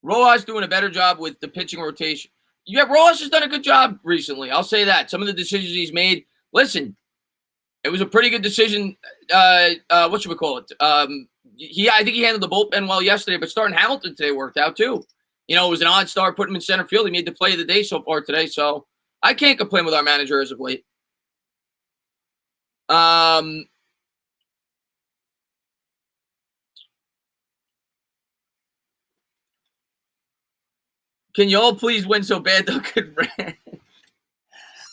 Rojas doing a better job with the pitching rotation. Yeah, Rojas has done a good job recently. I'll say that. Some of the decisions he's made. Listen, it was a pretty good decision. What should we call it? I think he handled the bullpen well yesterday, but starting Hamilton today worked out too. You know, it was an odd start, put him in center field. He made the play of the day so far today, so I can't complain with our manager as of late. Can you all please win so Bad Dog could rant?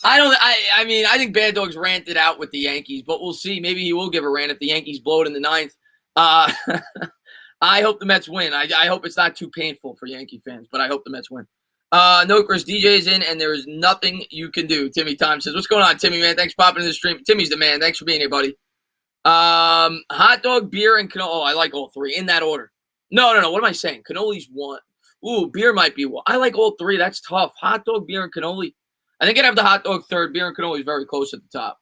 I think Bad Dog's ranted out with the Yankees, but we'll see. Maybe he will give a rant if the Yankees blow it in the 9th. I hope the Mets win. I hope it's not too painful for Yankee fans, but I hope the Mets win. No, Chris, DJ's in, and there is nothing you can do. Timmy Time says, "What's going on, Timmy, man? Thanks for popping in the stream. Timmy's the man. Thanks for being here, buddy." Hot dog, beer, and cannoli. Oh, I like all three in that order. No. What am I saying? Cannoli's one. Ooh, beer might be one. I like all three. That's tough. Hot dog, beer, and cannoli. I think I'd have the hot dog third. Beer and cannoli is very close at the top.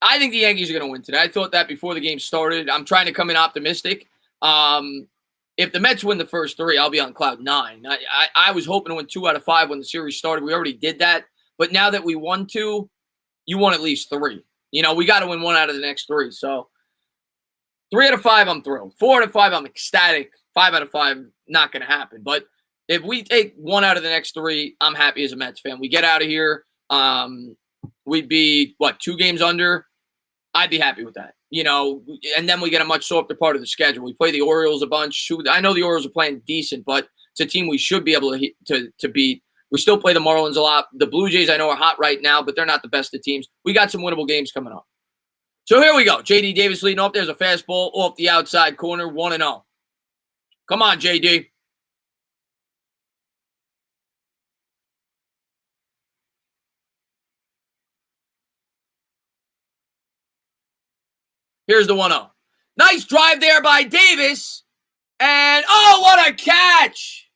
I think the Yankees are going to win today. I thought that before the game started. I'm trying to come in optimistic. If the Mets win the first three, I'll be on cloud nine. I was hoping to win 2 out of 5 when the series started. We already did that. But now that we won 2, you won at least 3. We got to win 1 out of the next 3. So 3 out of 5, I'm thrilled. 4 out of 5, I'm ecstatic. 5 out of 5, not going to happen. But if we take 1 out of the next 3, I'm happy as a Mets fan. We get out of here. We'd be, 2 games under? I'd be happy with that, and then we get a much softer part of the schedule. We play the Orioles a bunch. I know the Orioles are playing decent, but it's a team we should be able to beat. We still play the Marlins a lot. The Blue Jays, I know, are hot right now, but they're not the best of teams. We got some winnable games coming up. So here we go. J.D. Davis leading off. There's a fastball off the outside corner, 1-0. Come on, J.D. Here's the 1-0. Nice drive there by Davis. And, what a catch.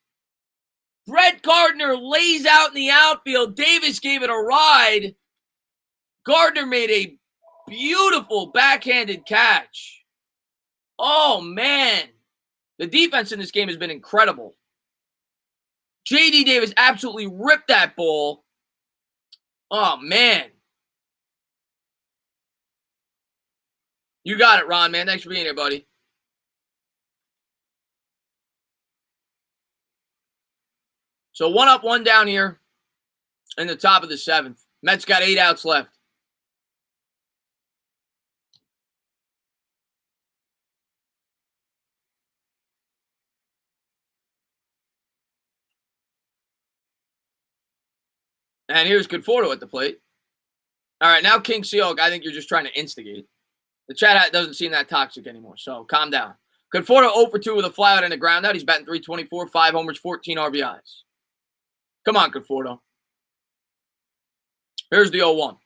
Brett Gardner lays out in the outfield. Davis gave it a ride. Gardner made a beautiful backhanded catch. Oh, man. The defense in this game has been incredible. J.D. Davis absolutely ripped that ball. Oh, man. You got it, Ron, man. Thanks for being here, buddy. So 1 up, 1 down here in the top of the 7th. Mets got 8 outs left. And here's Conforto at the plate. All right, now King Sealk, I think you're just trying to instigate. The chat doesn't seem that toxic anymore, so calm down. Conforto 0 for 2 with a flyout and a ground out. He's batting .324, 5 homers, 14 RBIs. Come on, Conforto. Here's the 0-1.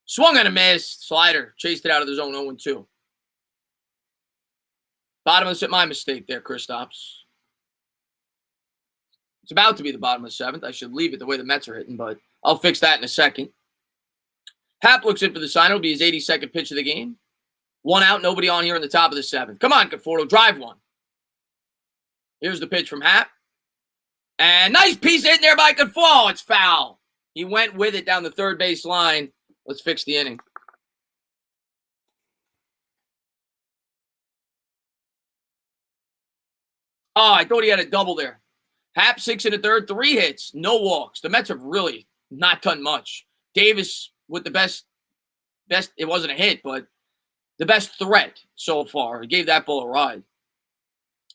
Swung and a miss. Slider. Chased it out of the zone, 0-2. Bottom of the 7th. My mistake there, Kristaps. It's about to be the bottom of the 7th. I should leave it the way the Mets are hitting, but I'll fix that in a second. Hap looks in for the sign. It'll be his 82nd pitch of the game. 1 out, nobody on here in the top of the 7th. Come on, Conforto, drive one. Here's the pitch from Hap. And nice piece hit there by Conforto. It's foul. He went with it down the third base line. Let's fix the inning. Oh, I thought he had a double there. Hap 6 1/3, 3 hits, no walks. The Mets have really not done much. Davis with the best, it wasn't a hit, but the best threat so far. He gave that ball a ride.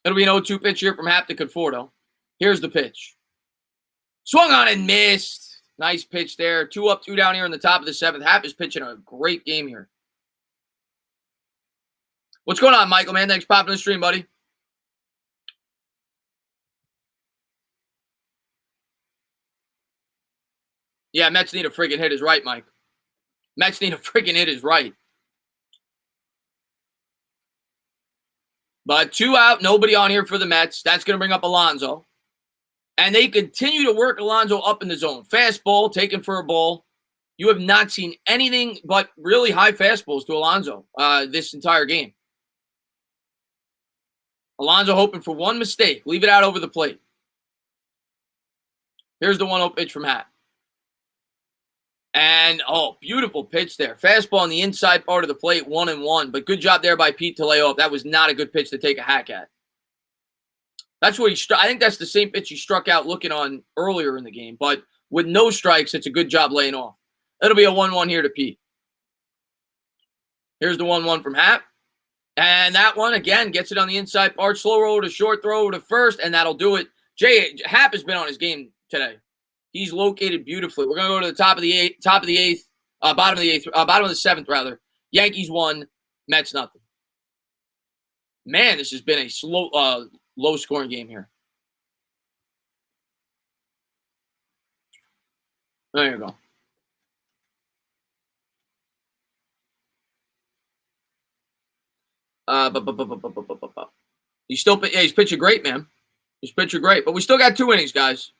It'll be an 0-2 pitch here from Hap to Conforto. Here's the pitch. Swung on and missed. Nice pitch there. 2 up, 2 down here in the top of the 7th. Hap is pitching a great game here. What's going on, Michael, man? Thanks for popping the stream, buddy. Yeah, Mets need a friggin' hit is right, Mike. Mets need a friggin' hit is right. But 2 out, nobody on here for the Mets. That's going to bring up Alonso. And they continue to work Alonso up in the zone. Fastball, taken for a ball. You have not seen anything but really high fastballs to Alonso this entire game. Alonso hoping for one mistake. Leave it out over the plate. Here's the 1-0 pitch from Hap. And, beautiful pitch there. Fastball on the inside part of the plate, 1-1. But good job there by Pete to lay off. That was not a good pitch to take a hack at. That's what I think that's the same pitch he struck out looking on earlier in the game. But with no strikes, it's a good job laying off. It'll be a 1-1 here to Pete. Here's the 1-1 from Hap. And that one, again, gets it on the inside part. Slow roll to short, throw to first, and that'll do it. Hap has been on his game today. He's located beautifully. We're going to go to the bottom of the 7th rather. Yankees 1, Mets nothing. Man, this has been a low-scoring game here. There you go. He's pitching great, man. He's pitching great, but we still got 2 innings, guys.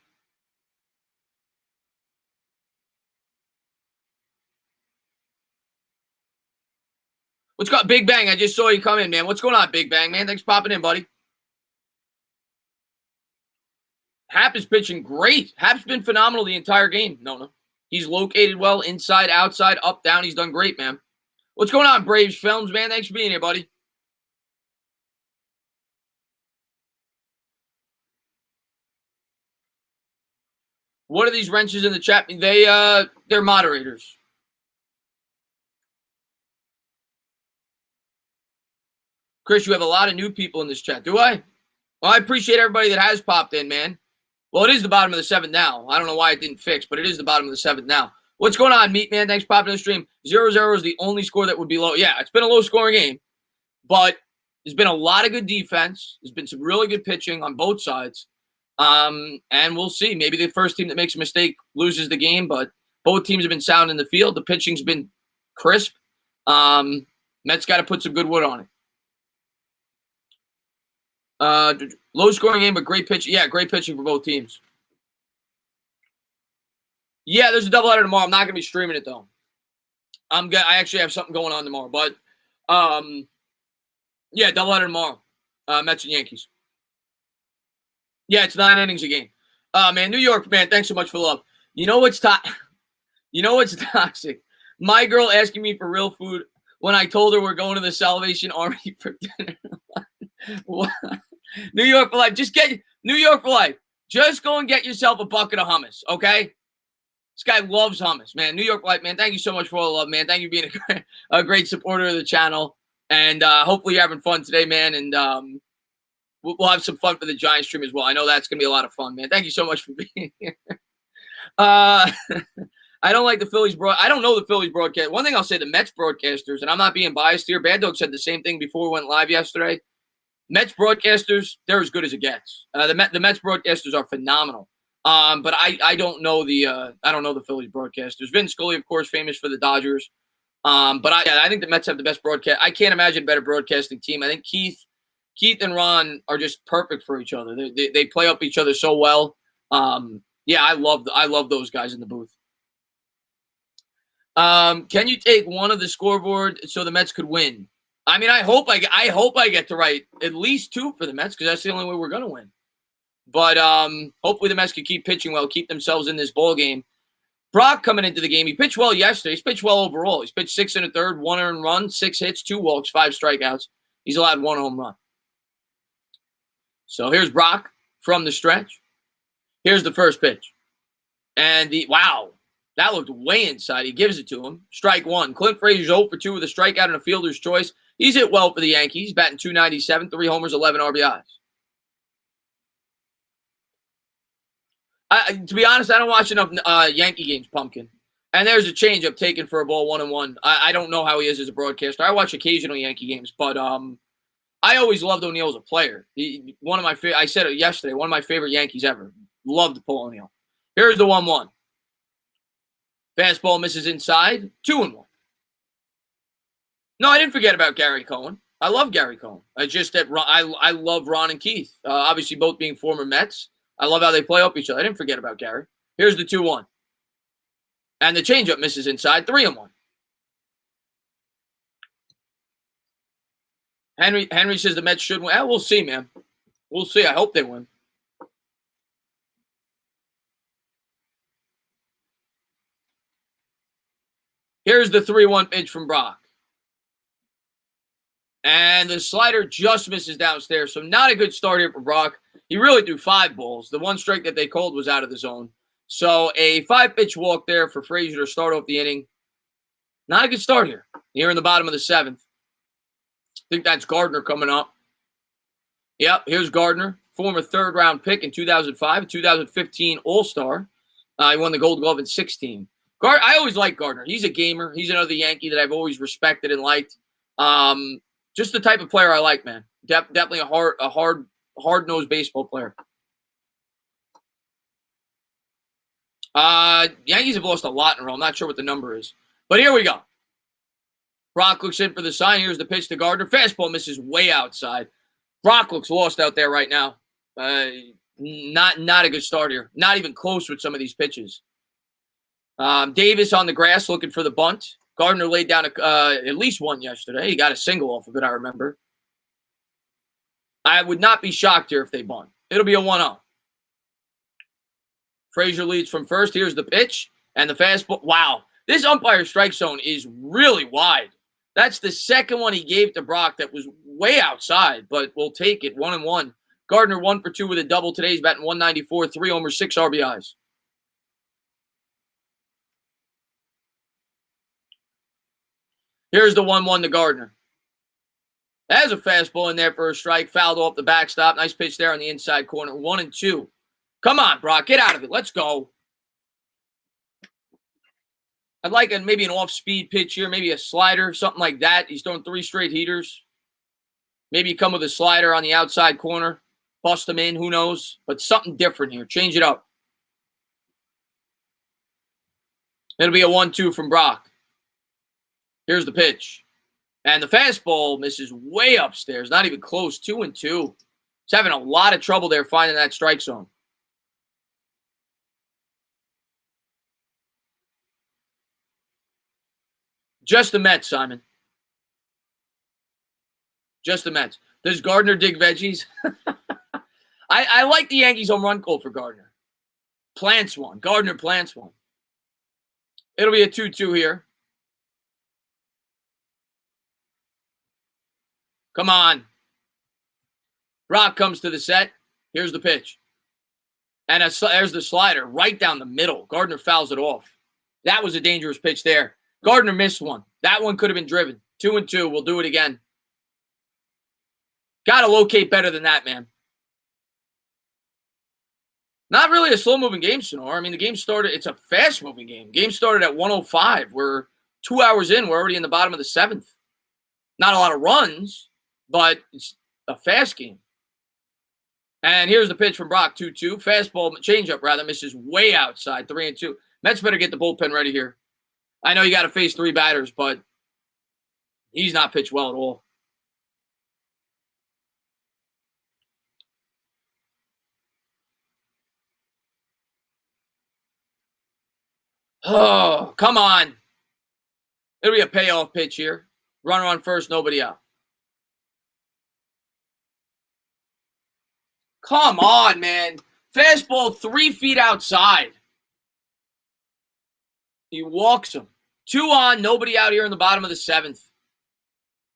What's going on, Big Bang? I just saw you come in, man. What's going on, Big Bang, man? Thanks for popping in, buddy. Hap is pitching great. Hap's been phenomenal the entire game. No. He's located well, inside, outside, up, down. He's done great, man. What's going on, Braves Films, man? Thanks for being here, buddy. What are these wrenches in the chat? They're moderators. Chris, you have a lot of new people in this chat. Do I? Well, I appreciate everybody that has popped in, man. Well, it is the bottom of the 7th now. I don't know why it didn't fix, but it is the bottom of the 7th now. What's going on, Meat Man? Thanks for popping in the stream. 0-0 is the only score that would be low. Yeah, it's been a low-scoring game, but there's been a lot of good defense. There's been some really good pitching on both sides. And we'll see. Maybe the first team that makes a mistake loses the game, but both teams have been sound in the field. The pitching's been crisp. Mets got to put some good wood on it. Low-scoring game, but great pitching. Yeah, great pitching for both teams. Yeah, there's a doubleheader tomorrow. I'm not going to be streaming it, though. I actually have something going on tomorrow. But, yeah, doubleheader tomorrow. Mets and Yankees. Yeah, it's 9 innings a game. Man, New York, man, thanks so much for the love. You know what's toxic? My girl asking me for real food when I told her we're going to the Salvation Army for dinner. New York for life. New York for life. Just go and get yourself a bucket of hummus, okay? This guy loves hummus, man. New York for life, man. Thank you so much for all the love, man. Thank you for being a great supporter of the channel. And hopefully you're having fun today, man. And we'll have some fun for the Giants stream as well. I know that's going to be a lot of fun, man. Thank you so much for being here. I don't like the Phillies I don't know the Phillies broadcast. One thing I'll say, the Mets broadcasters, and I'm not being biased here. Bad Dog said the same thing before we went live yesterday. Mets broadcasters, they're as good as it gets. The Mets broadcasters are phenomenal. But I don't know the Phillies broadcasters. Vin Scully, of course, famous for the Dodgers. But I think the Mets have the best broadcast. I can't imagine a better broadcasting team. I think Keith and Ron are just perfect for each other. They play up each other so well. Yeah, I love those guys in the booth. Can you take one of the scoreboard so the Mets could win? I mean, I hope I get to write at least 2 for the Mets because that's the only way we're gonna win. But hopefully the Mets can keep pitching well, keep themselves in this ball game. Brock coming into the game, he pitched well yesterday. He's pitched well overall. He's pitched 6 1/3, 1 earned run, 6 hits, 2 walks, 5 strikeouts. He's allowed 1 home run. So here's Brock from the stretch. Here's the first pitch. And wow, that looked way inside. He gives it to him. Strike 1. Clint Frazier's 0 for 2 with a strikeout and a fielder's choice. He's hit well for the Yankees, batting .297, 3 homers, 11 RBIs. To be honest, I don't watch enough Yankee games, Pumpkin. And there's a changeup taken for a ball 1-1. I don't know how he is as a broadcaster. I watch occasional Yankee games, but I always loved O'Neill as a player. I said it yesterday, one of my favorite Yankees ever. Loved Paul O'Neill. Here's the 1-1. Fastball misses inside, 2-1. No, I didn't forget about Gary Cohen. I love Gary Cohen. It's just that I love Ron and Keith. Obviously, both being former Mets. I love how they play up each other. I didn't forget about Gary. Here's the 2-1. And the changeup misses inside, 3-1. Henry says the Mets should win. We'll see, man. We'll see. I hope they win. Here's the 3-1 pitch from Brock. And the slider just misses downstairs. So not a good start here for Brock. He really threw 5 balls. The one strike that they called was out of the zone. So a 5-pitch walk there for Frazier to start off the inning. Not a good start here. Here in the bottom of the 7th. I think that's Gardner coming up. Yep, here's Gardner. Former 3rd-round pick in 2005, 2015 All-Star. He won the Gold Glove in 16. I always liked Gardner. He's a gamer. He's another Yankee that I've always respected and liked. Just the type of player I like, man. Definitely a hard-nosed baseball player. Yankees have lost a lot in a row. I'm not sure what the number is. But here we go. Brock looks in for the sign. Here's the pitch to Gardner. Fastball misses way outside. Brock looks lost out there right now. Not a good start here. Not even close with some of these pitches. Davis on the grass looking for the bunt. Gardner laid down at least one yesterday. He got a single off of it, I remember. I would not be shocked here if they bunt. It'll be a 1-0. Frazier leads from first. Here's the pitch and the fastball. Wow, this umpire strike zone is really wide. That's the second one he gave to Brock that was way outside, but we'll take it. 1-1. Gardner 1 for 2 with a double today. He's batting 194, 3 homers, 6 RBIs. Here's the 1-1 to Gardner. There's a fastball in there for a strike. Fouled off the backstop. Nice pitch there on the inside corner. 1-2. Come on, Brock. Get out of it. Let's go. I'd like maybe an off-speed pitch here. Maybe a slider, something like that. He's throwing 3 straight heaters. Maybe come with a slider on the outside corner. Bust him in. Who knows? But something different here. Change it up. It'll be a 1-2 from Brock. Here's the pitch. And the fastball misses way upstairs. Not even close. 2-2. He's having a lot of trouble there finding that strike zone. Just the Mets, Simon. Just the Mets. Does Gardner dig veggies? I like the Yankees home run goal for Gardner. Plants one. Gardner plants one. It'll be a 2-2 here. Come on. Brock comes to the set. Here's the pitch. And there's the slider right down the middle. Gardner fouls it off. That was a dangerous pitch there. Gardner missed one. That one could have been driven. 2-2. We'll do it again. Got to locate better than that, man. Not really a slow-moving game, Sonora. I mean, the game started, it's a fast-moving game. Game started at 1:05. We're 2 hours in. We're already in the bottom of the 7th. Not a lot of runs, but it's a fast game. And here's the pitch from Brock, 2-2. Fastball, changeup rather, misses way outside, 3-2. Mets better get the bullpen ready here. I know you got to face 3 batters, but he's not pitched well at all. Oh, come on. It'll be a payoff pitch here. Runner on first, nobody out. Come on, man. Fastball 3 feet outside. He walks him. 2 on, nobody out here in the bottom of the 7th.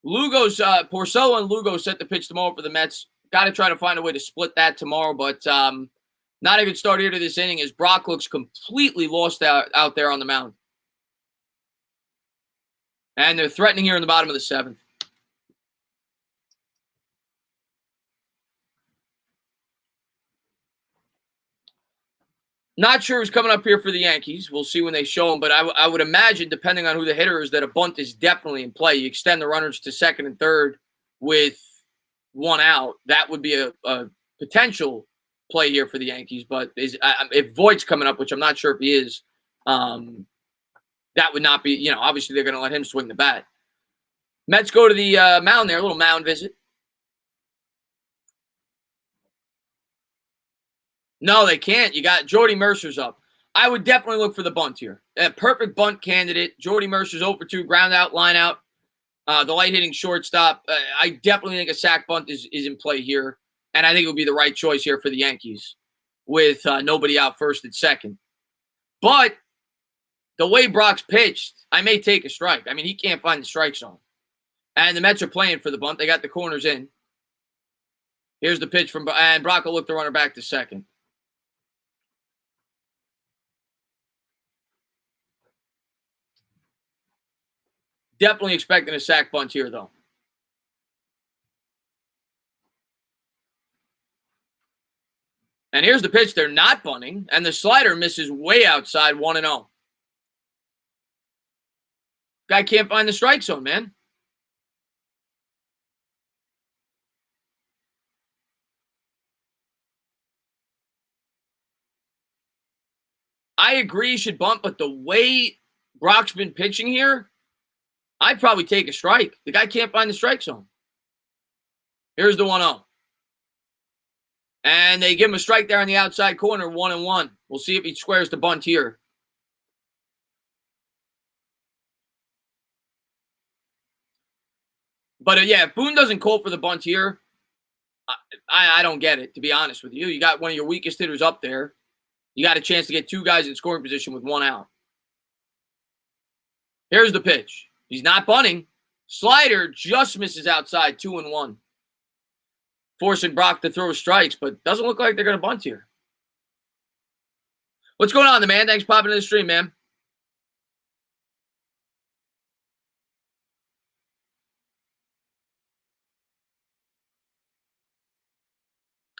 Lugo's, Porcello and Lugo set the pitch tomorrow for the Mets. Got to try to find a way to split that tomorrow, but not a good start here to this inning as Brock looks completely lost out there on the mound. And they're threatening here in the bottom of the 7th. Not sure who's coming up here for the Yankees. We'll see when they show him, but I would imagine, depending on who the hitter is, that a bunt is definitely in play. You extend the runners to second and third with 1 out. That would be a potential play here for the Yankees, but if Voigt's coming up, which I'm not sure if he is, that would not be, obviously they're going to let him swing the bat. Mets go to the mound there, a little mound visit. No, they can't. You got Jordy Mercer's up. I would definitely look for the bunt here. A perfect bunt candidate. Jordy Mercer's 0 for 2, ground out, line out. The light-hitting shortstop. I definitely think a sac bunt is in play here, and I think it would be the right choice here for the Yankees with nobody out first and second. But the way Brock's pitched, I may take a strike. I mean, he can't find the strike zone. And the Mets are playing for the bunt. They got the corners in. Here's the pitch from – and Brock will look the runner back to second. Definitely expecting a sac bunt here, though. And here's the pitch. They're not bunting, and the slider misses way outside, 1-0. Guy can't find the strike zone, man. I agree he should bunt, but the way Brock's been pitching here, I'd probably take a strike. The guy can't find the strike zone. Here's the 1-0. And they give him a strike there on the outside corner, 1-1. We'll see if he squares the bunt here. But yeah, if Boone doesn't call for the bunt here, I don't get it, to be honest with you. You got one of your weakest hitters up there. You got a chance to get two guys in scoring position with one out. Here's the pitch. He's not bunting. Slider just misses outside, 2-1. Forcing Brock to throw strikes, but doesn't look like they're going to bunt here. What's going on, the man? Thanks for popping in the stream, man.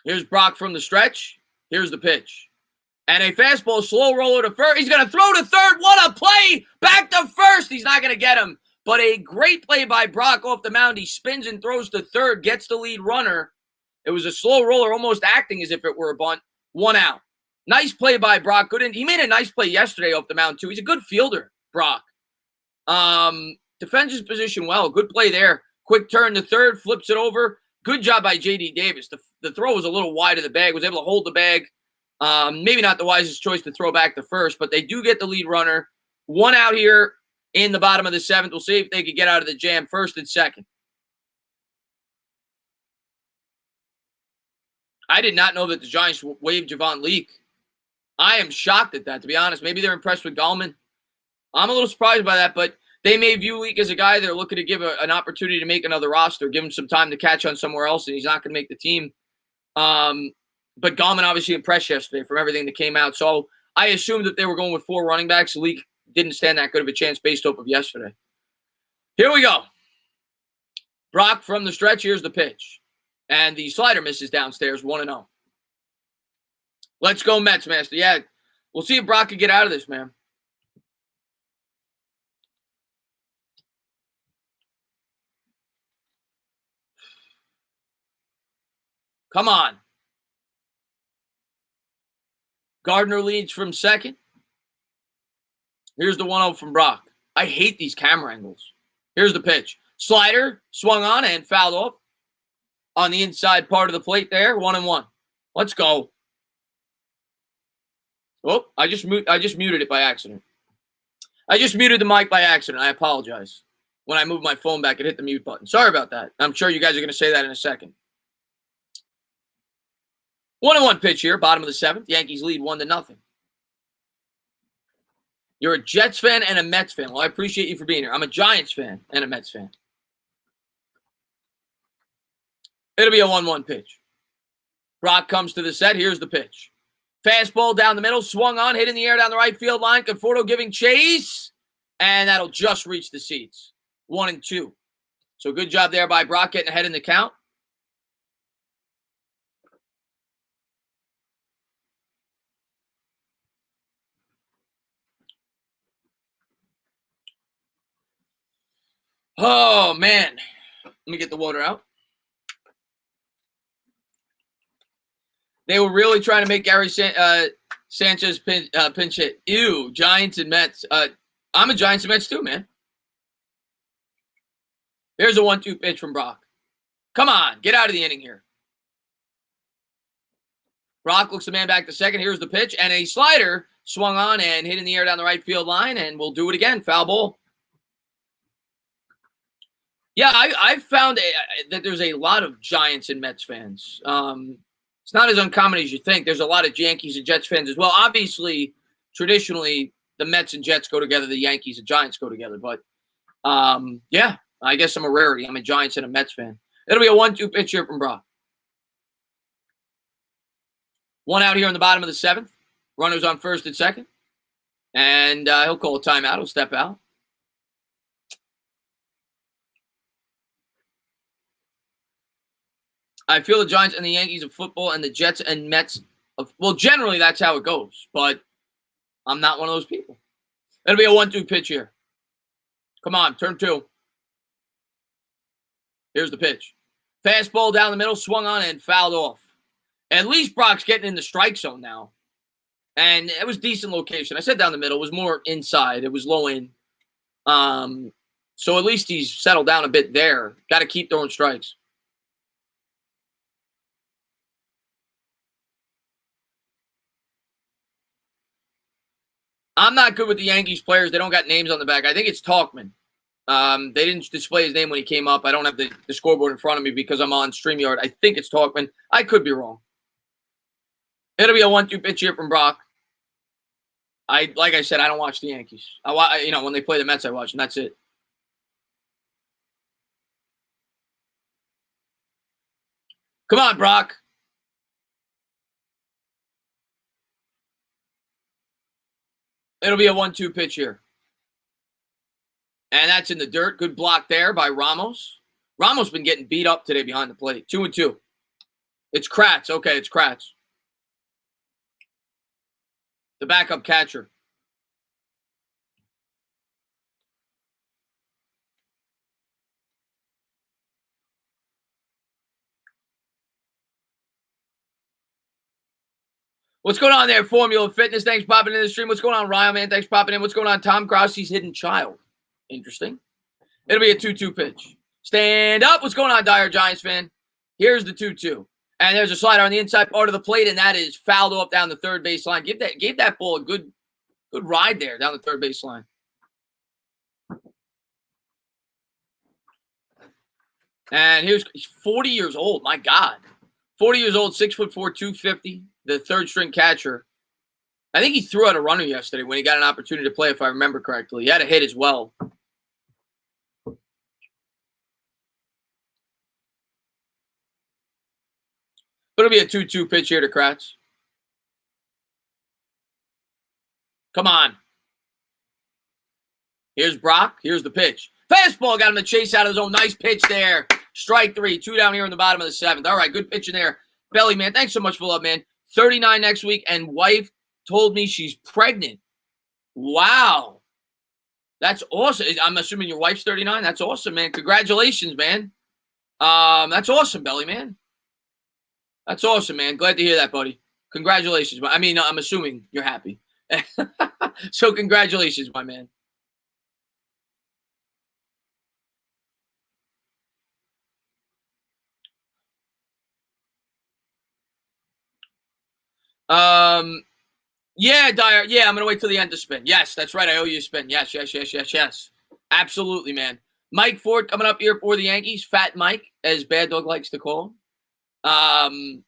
Here's Brock from the stretch. Here's the pitch. And a fastball, slow roller to first. He's going to throw to third. What a play! Back to first. He's not going to get him. But a great play by Brock off the mound. He spins and throws to third, gets the lead runner. It was a slow roller, almost acting as if it were a bunt. 1 out. Nice play by Brock. He made a nice play yesterday off the mound, too. He's a good fielder, Brock. Defends his position well. Good play there. Quick turn to third, flips it over. Good job by J.D. Davis. The throw was a little wide of the bag. Was able to hold the bag. Maybe not the wisest choice to throw back to first, but they do get the lead runner. 1 out here in the bottom of the 7th. We'll see if they can get out of the jam first and second. I did not know that the Giants waived Javon Leake. I am shocked at that, to be honest. Maybe they're impressed with Gallman. I'm a little surprised by that, but they may view Leake as a guy they're looking to give an opportunity to make another roster, give him some time to catch on somewhere else, and he's not going to make the team. But Gallman obviously impressed yesterday from everything that came out. So I assumed that they were going with 4 running backs. Leake didn't stand that good of a chance based off of yesterday. Here we go. Brock from the stretch. Here's the pitch. And the slider misses downstairs, 1-0. Let's go Mets, Master. Yeah, we'll see if Brock can get out of this, man. Come on. Gardner leads from second. Here's the 1-0 from Brock. I hate these camera angles. Here's the pitch. Slider swung on and fouled off on the inside part of the plate there. 1-1. Let's go. Oh, I just muted it by accident. I just muted the mic by accident. I apologize. When I moved my phone back, it hit the mute button. Sorry about that. I'm sure you guys are going to say that in a second. 1-1 pitch here, bottom of the 7th. Yankees lead 1-0. You're a Jets fan and a Mets fan. Well, I appreciate you for being here. I'm a Giants fan and a Mets fan. It'll be a 1-1 pitch. Brock comes to the set. Here's the pitch. Fastball down the middle, swung on, hit in the air down the right field line. Conforto giving chase, and that'll just reach the seats. 1-2. So good job there by Brock getting ahead in the count. Oh, man. Let me get the water out. They were really trying to make Gary Sanchez pinch hit. Ew, Giants and Mets. I'm a Giants and Mets too, man. Here's a 1-2 pitch from Brock. Come on, get out of the inning here. Brock looks the man back to second. Here's the pitch. And a slider swung on and hit in the air down the right field line, and we'll do it again. Foul ball. Yeah, I've found that there's a lot of Giants and Mets fans. It's not as uncommon as you think. There's a lot of Yankees and Jets fans as well. Obviously, traditionally, the Mets and Jets go together. The Yankees and Giants go together. But, yeah, I guess I'm a rarity. I'm a Giants and a Mets fan. It'll be a 1-2 pitch here from Brock. 1 out here in the bottom of the 7th. Runners on first and second. And he'll call a timeout. He'll step out. I feel the Giants and the Yankees of football and the Jets and Mets of, well, generally that's how it goes, but I'm not one of those people. It'll be a 1-2 pitch here. Come on, turn 2. Here's the pitch. Fastball down the middle, swung on and fouled off. At least Brock's getting in the strike zone now. And it was decent location. I said down the middle. It was more inside. It was low in. So at least he's settled down a bit there. Got to keep throwing strikes. I'm not good with the Yankees players. They don't got names on the back. I think it's Talkman. They didn't display his name when he came up. I don't have the scoreboard in front of me because I'm on StreamYard. I think it's Talkman. I could be wrong. It'll be a 1-2 pitch here from Brock. Like I said, I don't watch the Yankees. When they play the Mets, I watch, and that's it. Come on, Brock. It'll be a 1-2 pitch here. And that's in the dirt. Good block there by Ramos. Ramos been getting beat up today behind the plate. 2-2. It's Kratz. Okay, it's Kratz. The backup catcher. What's going on there, Formula Fitness? Thanks for popping in the stream. What's going on, Ryan, man? Thanks for popping in. What's going on, Tom Crossey's hidden child? Interesting. It'll be a 2-2 pitch. Stand up. What's going on, Dire Giants fan? Here's the 2-2. And there's a slider on the inside part of the plate, and that is fouled off down the third base line. Gave that ball a good ride there down the third base line. And he's 40 years old. My God. 40 years old, 6'4", 250. The third string catcher. I think he threw out a runner yesterday when he got an opportunity to play, if I remember correctly. He had a hit as well. But it'll be a 2-2 pitch here to Kratz. Come on. Here's Brock. Here's the pitch. Fastball got him to chase out of his own. Nice pitch there. Strike 3. 2 down here in the bottom of the 7th. All right, good pitch in there. Belly, man, thanks so much for love, man. 39 next week, and wife told me she's pregnant. Wow. That's awesome. I'm assuming your wife's 39? That's awesome, man. Congratulations, man. That's awesome, Belly, man. That's awesome, man. Glad to hear that, buddy. Congratulations. I mean, I'm assuming you're happy. So congratulations, my man. Yeah, Dyer. Yeah, I'm going to wait till the end to spin. Yes, that's right. I owe you a spin. Yes. Absolutely, man. Mike Ford coming up here for the Yankees. Fat Mike, as Bad Dog likes to call him.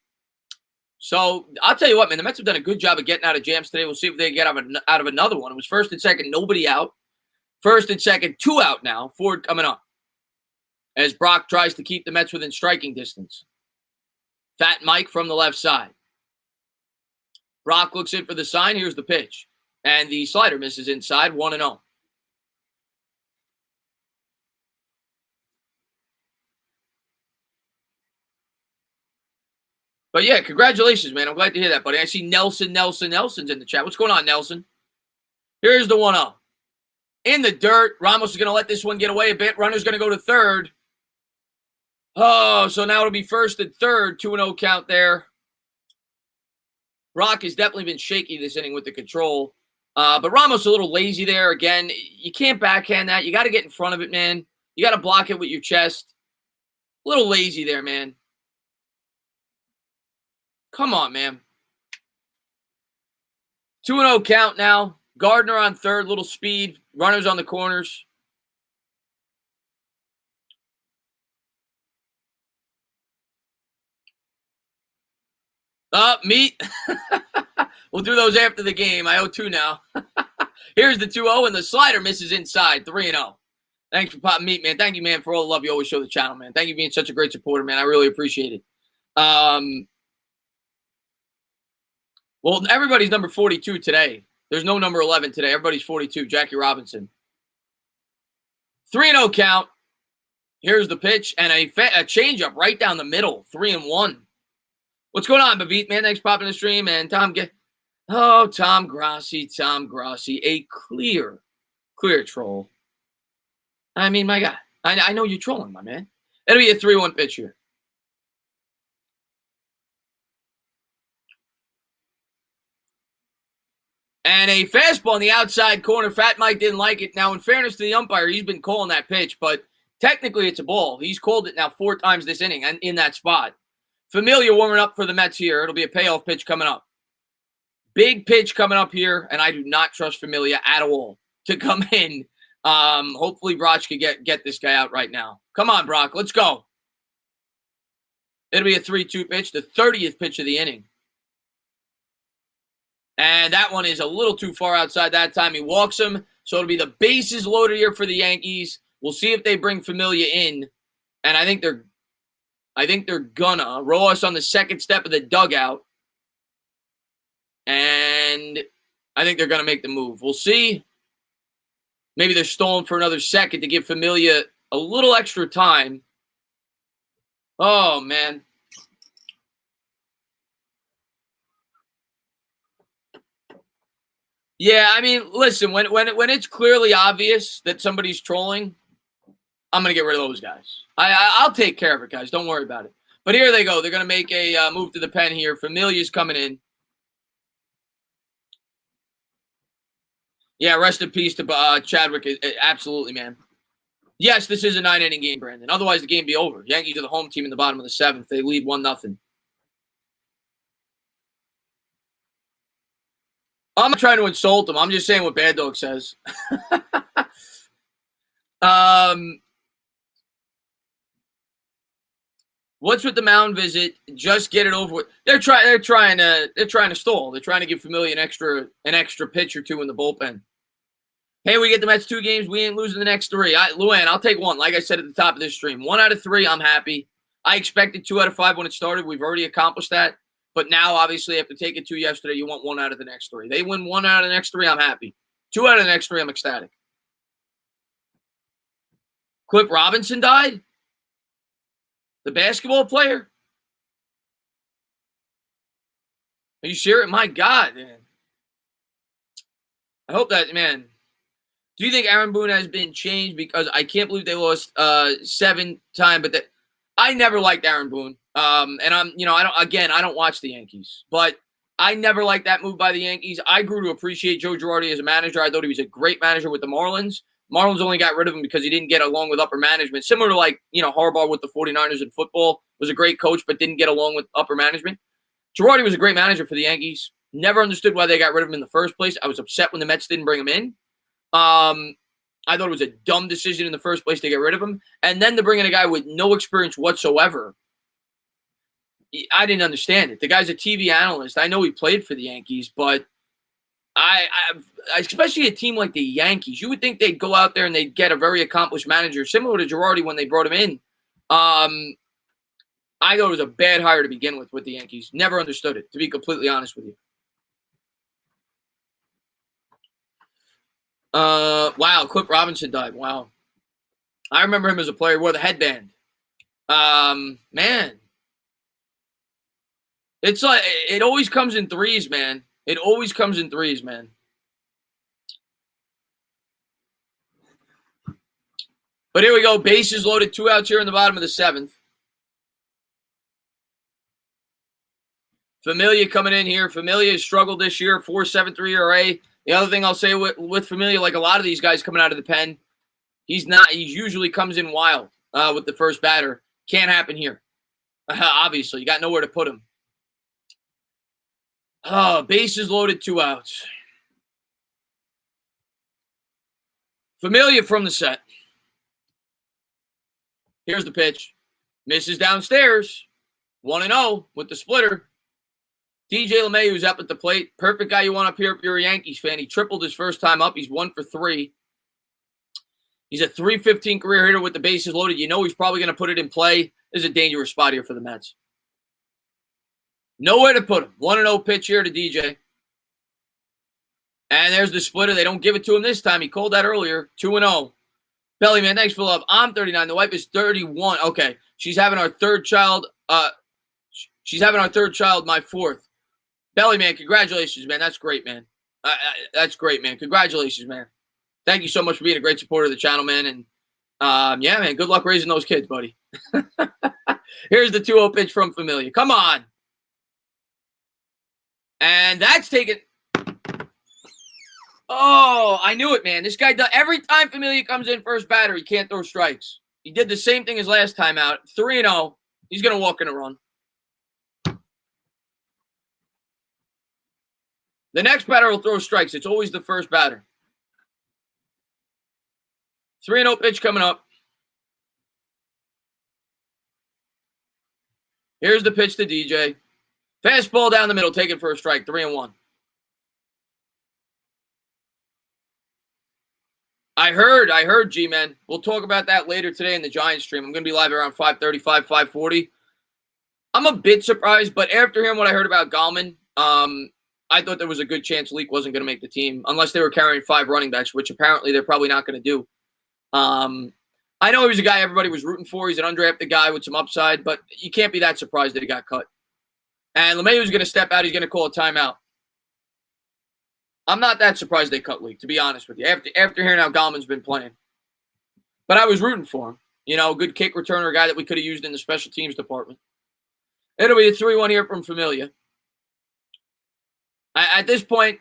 So I'll tell you what, man. The Mets have done a good job of getting out of jams today. We'll see if they get out of another one. It was first and second, nobody out. First and second, 2 out now. Ford coming up as Brock tries to keep the Mets within striking distance. Fat Mike from the left side. Brock looks in for the sign. Here's the pitch. And the slider misses inside, 1-0. But yeah, congratulations, man. I'm glad to hear that, buddy. I see Nelson's in the chat. What's going on, Nelson? Here's the 1-0. In the dirt. Ramos is going to let this one get away a bit. Runner's going to go to third. Oh, so now it'll be first and third. 2-0 count there. Brock has definitely been shaky this inning with the control. But Ramos a little lazy there. Again, you can't backhand that. You got to get in front of it, man. You got to block it with your chest. A little lazy there, man. Come on, man. 2-0 count now. Gardner on third, little speed. Runners on the corners. Meat. We'll do those after the game. I owe 2 now. Here's the 2-0, and the slider misses inside. 3-0. Thanks for popping meat, man. Thank you, man, for all the love you always show the channel, man. Thank you for being such a great supporter, man. I really appreciate it. Well, everybody's number 42 today. There's no number 11 today. Everybody's 42. Jackie Robinson. 3-0 count. Here's the pitch, and a changeup right down the middle. 3-1. What's going on, Bavit, man? Thanks for popping the stream. And Tom Grossi, a clear troll. I mean, my God. I know you're trolling, my man. It'll be a 3-1 pitch here. And a fastball on the outside corner. Fat Mike didn't like it. Now, in fairness to the umpire, he's been calling that pitch, but technically it's a ball. He's called it now 4 times this inning and in that spot. Familia warming up for the Mets here. It'll be a payoff pitch coming up. Big pitch coming up here, and I do not trust Familia at all to come in. Hopefully Brock could get this guy out right now. Come on, Brock. Let's go. It'll be a 3-2 pitch, the 30th pitch of the inning. And that one is a little too far outside that time. He walks him, so it'll be the bases loaded here for the Yankees. We'll see if they bring Familia in, and I think they're gonna roll us on the second step of the dugout, and I think they're gonna make the move. We'll see. Maybe they're stalling for another second to give Familia a little extra time. Oh, man. Yeah, I mean, listen, when it's clearly obvious that somebody's trolling, I'm going to get rid of those guys. I'll take care of it, guys. Don't worry about it. But here they go. They're going to make a move to the pen here. Familia's coming in. Yeah, rest in peace to Chadwick. Absolutely, man. Yes, this is a 9-inning game, Brandon. Otherwise, the game be over. Yankees are the home team in the bottom of the 7th. They lead 1-0. I'm not trying to insult him. I'm just saying what Bad Dog says. What's with the mound visit? Just get it over with. They're trying to stall. They're trying to give Familia an extra pitch or two in the bullpen. Hey, we get the Mets 2 games. We ain't losing the next 3. Luann, I'll take 1. Like I said at the top of this stream, 1 out of 3, I'm happy. I expected 2 out of 5 when it started. We've already accomplished that. But now, obviously, after taking 2 yesterday, you want 1 out of the next 3. They win 1 out of the next 3, I'm happy. 2 out of the next 3, I'm ecstatic. Cliff Robinson died? The basketball player? Are you serious? My God, man. I hope that, man. Do you think Aaron Boone has been changed? Because I can't believe they lost 7 times, but I never liked Aaron Boone. And I don't watch the Yankees, but I never liked that move by the Yankees. I grew to appreciate Joe Girardi as a manager. I thought he was a great manager with the Marlins. Marlins only got rid of him because he didn't get along with upper management. Similar to Harbaugh with the 49ers in football, was a great coach, but didn't get along with upper management. Girardi was a great manager for the Yankees. Never understood why they got rid of him in the first place. I was upset when the Mets didn't bring him in. I thought it was a dumb decision in the first place to get rid of him. And then to bring in a guy with no experience whatsoever, I didn't understand it. The guy's a TV analyst. I know he played for the Yankees, but I especially a team like the Yankees, you would think they'd go out there and they'd get a very accomplished manager, similar to Girardi when they brought him in. I thought it was a bad hire to begin with the Yankees. Never understood it, to be completely honest with you. Wow, Cliff Robinson died. Wow. I remember him as a player. Wore the headband. Man. It's like, it always comes in threes, man. It always comes in threes, man. But here we go. Bases loaded. 2 outs here in the bottom of the 7th. Familia coming in here. Familia has struggled this year. 4.73 ERA. The other thing I'll say with Familia, like a lot of these guys coming out of the pen, he usually comes in wild with the first batter. Can't happen here. Obviously, you got nowhere to put him. Bases loaded, 2 outs. Familia from the set. Here's the pitch. Misses downstairs. 1-0 with the splitter. DJ LeMay, who's up at the plate. Perfect guy you want up here if you're a Yankees fan. He tripled his first time up. He's 1 for 3. He's a .315 career hitter with the bases loaded. You know he's probably going to put it in play. This is a dangerous spot here for the Mets. Nowhere to put him. 1-0 pitch here to DJ. And there's the splitter. They don't give it to him this time. He called that earlier. 2-0. Belly, man, thanks for love. I'm 39. The wife is 31. Okay. She's having our third child. She's having our third child, my 4th. Belly, man, congratulations, man. That's great, man. That's great, man. Congratulations, man. Thank you so much for being a great supporter of the channel, man. And, yeah, man, good luck raising those kids, buddy. Here's the 2-0 pitch from Familia. Come on. And that's taken. Oh, I knew it, man. This guy does every time Familia comes in first batter, he can't throw strikes. He did the same thing as last time out. 3-0. He's gonna walk in a run. The next batter will throw strikes. It's always the first batter. 3-0 pitch coming up. Here's the pitch to DJ. Fastball down the middle, taken for a strike. 3-1. I heard, G-Men. We'll talk about that later today in the Giants stream. I'm going to be live around 5:35, 5:40. I'm a bit surprised, but after hearing what I heard about Gallman, I thought there was a good chance Leak wasn't going to make the team unless they were carrying 5 running backs, which apparently they're probably not going to do. I know he was a guy everybody was rooting for. He's an undrafted guy with some upside, but you can't be that surprised that he got cut. And LeMahieu was going to step out. He's going to call a timeout. I'm not that surprised they cut Leak, to be honest with you, after hearing how Gallman's been playing. But I was rooting for him. You know, a good kick returner, a guy that we could have used in the special teams department. It'll be a 3-1 here from Familia. At this point,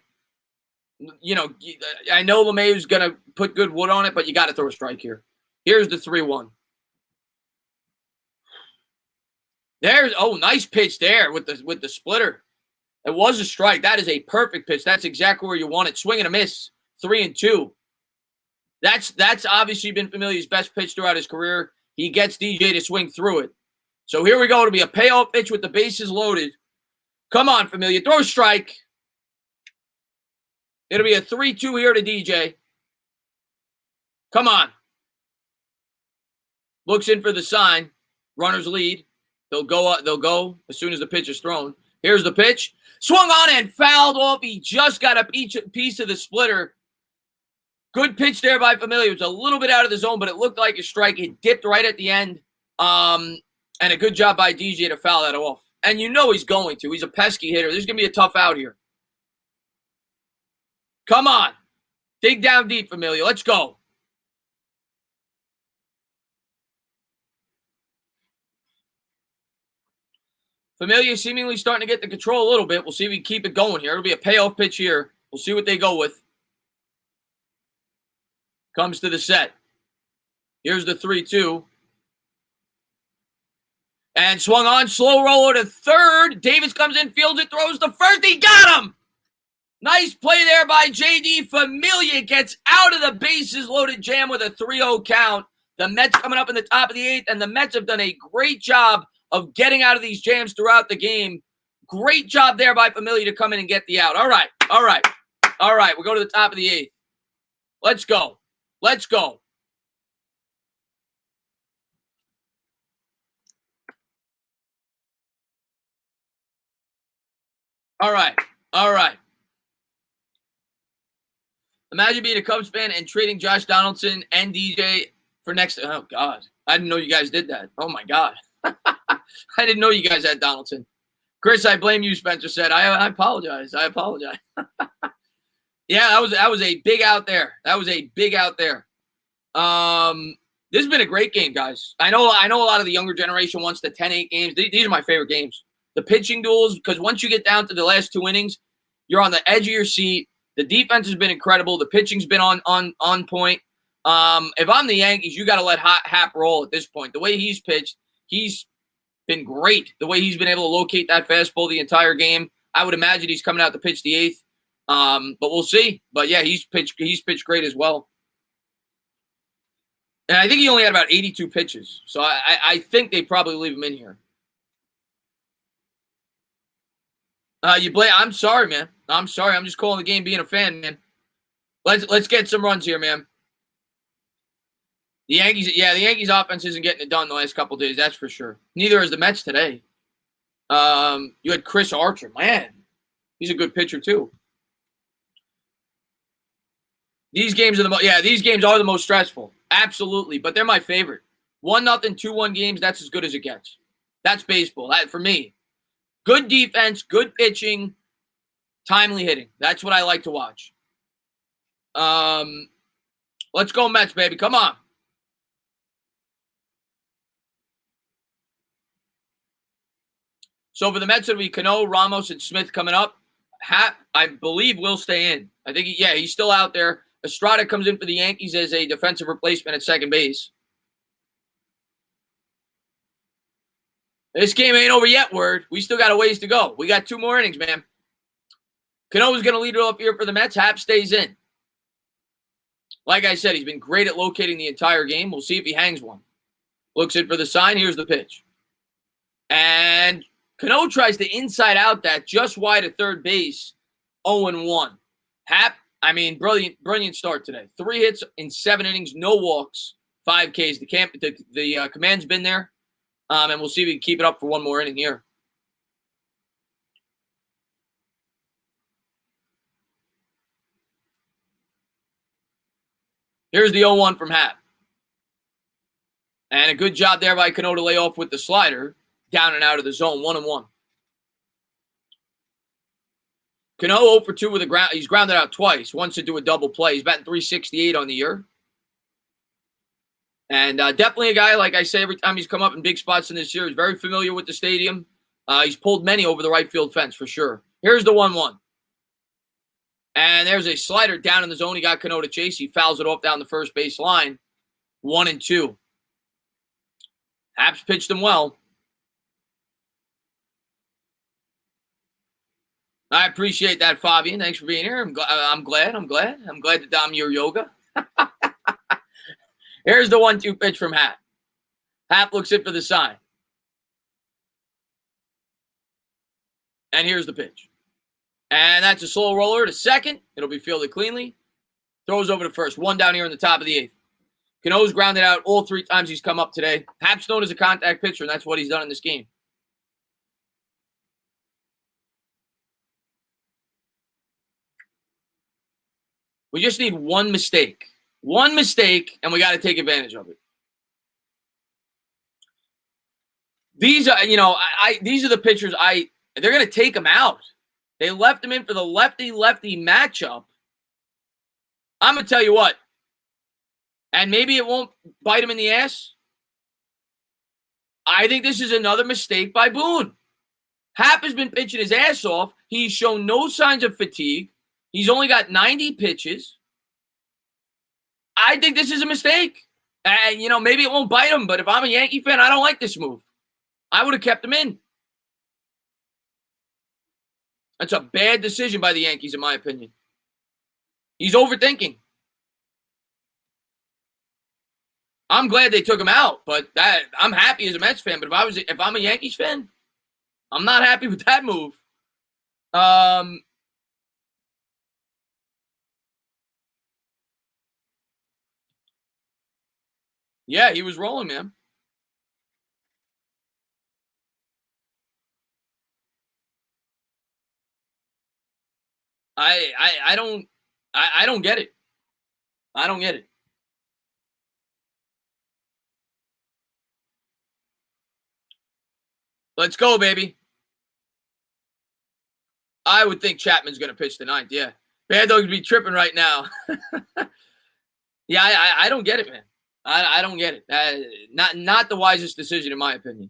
you know, I know LeMahieu's going to put good wood on it, but you got to throw a strike here. Here's the 3-1. Nice pitch there with the splitter. It was a strike. That is a perfect pitch. That's exactly where you want it. Swing and a miss. 3-2. That's obviously been Familia's best pitch throughout his career. He gets DJ to swing through it. So here we go. It'll be a payoff pitch with the bases loaded. Come on, Familia. Throw a strike. It'll be a 3-2 here to DJ. Come on. Looks in for the sign. Runners lead. They'll go as soon as the pitch is thrown. Here's the pitch. Swung on and fouled off. He just got a piece of the splitter. Good pitch there by Familia. It was a little bit out of the zone, but it looked like a strike. It dipped right at the end. And a good job by DJ to foul that off. And you know he's going to. He's a pesky hitter. This is going to be a tough out here. Come on. Dig down deep, Familia. Let's go. Familia seemingly starting to get the control a little bit. We'll see if we can keep it going here. It'll be a payoff pitch here. We'll see what they go with. Comes to the set. Here's the 3-2. And swung on. Slow roller to third. Davis comes in, fields it, throws to first. He got him! Nice play there by JD. Familia gets out of the bases loaded jam with a 3-0 count. The Mets coming up in the top of the 8th, and the Mets have done a great job of getting out of these jams throughout the game. Great job there by Familia to come in and get the out. All right. We'll go to the top of the 8th. Let's go. All right. Imagine being a Cubs fan and trading Josh Donaldson and DJ for next. Oh, God. I didn't know you guys did that. Oh, my God. I didn't know you guys had Donaldson. Chris, I blame you, Spencer said. I apologize. Yeah, that was a big out there. This has been a great game, guys. I know a lot of the younger generation wants the 10-8 games. These are my favorite games. The pitching duels, because once you get down to the last 2 innings, you're on the edge of your seat. The defense has been incredible. The pitching's been on point. If I'm the Yankees, you got to let Hap roll at this point. The way he's pitched, he's been great. The way he's been able to locate that fastball the entire game. I would imagine he's coming out to pitch the 8th. But we'll see. But yeah, he's pitched great as well. And I think he only had about 82 pitches. So I think they probably leave him in here. I'm sorry, man. I'm sorry. I'm just calling the game being a fan, man. Let's get some runs here, man. The Yankees offense isn't getting it done the last couple of days, that's for sure. Neither is the Mets today. You had Chris Archer. Man, he's a good pitcher too. These games are the most stressful. Absolutely, but they're my favorite. 1-0, 2-1 games, that's as good as it gets. That's baseball. For me. Good defense, good pitching, timely hitting. That's what I like to watch. Let's go Mets, baby. Come on. So for the Mets, it'll be Cano, Ramos, and Smith coming up. Hap, I believe, will stay in. I think, he's still out there. Estrada comes in for the Yankees as a defensive replacement at second base. This game ain't over yet, Word. We still got a ways to go. We got 2 more innings, man. Cano's going to lead it off here for the Mets. Hap stays in. Like I said, he's been great at locating the entire game. We'll see if he hangs one. Looks in for the sign. Here's the pitch. And Cano tries to inside out that just wide of third base. 0-1. Hap, brilliant start today. 3 hits in 7 innings, no walks, 5 Ks. The command's been there, and we'll see if we can keep it up for one more inning here. Here's the 0-1 from Hap. And a good job there by Cano to lay off with the slider, down and out of the zone, 1-1. Cano 0 for 2 with a ground. He's grounded out twice. Once to do a double play. He's batting .368 on the year. And definitely a guy, like I say, every time he's come up in big spots in this year, he's very familiar with the stadium. He's pulled many over the right field fence for sure. Here's the 1-1. And there's a slider down in the zone. He got Cano to chase. He fouls it off down the first base line. 1-2. Haps pitched him well. I appreciate that, Fabian. Thanks for being here. I'm glad that I'm your yoga. Here's the 1-2 pitch from Hap. Hap looks in for the sign. And here's the pitch. And that's a slow roller to second. It'll be fielded cleanly. Throws over to first. 1 down here in the top of the 8th. Cano's grounded out all 3 times he's come up today. Hap's known as a contact pitcher, and that's what he's done in this game. We just need one mistake. One mistake, and we got to take advantage of it. These are, these are the pitchers they're going to take him out. They left him in for the lefty-lefty matchup. I'm going to tell you what, and maybe it won't bite him in the ass. I think this is another mistake by Boone. Hap has been pitching his ass off. He's shown no signs of fatigue. He's only got 90 pitches. I think this is a mistake. And, maybe it won't bite him, but if I'm a Yankee fan, I don't like this move. I would have kept him in. That's a bad decision by the Yankees, in my opinion. He's overthinking. I'm glad they took him out, but I'm happy as a Mets fan. But if I'm a Yankees fan, I'm not happy with that move. Yeah, he was rolling, man. I don't get it. I don't get it. Let's go, baby. I would think Chapman's going to pitch the 9th. Yeah. Bad Dog's be tripping right now. Yeah, I don't get it, man. I don't get it. Not the wisest decision, in my opinion.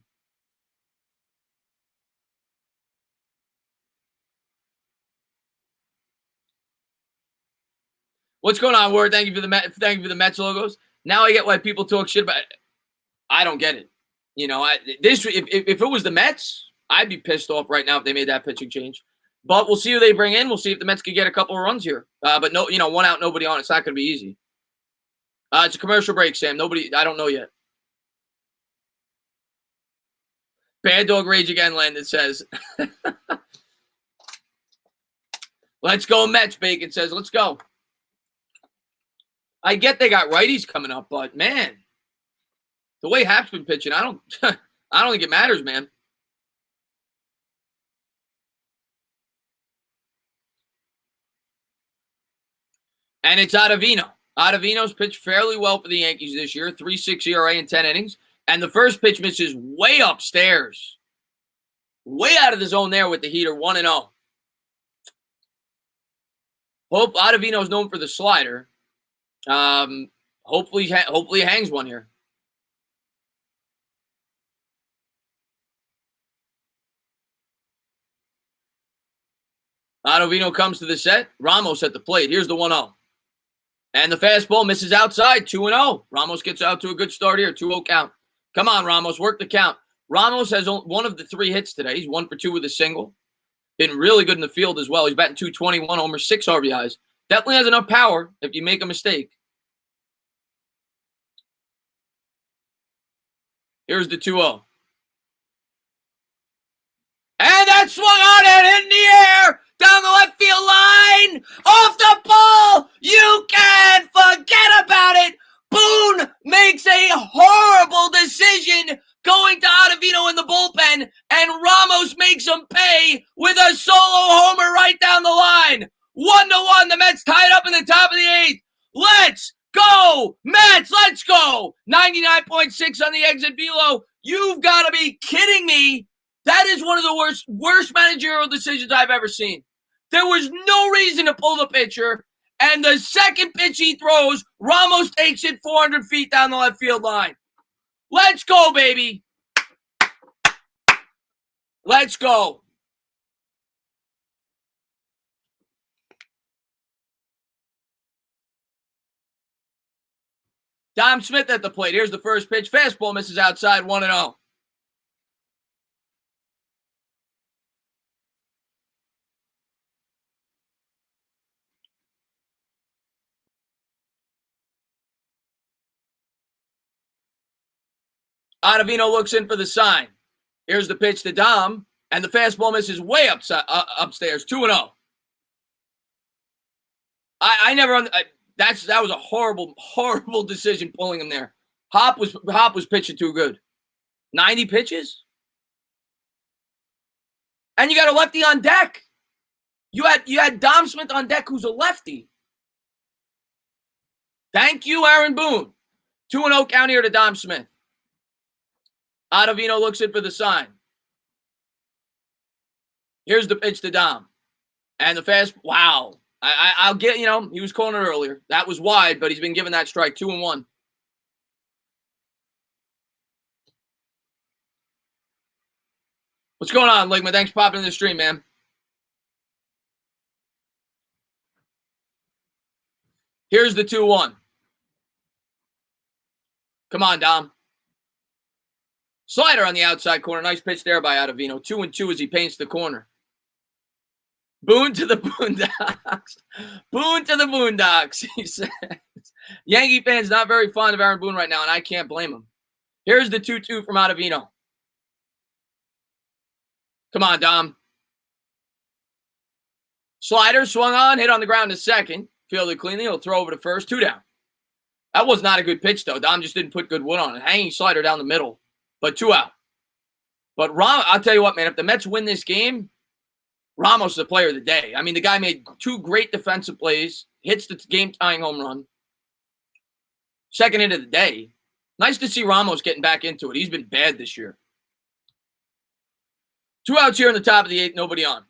What's going on, Word? Thank you for the Mets logos. Now I get why people talk shit about it. I don't get it. If it was the Mets, I'd be pissed off right now if they made that pitching change. But we'll see who they bring in. We'll see if the Mets can get a couple of runs here. But no, 1 out, nobody on. It's not going to be easy. It's a commercial break, Sam. I don't know yet. Bad Dog Rage again, Landon says. Let's go, Mets. Bacon says, let's go. I get they got righties coming up, but man, the way Hap's been pitching, I don't think it matters, man. And it's Ottavino. Ottavino's pitched fairly well for the Yankees this year, 3.6 ERA in 10 innings. And the first pitch misses way upstairs. Way out of the zone there with the heater, 1-0. Ottavino's known for the slider. Hopefully he hangs one here. Ottavino comes to the set. Ramos at the plate. Here's the 1-0. And the fastball misses outside, 2-0. Ramos gets out to a good start here, 2-0 count. Come on, Ramos, work the count. Ramos has one of the 3 hits today. He's 1 for 2 with a single. Been really good in the field as well. He's batting .221, homer, 6 RBIs. Definitely has enough power if you make a mistake. Here's the 2-0. And that swung on and in the air, down the left field line, off the ball. You can forget about it. Boone makes a horrible decision going to Ottavino in the bullpen, and Ramos makes him pay with a solo homer right down the line. 1-1, the Mets tied up in the top of the 8th. Let's go, Mets, let's go. 99.6 on the exit velo. You've got to be kidding me. That is one of the worst managerial decisions I've ever seen. There was no reason to pull the pitcher, and the second pitch he throws, Ramos takes it 400 feet down the left field line. Let's go, baby. Let's go. Dom Smith at the plate. Here's the first pitch. Fastball misses outside, 1-0. Ottavino looks in for the sign. Here's the pitch to Dom, and the fastball misses way upstairs, 2-0. That was a horrible decision pulling him there. Hop was pitching too good. 90 pitches? And you got a lefty on deck. You had Dom Smith on deck, who's a lefty. Thank you, Aaron Boone. 2-0 count here to Dom Smith. Ottavino looks in for the sign. Here's the pitch to Dom. And the fast, wow. I'll get, he was calling it earlier. That was wide, but he's been given that strike, 2-1. What's going on, Ligma? Thanks for popping in the stream, man. Here's the 2-1. Come on, Dom. Slider on the outside corner. Nice pitch there by Ottavino. 2-2 as he paints the corner. Boone to the Boondocks. Boone to the Boondocks, he says. Yankee fans not very fond of Aaron Boone right now, and I can't blame him. Here's the 2-2 from Ottavino. Come on, Dom. Slider swung on, hit on the ground to second. Fielded cleanly. He'll throw over to first. 2 down. That was not a good pitch, though. Dom just didn't put good wood on it. Hanging slider down the middle, but 2 out. But I'll tell you what, man, if the Mets win this game, Ramos is the player of the day. I mean, the guy made 2 great defensive plays, hits the game-tying home run. Second hit of the day. Nice to see Ramos getting back into it. He's been bad this year. 2 outs here in the top of the 8th, nobody on.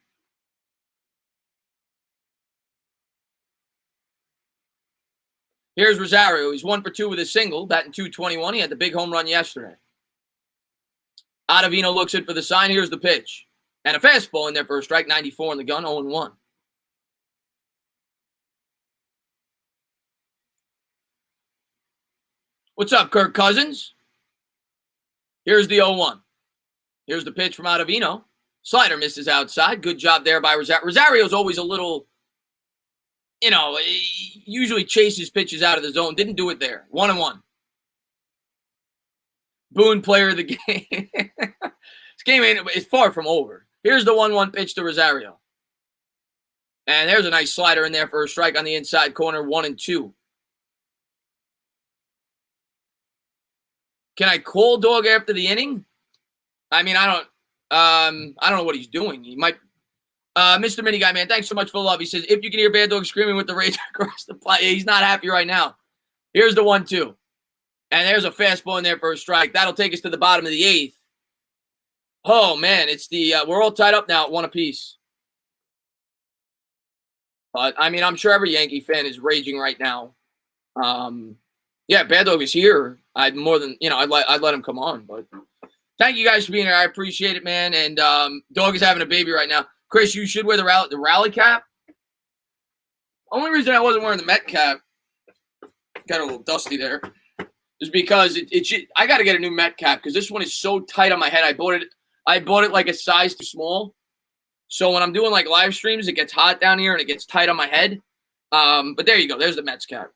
Here's Rosario. He's 1 for 2 with a single, batting .221. He had the big home run yesterday. Ottavino looks in for the sign. Here's the pitch. And a fastball in there for a strike, 94 in the gun, 0-1. What's up, Kirk Cousins? Here's the 0-1. Here's the pitch from Ottavino. Slider misses outside. Good job there by Rosario. Rosario's always a little, he usually chases pitches out of the zone. Didn't do it there. 1-1. Boone, player of the game. This game is far from over. Here's the 1-1 pitch to Rosario. And there's a nice slider in there for a strike on the inside corner, 1-2. Can I call dog after the inning? I mean, I don't know what he's doing. He might. Mr. Mini Guy, man, thanks so much for the love. He says, if you can hear Bad Dog screaming with the Rays across the plate, he's not happy right now. Here's the 1-2. And there's a fastball in there for a strike. That'll take us to the bottom of the 8th. Oh, man, it's we're all tied up now at 1 apiece. But, I mean, I'm sure every Yankee fan is raging right now. Yeah, Bad Dog is here. I'd let him come on. But thank you guys for being here. I appreciate it, man. And Dog is having a baby right now. Chris, you should wear the rally cap. Only reason I wasn't wearing the Met cap, got a little dusty there, is because I got to get a new Met cap because this one is so tight on my head. I bought it like a size too small. So when I'm doing like live streams, it gets hot down here and it gets tight on my head. But there you go. There's the Mets cap.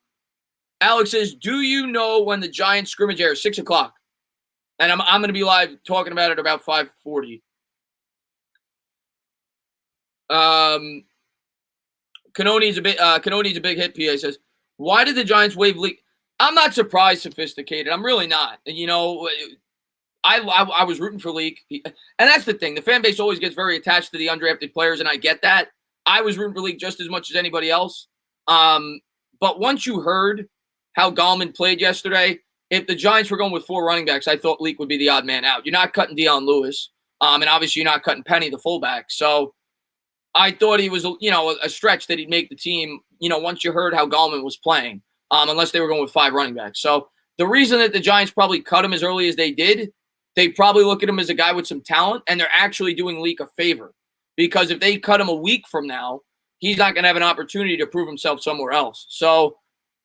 Alex says, do you know when the Giants scrimmage airs? 6 o'clock. And I'm going to be live talking about it about 5:40. Cannoni's a big hit. PA says, why did the Giants waive league? I'm not surprised, Sophisticated. I'm really not. You know, I was rooting for Leak. And that's the thing. The fan base always gets very attached to the undrafted players, and I get that. I was rooting for Leak just as much as anybody else. But once you heard how Gallman played yesterday, if the Giants were going with 4 running backs, I thought Leak would be the odd man out. You're not cutting Deion Lewis, and obviously you're not cutting Penny, the fullback. So I thought he was, a stretch that he'd make the team, once you heard how Gallman was playing, unless they were going with 5 running backs. So the reason that the Giants probably cut him as early as they did, they probably look at him as a guy with some talent, and they're actually doing Leak a favor. Because if they cut him a week from now, he's not going to have an opportunity to prove himself somewhere else. So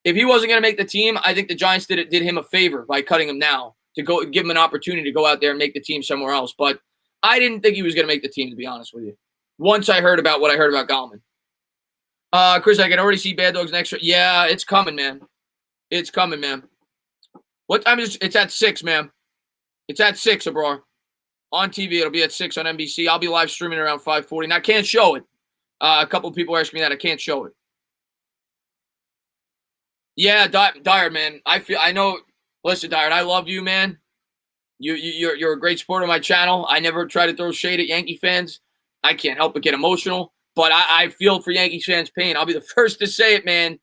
if he wasn't going to make the team, I think the Giants did him a favor by cutting him now to go give him an opportunity to go out there and make the team somewhere else. But I didn't think he was going to make the team, to be honest with you. Once I heard about what I heard about Gallman. Chris, I can already see Bad Dogs next. Yeah, it's coming, man. It's coming, man. What time is it? It's at 6, man. It's at 6, Abrar. On TV, it'll be at 6 on NBC. I'll be live streaming around 5:40. And I can't show it. A couple of people asked me that. I can't show it. Yeah, Dyer, man. I know. Listen, Dyer, I love you, man. You're a great supporter of my channel. I never try to throw shade at Yankee fans. I can't help but get emotional. But I feel for Yankees fans' pain. I'll be the first to say it, man.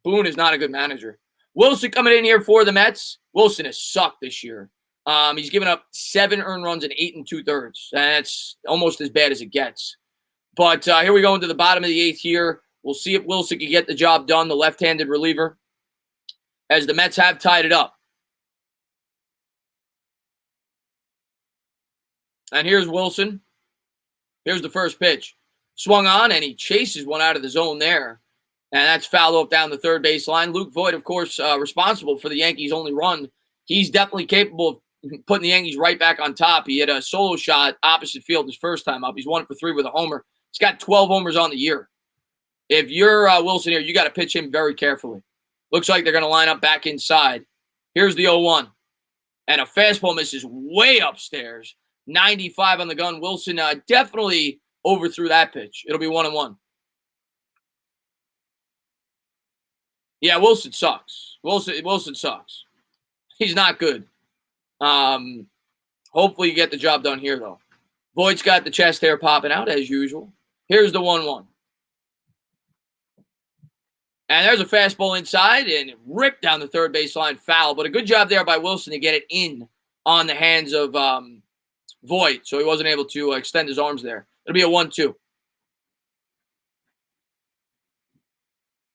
Boone is not a good manager. Wilson coming in here for the Mets. Wilson has sucked this year. He's given up 7 earned runs in 8 2/3. That's almost as bad as it gets. But here we go into the bottom of the 8th here. We'll see if Wilson can get the job done, the left-handed reliever, as the Mets have tied it up. And here's Wilson. Here's the first pitch. Swung on, and he chases one out of the zone there. And that's fouled off down the third baseline. Luke Voit, of course, responsible for the Yankees' only run. He's definitely capable of putting the Yankees right back on top. He had a solo shot opposite field his first time up. He's 1 for 3 with a homer. He's got 12 homers on the year. If you're Wilson here, you got to pitch him very carefully. Looks like they're going to line up back inside. Here's the 0-1. And a fastball misses way upstairs. 95 on the gun. Wilson definitely overthrew that pitch. It'll be 1-1. Yeah, Wilson sucks. Wilson sucks. He's not good. Hopefully you get the job done here, though. Voigt's got the chest hair popping out, as usual. Here's the 1-1. And there's a fastball inside, and it ripped down the third baseline, foul. But a good job there by Wilson to get it in on the hands of Voit, so he wasn't able to extend his arms there. It'll be a 1-2.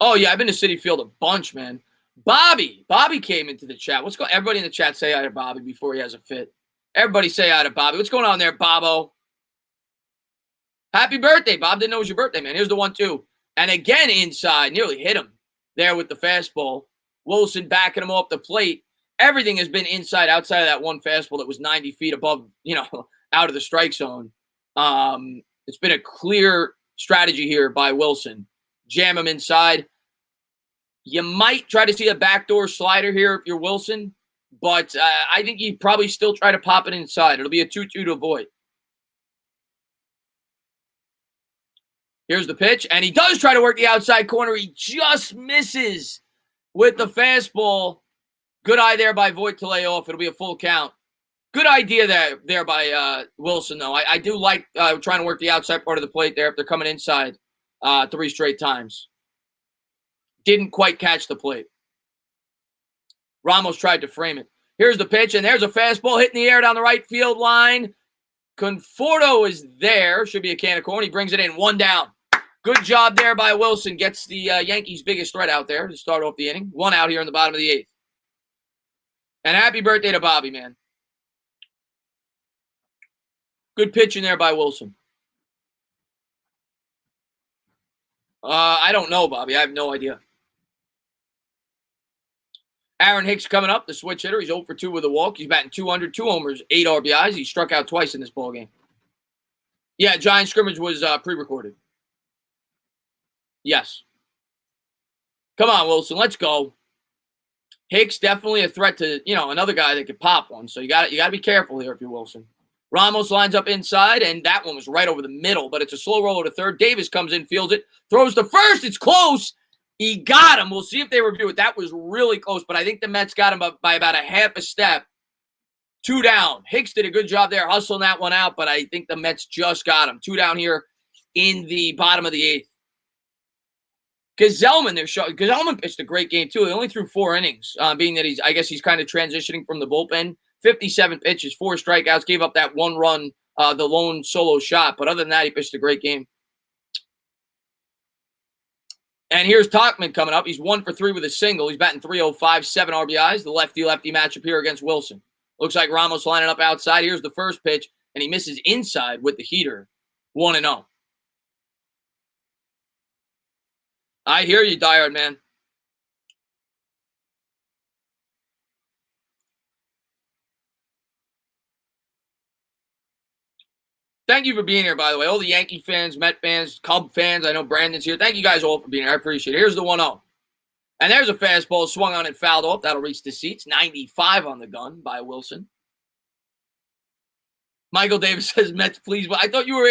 Oh, yeah, I've been to Citi Field a bunch, man. Bobby came into the chat. What's going on? Everybody in the chat say hi to Bobby before he has a fit. Everybody say hi to Bobby. What's going on there, Bobo? Happy birthday, Bob. Didn't know it was your birthday, man. Here's the 1-2. And again inside, nearly hit him there with the fastball. Wilson backing him off the plate. Everything has been inside, outside of that one fastball that was 90 feet above, out of the strike zone. It's been a clear strategy here by Wilson. Jam him inside. You might try to see a backdoor slider here if you're Wilson, but I think you'd probably still try to pop it inside. It'll be a 2-2 to avoid. Here's the pitch, and he does try to work the outside corner. He just misses with the fastball. Good eye there by Voit to lay off. It'll be a full count. Good idea there by Wilson, though. I do like trying to work the outside part of the plate there if they're coming inside 3 straight times. Didn't quite catch the plate. Ramos tried to frame it. Here's the pitch, and there's a fastball hitting the air down the right field line. Conforto is there. Should be a can of corn. He brings it in. 1 down. Good job there by Wilson. Gets the Yankees' biggest threat out there to start off the inning. 1 out here in the bottom of the 8th. And happy birthday to Bobby, man. Good pitching there by Wilson. I don't know, Bobby. I have no idea. Aaron Hicks coming up, the switch hitter. He's 0 for 2 with a walk. He's batting 200, 2 homers, 8 RBIs. He struck out twice in this ballgame. Yeah, Giant scrimmage was pre-recorded. Yes. Come on, Wilson. Let's go. Hicks definitely a threat to, another guy that could pop one. So you got to be careful here if you're Wilson. Ramos lines up inside, and that one was right over the middle, but it's a slow roller to third. Davis comes in, fields it, throws to first. It's close. He got him. We'll see if they review it. That was really close, but I think the Mets got him by about a half a step. 2 down. Hicks did a good job there hustling that one out, but I think the Mets just got him. 2 down here in the bottom of the 8th. Gazelman pitched a great game, too. He only threw 4 innings, being that he's kind of transitioning from the bullpen. 57 pitches, 4 strikeouts, gave up that 1 run, the lone solo shot. But other than that, he pitched a great game. And here's Tauchman coming up. He's 1 for 3 with a single. He's batting .305, 7 RBIs. The lefty-lefty matchup here against Wilson. Looks like Ramos lining up outside. Here's the first pitch, and he misses inside with the heater. 1-0. I hear you, diehard man. Thank you for being here, by the way. All the Yankee fans, Met fans, Cub fans. I know Brandon's here. Thank you guys all for being here. I appreciate it. Here's the 1-0. And there's a fastball swung on and fouled off. That'll reach the seats. 95 on the gun by Wilson. Michael Davis says, Mets, please. I thought you were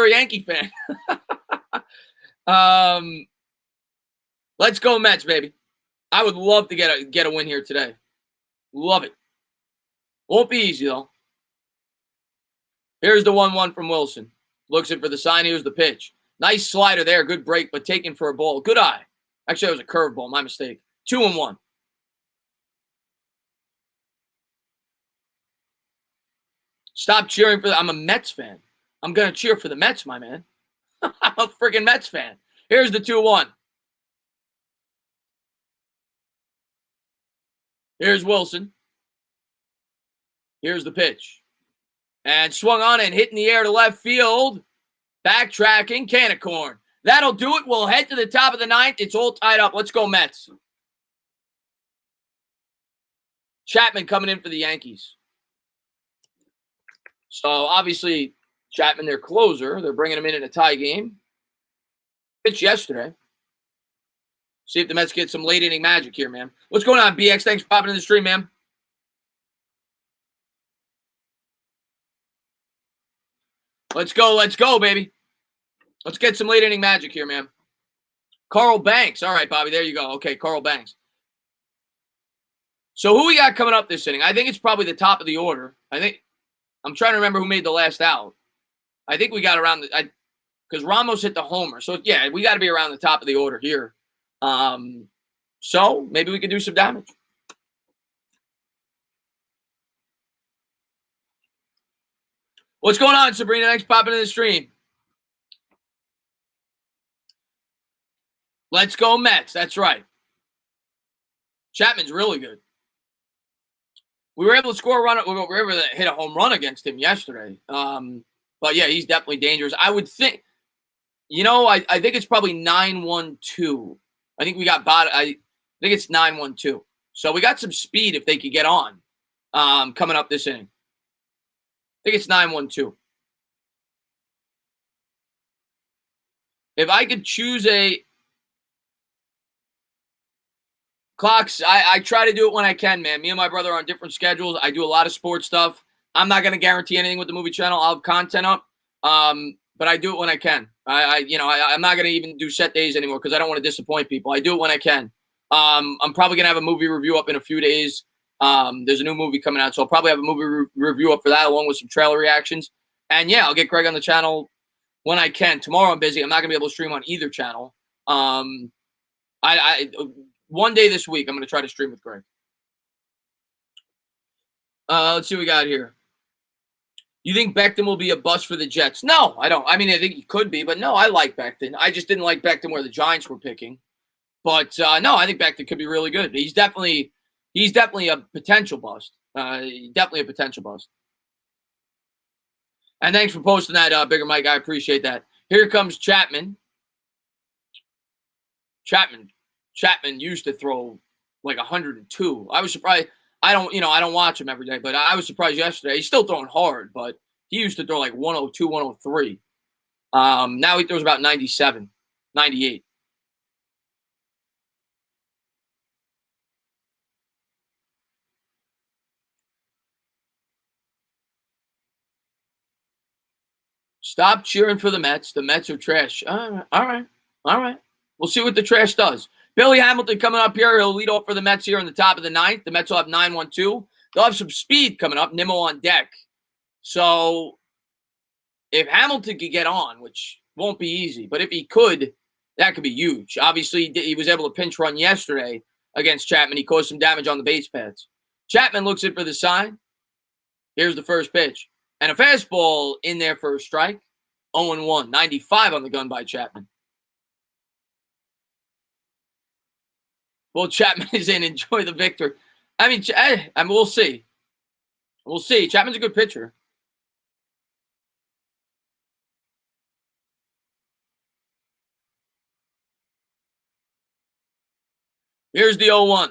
a Yankee fan. Let's go Mets, baby. I would love to get a win here today. Love it. Won't be easy, though. Here's the 1-1 from Wilson. Looks in for the sign. Here's the pitch. Nice slider there. Good break, but taken for a ball. Good eye. Actually, that was a curveball. My mistake. 2-1. Stop cheering for I'm a Mets fan. I'm going to cheer for the Mets, my man. I'm a freaking Mets fan. Here's the 2-1. Here's Wilson. Here's the pitch. And swung on and hit in the air to left field. Backtracking, can of corn. That'll do it. We'll head to the top of the 9th. It's all tied up. Let's go Mets. Chapman coming in for the Yankees. So, obviously, Chapman, their closer. They're bringing him in a tie game. Pitched yesterday. See if the Mets get some late inning magic here, man. What's going on, BX? Thanks for popping in the stream, man. Let's go, baby. Let's get some late inning magic here, man. Carl Banks. All right, Bobby, there you go. Okay, Carl Banks. So who we got coming up this inning? I think it's probably the top of the order. I'm trying to remember who made the last out. I think we got around because Ramos hit the homer. So, yeah, we got to be around the top of the order here. So maybe we could do some damage. What's going on, Sabrina? Thanks for popping in the stream. Let's go Mets. That's right. Chapman's really good. We were able to score a run. We were able to hit a home run against him yesterday. But, yeah, he's definitely dangerous. I would think, I think it's probably 9-1-2. I think we got I think it's 9-1-2. So we got some speed if they could get on coming up this inning. I think it's 9-1-2. If I could choose clocks, I try to do it when I can, man. Me and my brother are on different schedules. I do a lot of sports stuff. I'm not going to guarantee anything with the movie channel. I'll have content up, but I do it when I can. I'm not going to even do set days anymore because I don't want to disappoint people. I do it when I can. I'm probably going to have a movie review up in a few days. There's a new movie coming out, so I'll probably have a movie review up for that along with some trailer reactions. And, yeah, I'll get Greg on the channel when I can. Tomorrow I'm busy. I'm not going to be able to stream on either channel. One day this week I'm going to try to stream with Greg. Let's see what we got here. You think Becton will be a bust for the Jets? No, I don't. I mean, I think he could be, but no, I like Becton. I just didn't like Becton where the Giants were picking. But, no, I think Becton could be really good. He's definitely a potential bust. Definitely a potential bust. And thanks for posting that, Bigger Mike. I appreciate that. Here comes Chapman. Chapman used to throw like 102. I was surprised. I don't watch him every day, but I was surprised yesterday. He's still throwing hard, but he used to throw like 102, 103. Now he throws about 97, 98. Stop cheering for the Mets. The Mets are trash. All right. We'll see what the trash does. Billy Hamilton coming up here. He'll lead off for the Mets here in the top of the ninth. The Mets will have 9-1-2. They'll have some speed coming up. Nimmo on deck. So if Hamilton could get on, which won't be easy, but if he could, that could be huge. Obviously, he was able to pinch run yesterday against Chapman. He caused some damage on the base paths. Chapman looks in for the sign. Here's the first pitch. And a fastball in there for a strike. 0-1. 95 on the gun by Chapman. Well, Chapman is in. Enjoy the victory. I mean, we'll see. We'll see. Chapman's a good pitcher. Here's the 0-1.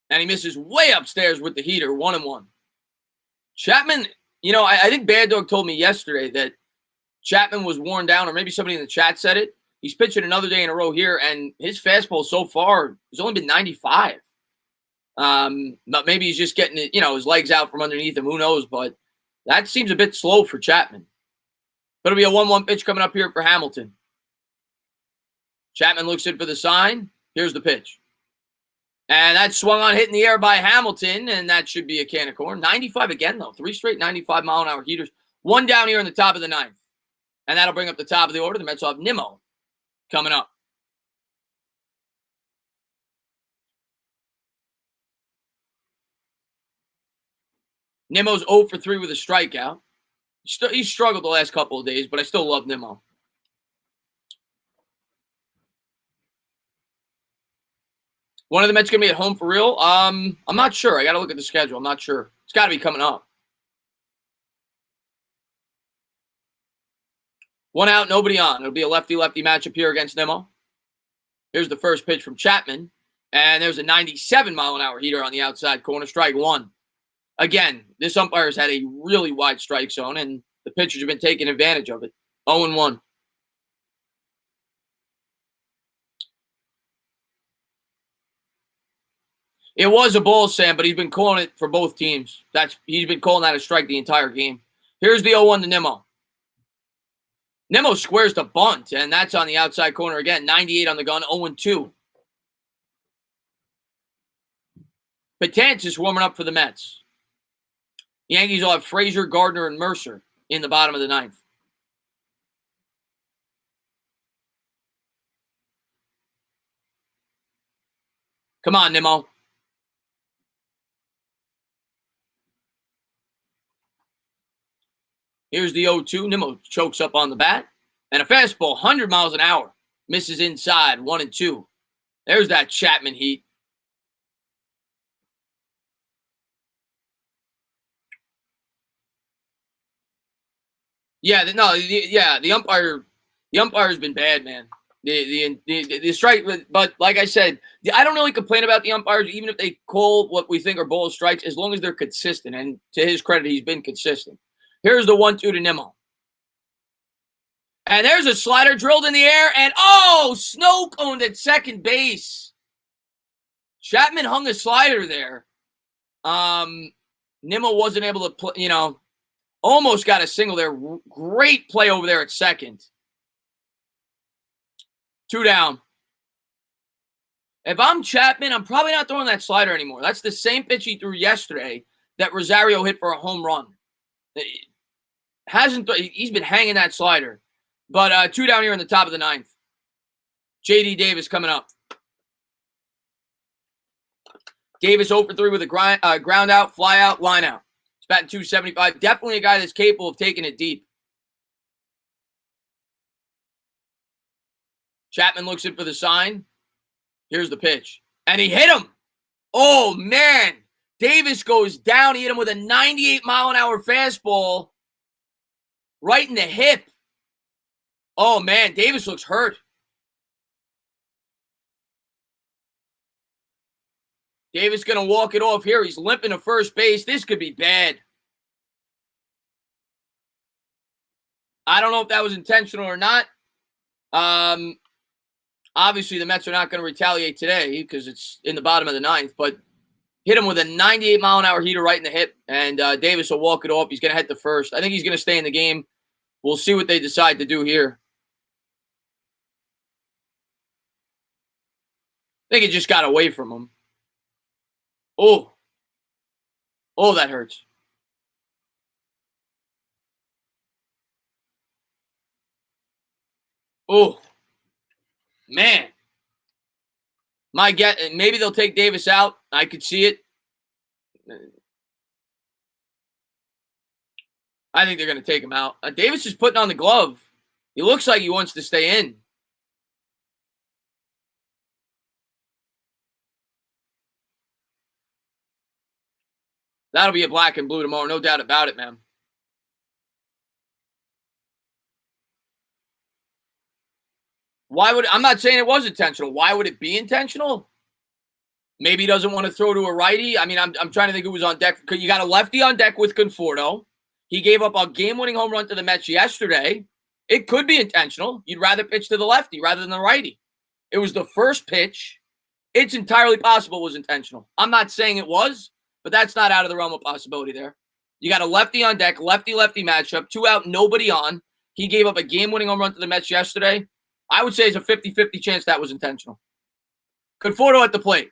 And he misses way upstairs with the heater. 1-1. Chapman, I think Bad Dog told me yesterday that Chapman was worn down, or maybe somebody in the chat said it. He's pitching another day in a row here, and his fastball so far has only been 95. But maybe he's just getting his legs out from underneath him. Who knows? But that seems a bit slow for Chapman. But it'll be a 1-1 pitch coming up here for Hamilton. Chapman looks in for the sign. Here's the pitch. And that swung on, hit in the air by Hamilton, and that should be a can of corn. 95 again, though. 3 straight 95-mile-an-hour heaters. 1 down here in the top of the ninth. And that'll bring up the top of the order. The Mets will have Nimmo coming up. Nimmo's 0 for 3 with a strikeout. He's struggled the last couple of days, but I still love Nimmo. One of the Mets going to be at home for real? I'm not sure. I got to look at the schedule. I'm not sure. It's got to be coming up. 1 out, nobody on. It'll be a lefty-lefty matchup here against Nimmo. Here's the first pitch from Chapman. And there's a 97-mile-an-hour heater on the outside corner. Strike 1. Again, this umpire's had a really wide strike zone, and the pitchers have been taking advantage of it. 0-1. It was a ball, Sam, but he's been calling it for both teams. He's been calling that a strike the entire game. Here's the 0-1 to Nimmo. Nimmo squares the bunt, and that's on the outside corner again. 98 on the gun, 0-2. Patance is warming up for the Mets. Yankees will have Frazier, Gardner, and Mercer in the bottom of the ninth. Come on, Nimmo. Here's the 0-2. Nimmo chokes up on the bat. And a fastball, 100 miles an hour. Misses inside, 1-2. There's that Chapman heat. Yeah, the umpire's been bad, man. The strike, but like I said, I don't really complain about the umpires, even if they call what we think are ball strikes, as long as they're consistent. And to his credit, he's been consistent. Here's the 1-2 to Nimmo. And there's a slider drilled in the air, and snow coned at second base. Chapman hung a slider there. Nimmo wasn't able to play, almost got a single there. Great play over there at second. 2 down. If I'm Chapman, I'm probably not throwing that slider anymore. That's the same pitch he threw yesterday that Rosario hit for a home run. He's been hanging that slider. But 2 down here in the top of the ninth. J.D. Davis coming up. Davis 0 for 3 with a ground out, fly out, line out. He's batting .275. Definitely a guy that's capable of taking it deep. Chapman looks in for the sign. Here's the pitch. And he hit him. Oh, man. Davis goes down. He hit him with a 98-mile-an-hour fastball right in the hip. Oh, man, Davis looks hurt. Davis going to walk it off here. He's limping to first base. This could be bad. I don't know if that was intentional or not. Obviously, the Mets are not going to retaliate today because it's in the bottom of the ninth, but hit him with a 98-mile-an-hour heater right in the hip, and Davis will walk it off. He's going to head to first. I think he's going to stay in the game. We'll see what they decide to do here. I think it just got away from him. Oh, that hurts. Oh, man. My guess, maybe they'll take Davis out. I could see it. I think they're going to take him out. Davis is putting on the glove. He looks like he wants to stay in. That'll be a black and blue tomorrow, no doubt about it, man. I'm not saying it was intentional. Why would it be intentional? Maybe he doesn't want to throw to a righty. I mean, I'm trying to think who was on deck. You got a lefty on deck with Conforto. He gave up a game-winning home run to the Mets yesterday. It could be intentional. You'd rather pitch to the lefty rather than the righty. It was the first pitch. It's entirely possible it was intentional. I'm not saying it was, but that's not out of the realm of possibility there. You got a lefty on deck, lefty-lefty matchup, 2 out, nobody on. He gave up a game-winning home run to the Mets yesterday. I would say it's a 50-50 chance that was intentional. Conforto at the plate.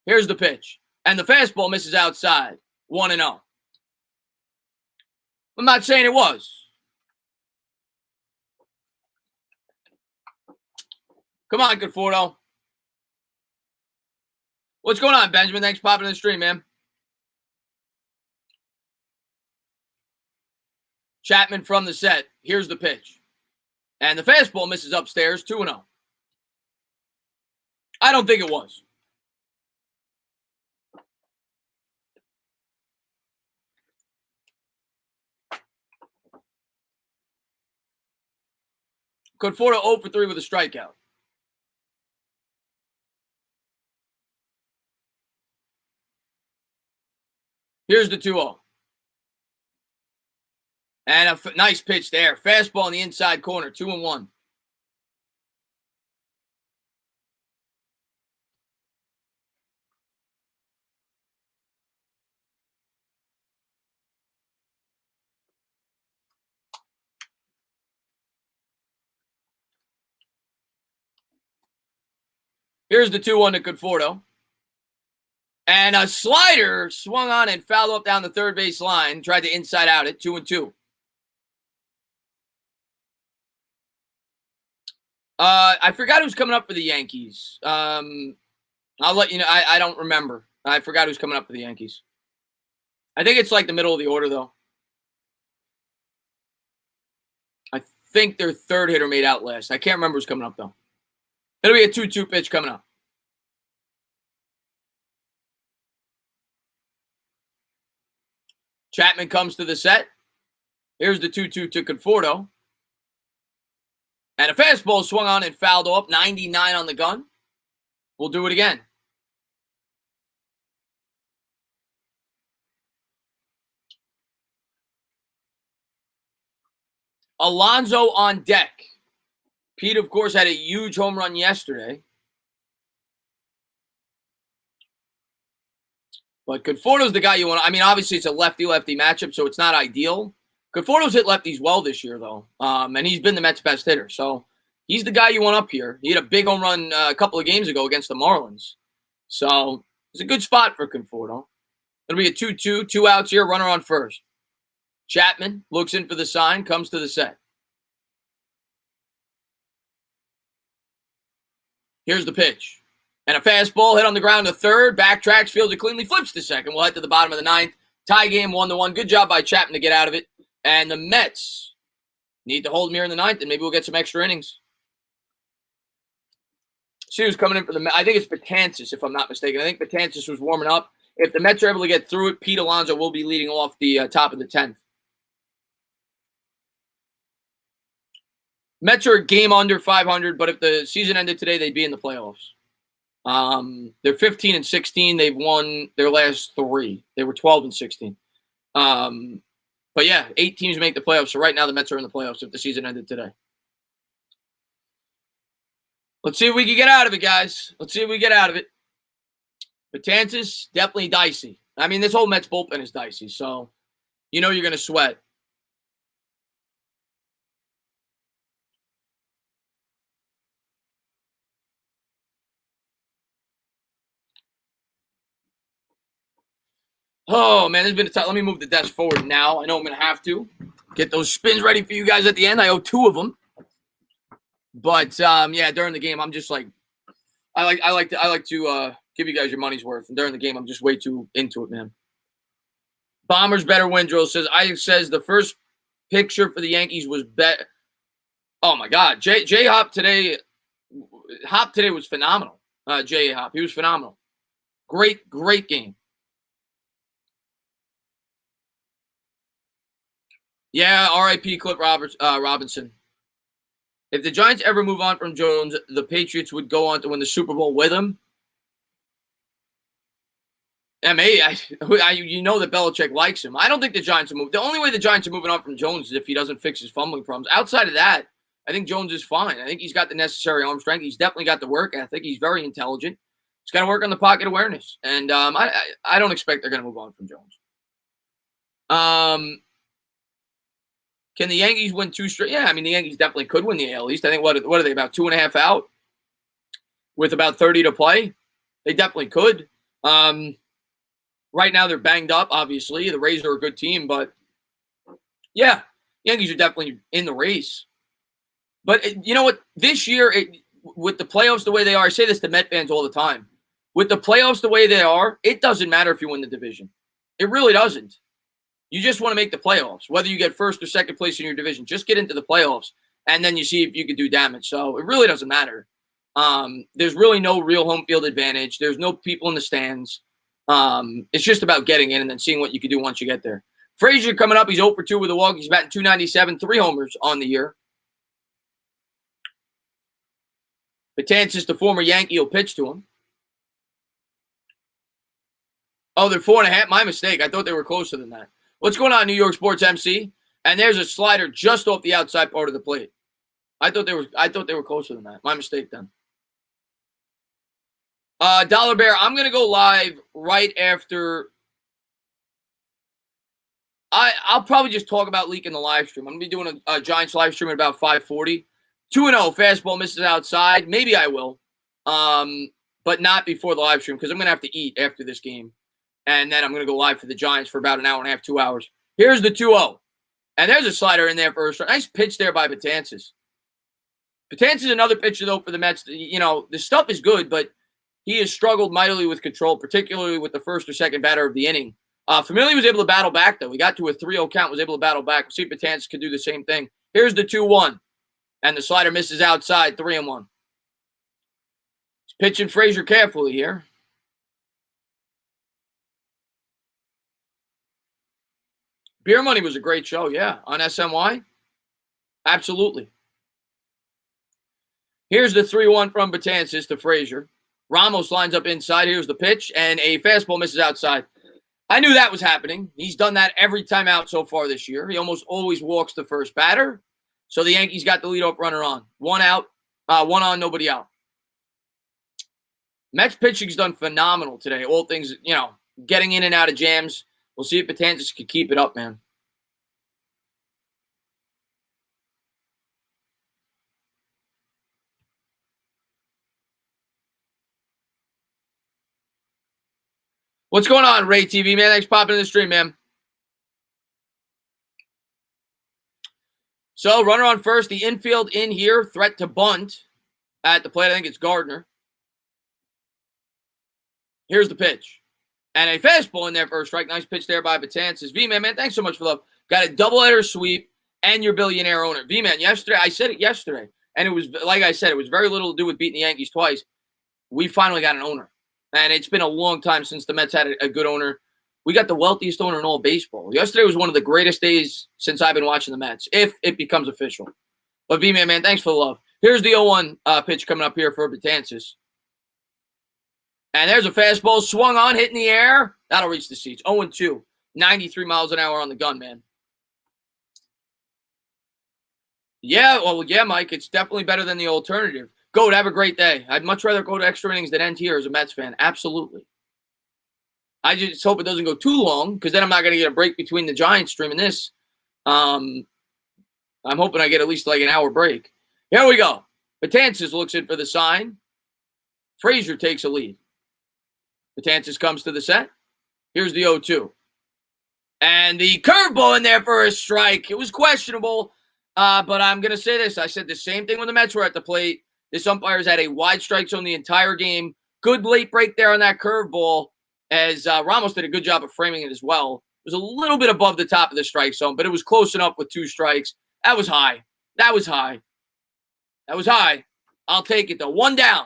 Here's the pitch. And the fastball misses outside. 1-0. I'm not saying it was. Come on, Conforto. What's going on, Benjamin? Thanks for popping in the stream, man. Chapman from the set. Here's the pitch. And the fastball misses upstairs. 2-0. I don't think it was. Conforto 0 for 3 with a strikeout. Here's the 2-0. And a nice pitch there. Fastball in the inside corner. 2-1. Here's the 2-1 to Conforto. And a slider swung on and fouled up down the third base line. Tried to inside out it. 2-2. I forgot who's coming up for the Yankees. I'll let you know. I don't remember. I forgot who's coming up for the Yankees. I think it's like the middle of the order, though. I think their third hitter made out last. I can't remember who's coming up, though. It'll be a 2-2 pitch coming up. Chapman comes to the set. Here's the 2-2 to Conforto. And a fastball swung on and fouled off. 99 on the gun. We'll do it again. Alonso on deck. Pete, of course, had a huge home run yesterday. But Conforto's the guy you want. I mean, obviously, it's a lefty-lefty matchup, so it's not ideal. Conforto's hit lefties well this year, though. And he's been the Mets' best hitter. So he's the guy you want up here. He had a big home run a couple of games ago against the Marlins. So it's a good spot for Conforto. It'll be a 2-2, 2 outs here, runner on first. Chapman looks in for the sign, comes to the set. Here's the pitch. And a fastball hit on the ground to third. Backtracks, fields it cleanly, flips to second. We'll head to the bottom of the ninth. Tie game 1-1. Good job by Chapman to get out of it. And the Mets need to hold them here in the ninth, and maybe we'll get some extra innings. See who's coming in for the Mets. I think it's Betances, if I'm not mistaken. I think Betances was warming up. If the Mets are able to get through it, Pete Alonso will be leading off the top of the 10th. Mets are a game under 500, but if the season ended today, they'd be in the playoffs. They're 15 and 16. They've won their last 3. They were 12 and 16. But yeah, 8 teams make the playoffs. So right now the Mets are in the playoffs if the season ended today. Let's see if we can get out of it, guys. Let's see if we get out of it. Betances, definitely dicey. I mean, this whole Mets bullpen is dicey, so you know you're going to sweat. Oh, man, this has been a tough. Let me move the desk forward now. I know I'm going to have to get those spins ready for you guys at the end. I owe 2 of them. But, yeah, during the game, I'm just like, I like to give you guys your money's worth. And during the game, I'm just way too into it, man. Bombers better win, Drill says. Says the first picture for the Yankees was bet. Oh, my God. J Hop today was phenomenal. J Hop, he was phenomenal. Great game. Yeah, R.I.P. Cliff Robinson. If the Giants ever move on from Jones, the Patriots would go on to win the Super Bowl with him. You know that Belichick likes him. I don't think the Giants will move. The only way the Giants are moving on from Jones is if he doesn't fix his fumbling problems. Outside of that, I think Jones is fine. I think he's got the necessary arm strength. He's definitely got the work ethic. He's very intelligent. He's got to work on the pocket awareness. And I don't expect they're going to move on from Jones. Can the Yankees win 2 straight? Yeah, I mean, the Yankees definitely could win the AL East. I think, what are they, about 2.5 out with about 30 to play? They definitely could. Right now, they're banged up, obviously. The Rays are a good team, but yeah, Yankees are definitely in the race. But you know what? This year, with the playoffs the way they are, I say this to Met fans all the time. With the playoffs the way they are, it doesn't matter if you win the division. It really doesn't. You just want to make the playoffs, whether you get first or second place in your division. Just get into the playoffs, and then you see if you can do damage. So it really doesn't matter. There's really no real home field advantage. There's no people in the stands. It's just about getting in and then seeing what you can do once you get there. Frazier coming up. He's 0 for 2 with a walk. He's batting .297, 3 homers on the year. Betances, the former Yankee, will pitch to him. Oh, they're 4.5. My mistake. I thought they were closer than that. What's going on, New York Sports MC? And there's a slider just off the outside part of the plate. I thought they were closer than that. My mistake then. Dollar Bear, I'm gonna go live right after. I'll probably just talk about leaking the live stream. I'm gonna be doing a Giants live stream at about 5:40. 2-0, fastball misses outside. Maybe I will, but not before the live stream because I'm gonna have to eat after this game. And then I'm going to go live for the Giants for about an hour and a half, 2 hours. Here's the 2-0. And there's a slider in there for a strike. Nice pitch there by Betances. Betances is another pitcher, though, for the Mets. You know, the stuff is good, but he has struggled mightily with control, particularly with the first or second batter of the inning. Familia was able to battle back, though. He got to a 3-0 count, was able to battle back. We'll see if Betances could do the same thing. Here's the 2-1. And the slider misses outside, 3-1. He's pitching Frazier carefully here. Beer Money was a great show, yeah, on SNY. Absolutely. Here's the 3-1 from Betances to Frazier. Ramos lines up inside. Here's the pitch, and a fastball misses outside. I knew that was happening. He's done that every time out so far this year. He almost always walks the first batter. So the Yankees got the leadoff runner on. 1 out, 1 on, nobody out. Mets pitching's done phenomenal today. All things, getting in and out of jams. We'll see if Betances can keep it up, man. What's going on, Ray TV, man? Thanks for popping in the stream, man. So, runner on first. The infield in here. Threat to bunt at the plate. I think it's Gardner. Here's the pitch. And a fastball in there for a strike. Nice pitch there by Betances. V-Man, man, thanks so much for love. Got a doubleheader sweep and your billionaire owner. V-Man, I said it yesterday. And it was, like I said, it was very little to do with beating the Yankees twice. We finally got an owner. And it's been a long time since the Mets had a good owner. We got the wealthiest owner in all baseball. Yesterday was one of the greatest days since I've been watching the Mets, if it becomes official. But V-Man, thanks for the love. Here's the 0-1 pitch coming up here for Betances. And there's a fastball swung on, hit in the air. That'll reach the seats. 0-2. 93 miles an hour on the gun, man. Yeah, well, yeah, Mike. It's definitely better than the alternative. Goat, have a great day. I'd much rather go to extra innings than end here as a Mets fan. Absolutely. I just hope it doesn't go too long because then I'm not going to get a break between the Giants stream and this. I'm hoping I get at least like an hour break. Here we go. Betances looks in for the sign. Frazier takes a lead. Betances comes to the set. Here's the 0-2. And the curveball in there for a strike. It was questionable, but I'm going to say this. I said the same thing when the Mets were at the plate. This umpire's had a wide strike zone the entire game. Good late break there on that curveball, as Ramos did a good job of framing it as well. It was a little bit above the top of the strike zone, but it was close enough with 2 strikes. That was high. That was high. That was high. I'll take it, though. 1 down.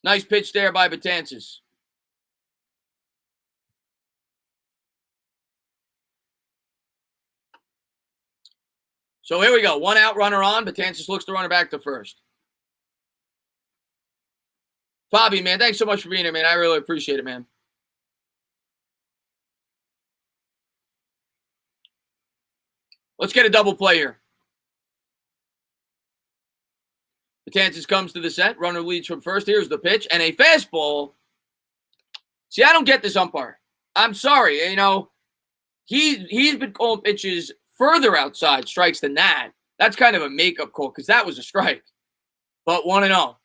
Nice pitch there by Betances. So here we go. 1 out, runner on. Betances looks to runner back to first. Bobby, man, thanks so much for being here, man. I really appreciate it, man. Let's get a double play here. Betances comes to the set. Runner leads from first. Here's the pitch. And a fastball. See, I don't get this umpire. I'm sorry. You know, he's been calling pitches further outside strikes than that. That's kind of a makeup call because that was a strike. But 1-0.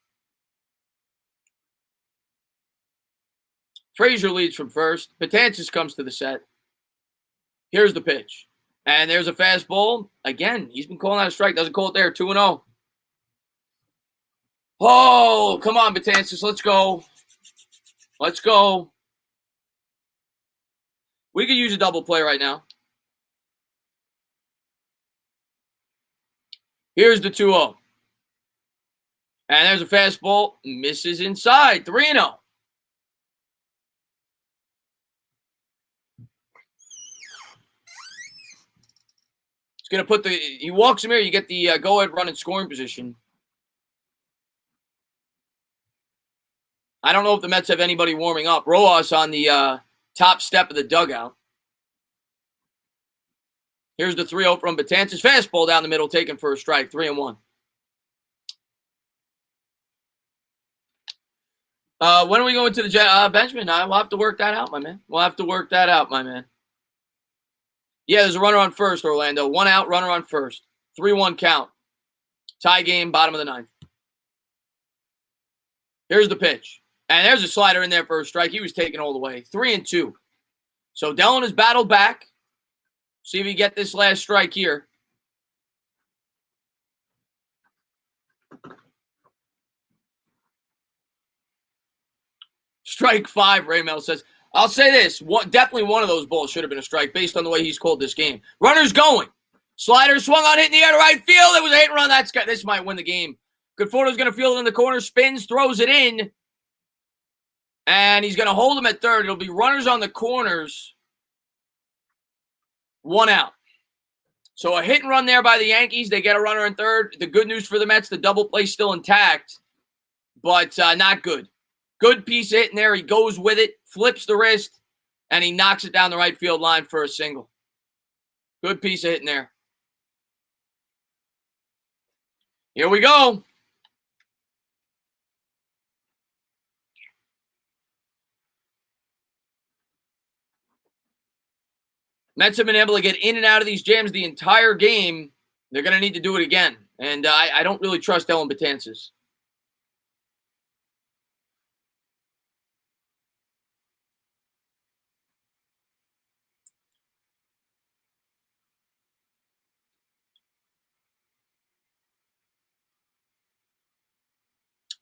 Frazier leads from first. Betances comes to the set. Here's the pitch. And there's a fastball. Again, he's been calling out a strike. Doesn't call it there. 2-0. Oh, come on, Betances. Let's go. Let's go. We could use a double play right now. Here's the 2-0. And there's a fastball. Misses inside. 3-0. It's going to put he walks him here. You get the go-ahead run in scoring position. I don't know if the Mets have anybody warming up. Rojas on the top step of the dugout. Here's the 3-0 from Betances. Fastball down the middle, taken for a strike. 3-1. When are we going to the Benjamin? We'll have to work that out, my man. We'll have to work that out, my man. Yeah, there's a runner on first, Orlando. 1 out, runner on first. 3-1 count. Tie game, bottom of the 9th. Here's the pitch. And there's a slider in there for a strike. He was taken all the way. 3-2. So Dellin has battled back. See if he get this last strike here. Strike 5, Raymel says. I'll say this. Definitely one of those balls should have been a strike based on the way he's called this game. Runner's going. Slider swung on, hit in the air to right field. It was a hit and run. This might win the game. Conforto's going to field it in the corner. Spins, throws it in. And he's going to hold him at third. It'll be runners on the corners. 1 out. So a hit and run there by the Yankees. They get a runner in third. The good news for the Mets, the double play still intact, but not good. Good piece of hit in there. He goes with it, flips the wrist, and he knocks it down the right field line for a single. Good piece of hit in there. Here we go. Mets have been able to get in and out of these jams the entire game. They're going to need to do it again. And I don't really trust Dellin Betances.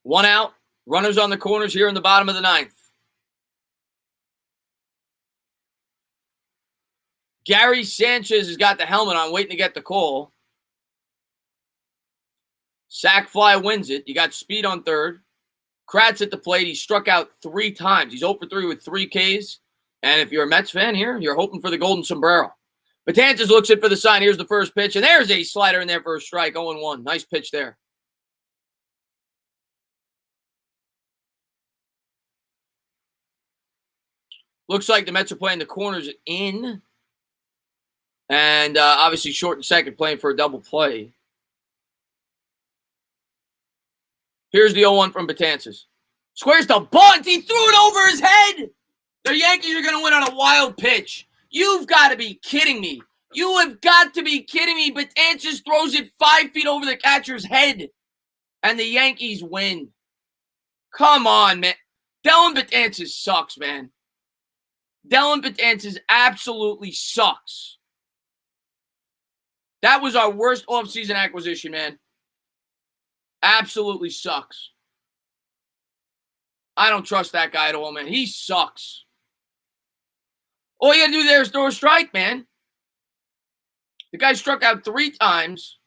One out. Runners on the corners here in the bottom of the 9th. Gary Sanchez has got the helmet on, waiting to get the call. Sack fly wins it. You got speed on third. Kratz at the plate. He struck out 3 times. He's 0 for 3 with 3 Ks. And if you're a Mets fan here, you're hoping for the golden sombrero. Betances looks in for the sign. Here's the first pitch. And there's a slider in there for a strike. 0-1. Nice pitch there. Looks like the Mets are playing the corners in. And obviously short and second playing for a double play. Here's the 0-1 from Betances. Squares the bunt. He threw it over his head. The Yankees are going to win on a wild pitch. You've got to be kidding me. You have got to be kidding me. Betances throws it 5 feet over the catcher's head. And the Yankees win. Come on, man. Dellin Betances sucks, man. Dellin Betances absolutely sucks. That was our worst offseason acquisition, man. Absolutely sucks. I don't trust that guy at all, man. He sucks. All you got to do there is throw a strike, man. The guy struck out 3 times.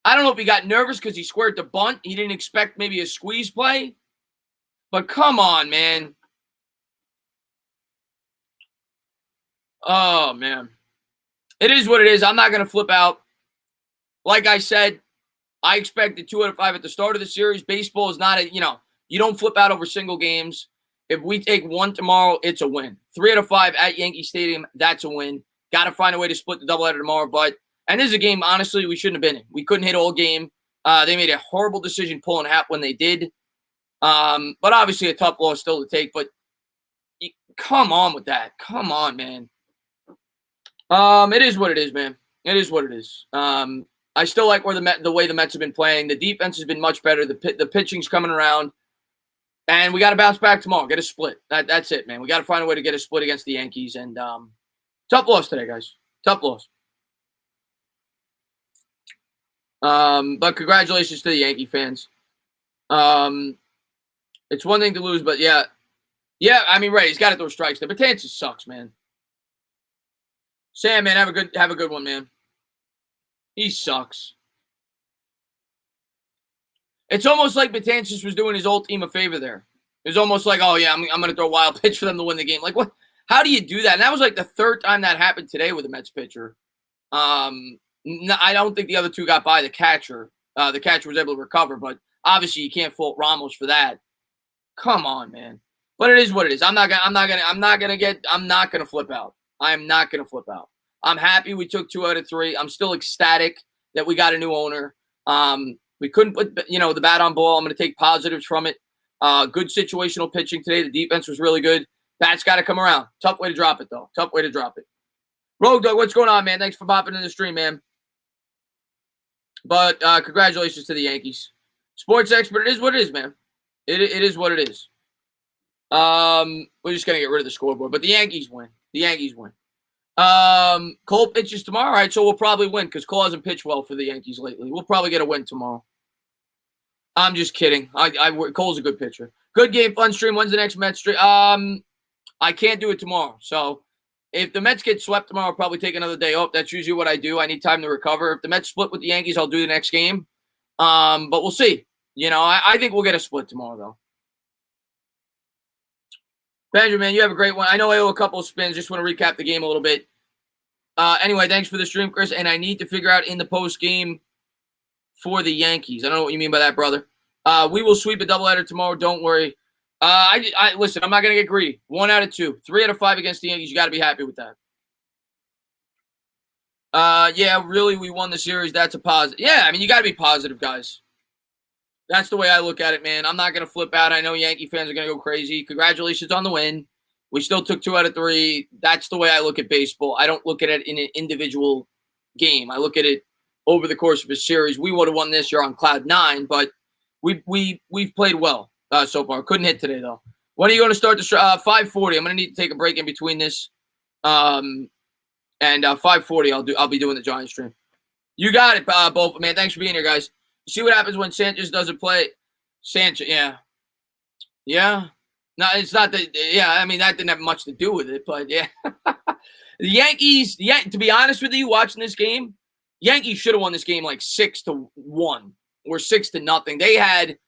I don't know if he got nervous because he squared the bunt. He didn't expect maybe a squeeze play. But come on, man. Oh, man. It is what it is. I'm not going to flip out. Like I said, I expected 2 out of 5 at the start of the series. Baseball is not a, you don't flip out over single games. If we take 1 tomorrow, it's a win. 3 out of 5 at Yankee Stadium, that's a win. Got to find a way to split the doubleheader tomorrow. And this is a game, honestly, we shouldn't have been in. We couldn't hit all game. They made a horrible decision pulling Hap when they did. But obviously a tough loss still to take. But come on with that. Come on, man. It is what it is, man. It is what it is. I still like the way the Mets have been playing. The defense has been much better. The pitching's coming around. And we got to bounce back tomorrow. Get a split. That's it, man. We got to find a way to get a split against the Yankees. And tough loss today, guys. Tough loss. But congratulations to the Yankee fans. It's one thing to lose, but yeah. Yeah, I mean, right. He's got to throw strikes there. But Betances sucks, man. Sam, man, have a good one, man. He sucks. It's almost like Betances was doing his old team a favor there. It was almost like, oh, yeah, I'm going to throw a wild pitch for them to win the game. Like, what? How do you do that? And that was like the 3rd time that happened today with a Mets pitcher. I don't think the other 2 got by the catcher. The catcher was able to recover, but obviously you can't fault Ramos for that. Come on, man. But it is what it is. I'm not gonna flip out. I am not gonna flip out. I'm happy we took 2 out of 3. I'm still ecstatic that we got a new owner. We couldn't put the bat on ball. I'm gonna take positives from it. Good situational pitching today. The defense was really good. Bat's got to come around. Tough way to drop it, though. Tough way to drop it. Rogue Dog, what's going on, man? Thanks for popping in the stream, man. But congratulations to the Yankees. Sports expert, it is what it is, man. It is what it is. We're just going to get rid of the scoreboard. But the Yankees win. The Yankees win. Cole pitches tomorrow. All right, so we'll probably win because Cole hasn't pitched well for the Yankees lately. We'll probably get a win tomorrow. I'm just kidding. Cole's a good pitcher. Good game, fun stream. When's the next Mets stream? I can't do it tomorrow. So if the Mets get swept tomorrow, I'll probably take another day off. That's usually what I do. I need time to recover. If the Mets split with the Yankees, I'll do the next game. But we'll see. I think we'll get a split tomorrow, though. Benjamin, you have a great one. I know I owe a couple of spins. Just want to recap the game a little bit. Anyway, thanks for the stream, Chris. And I need to figure out in the post game for the Yankees. I don't know what you mean by that, brother. We will sweep a doubleheader tomorrow. Don't worry. Listen, I'm not going to get greedy. 1 out of 2. 3 out of 5 against the Yankees. You got to be happy with that. Yeah, really, we won the series. That's a positive. Yeah, I mean, you got to be positive, guys. That's the way I look at it, man. I'm not going to flip out. I know Yankee fans are going to go crazy. Congratulations on the win. We still took 2 out of 3. That's the way I look at baseball. I don't look at it in an individual game. I look at it over the course of a series. We would have won this year on cloud 9, but we've played well so far. Couldn't hit today, though. When are you going to start the 5:40? I'm going to need to take a break in between this. And 5:40, I'll be doing the Giants stream. You got it, both, man. Thanks for being here, guys. You see what happens when Sanchez doesn't play? Sanchez, yeah. Yeah. No, it's not that. Yeah, I mean, that didn't have much to do with it, but yeah. The Yankees, to be honest with you, watching this game, Yankees should have won this game like 6-1 or 6-0. They had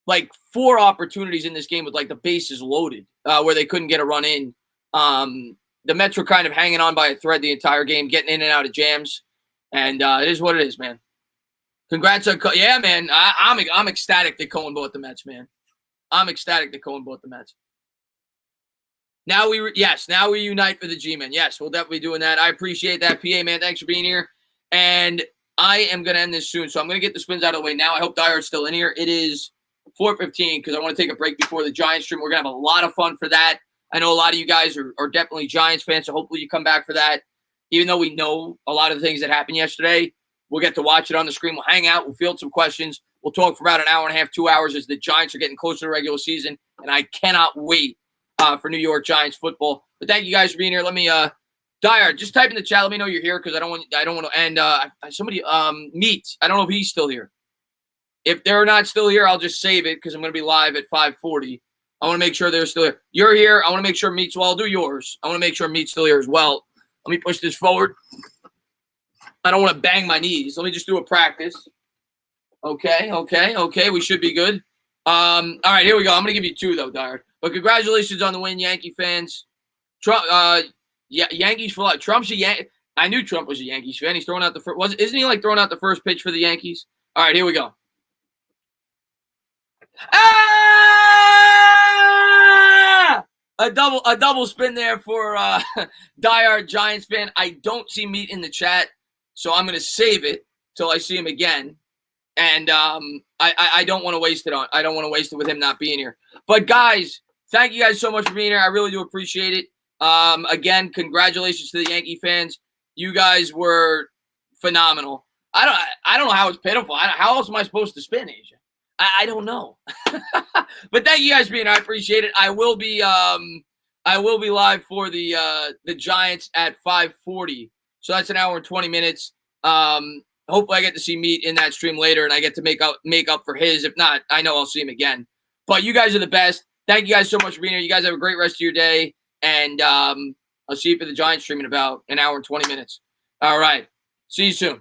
like 4 opportunities in this game with like the bases loaded where they couldn't get a run in. The Mets were kind of hanging on by a thread the entire game, getting in and out of jams. And it is what it is, man. Congrats on yeah, man. I'm ecstatic that Cohen bought the Mets, man. I'm ecstatic that Cohen bought the Mets. Now we unite for the G-Men. Yes, we'll definitely be doing that. I appreciate that, PA, man. Thanks for being here. And I am going to end this soon, so I'm going to get the spins out of the way now. I hope Dyer's still in here. It is 4:15 because I want to take a break before the Giants stream. We're going to have a lot of fun for that. I know a lot of you guys are definitely Giants fans, so hopefully you come back for that. Even though we know a lot of the things that happened yesterday, we'll get to watch it on the screen. We'll hang out. We'll field some questions. We'll talk for about an hour and a half, 2 hours as the Giants are getting closer to the regular season, and I cannot wait for New York Giants football. But thank you guys for being here. Let me Dyer, just type in the chat. Let me know you're here because I don't want to. And somebody Meat. I don't know if he's still here. If they're not still here, I'll just save it because I'm going to be live at 5:40. I want to make sure they're still here. You're here. I want to make sure Meat's well. I'll do yours. I want to make sure Meat's still here as well. Let me push this forward. I don't want to bang my knees. Let me just do a practice. Okay. We should be good. All right, here we go. I'm going to give you 2 though, Dyer. But congratulations on the win, Yankee fans. Trump, Yankees for life. Trump's a Yankee. I knew Trump was a Yankees fan. He's throwing out the first. Isn't he like throwing out the first pitch for the Yankees? All right, here we go. Ah! A double spin there for diehard Giants fan. I don't see Meat in the chat, so I'm gonna save it till I see him again. And I don't want to waste it on. I don't want to waste it with him not being here. But guys, thank you guys so much for being here. I really do appreciate it. Again, congratulations to the Yankee fans. You guys were phenomenal. I don't know how it's pitiful. How else am I supposed to spin, Asia? I don't know. But thank you guys for being here. I appreciate it. I will be live for the Giants at 5:40. So that's an hour and 20 minutes. Hopefully I get to see Meat in that stream later and I get to make up for his. If not, I know I'll see him again. But you guys are the best. Thank you guys so much for being here. You guys have a great rest of your day. And I'll see you for the Giants stream in about an hour and 20 minutes. All right. See you soon.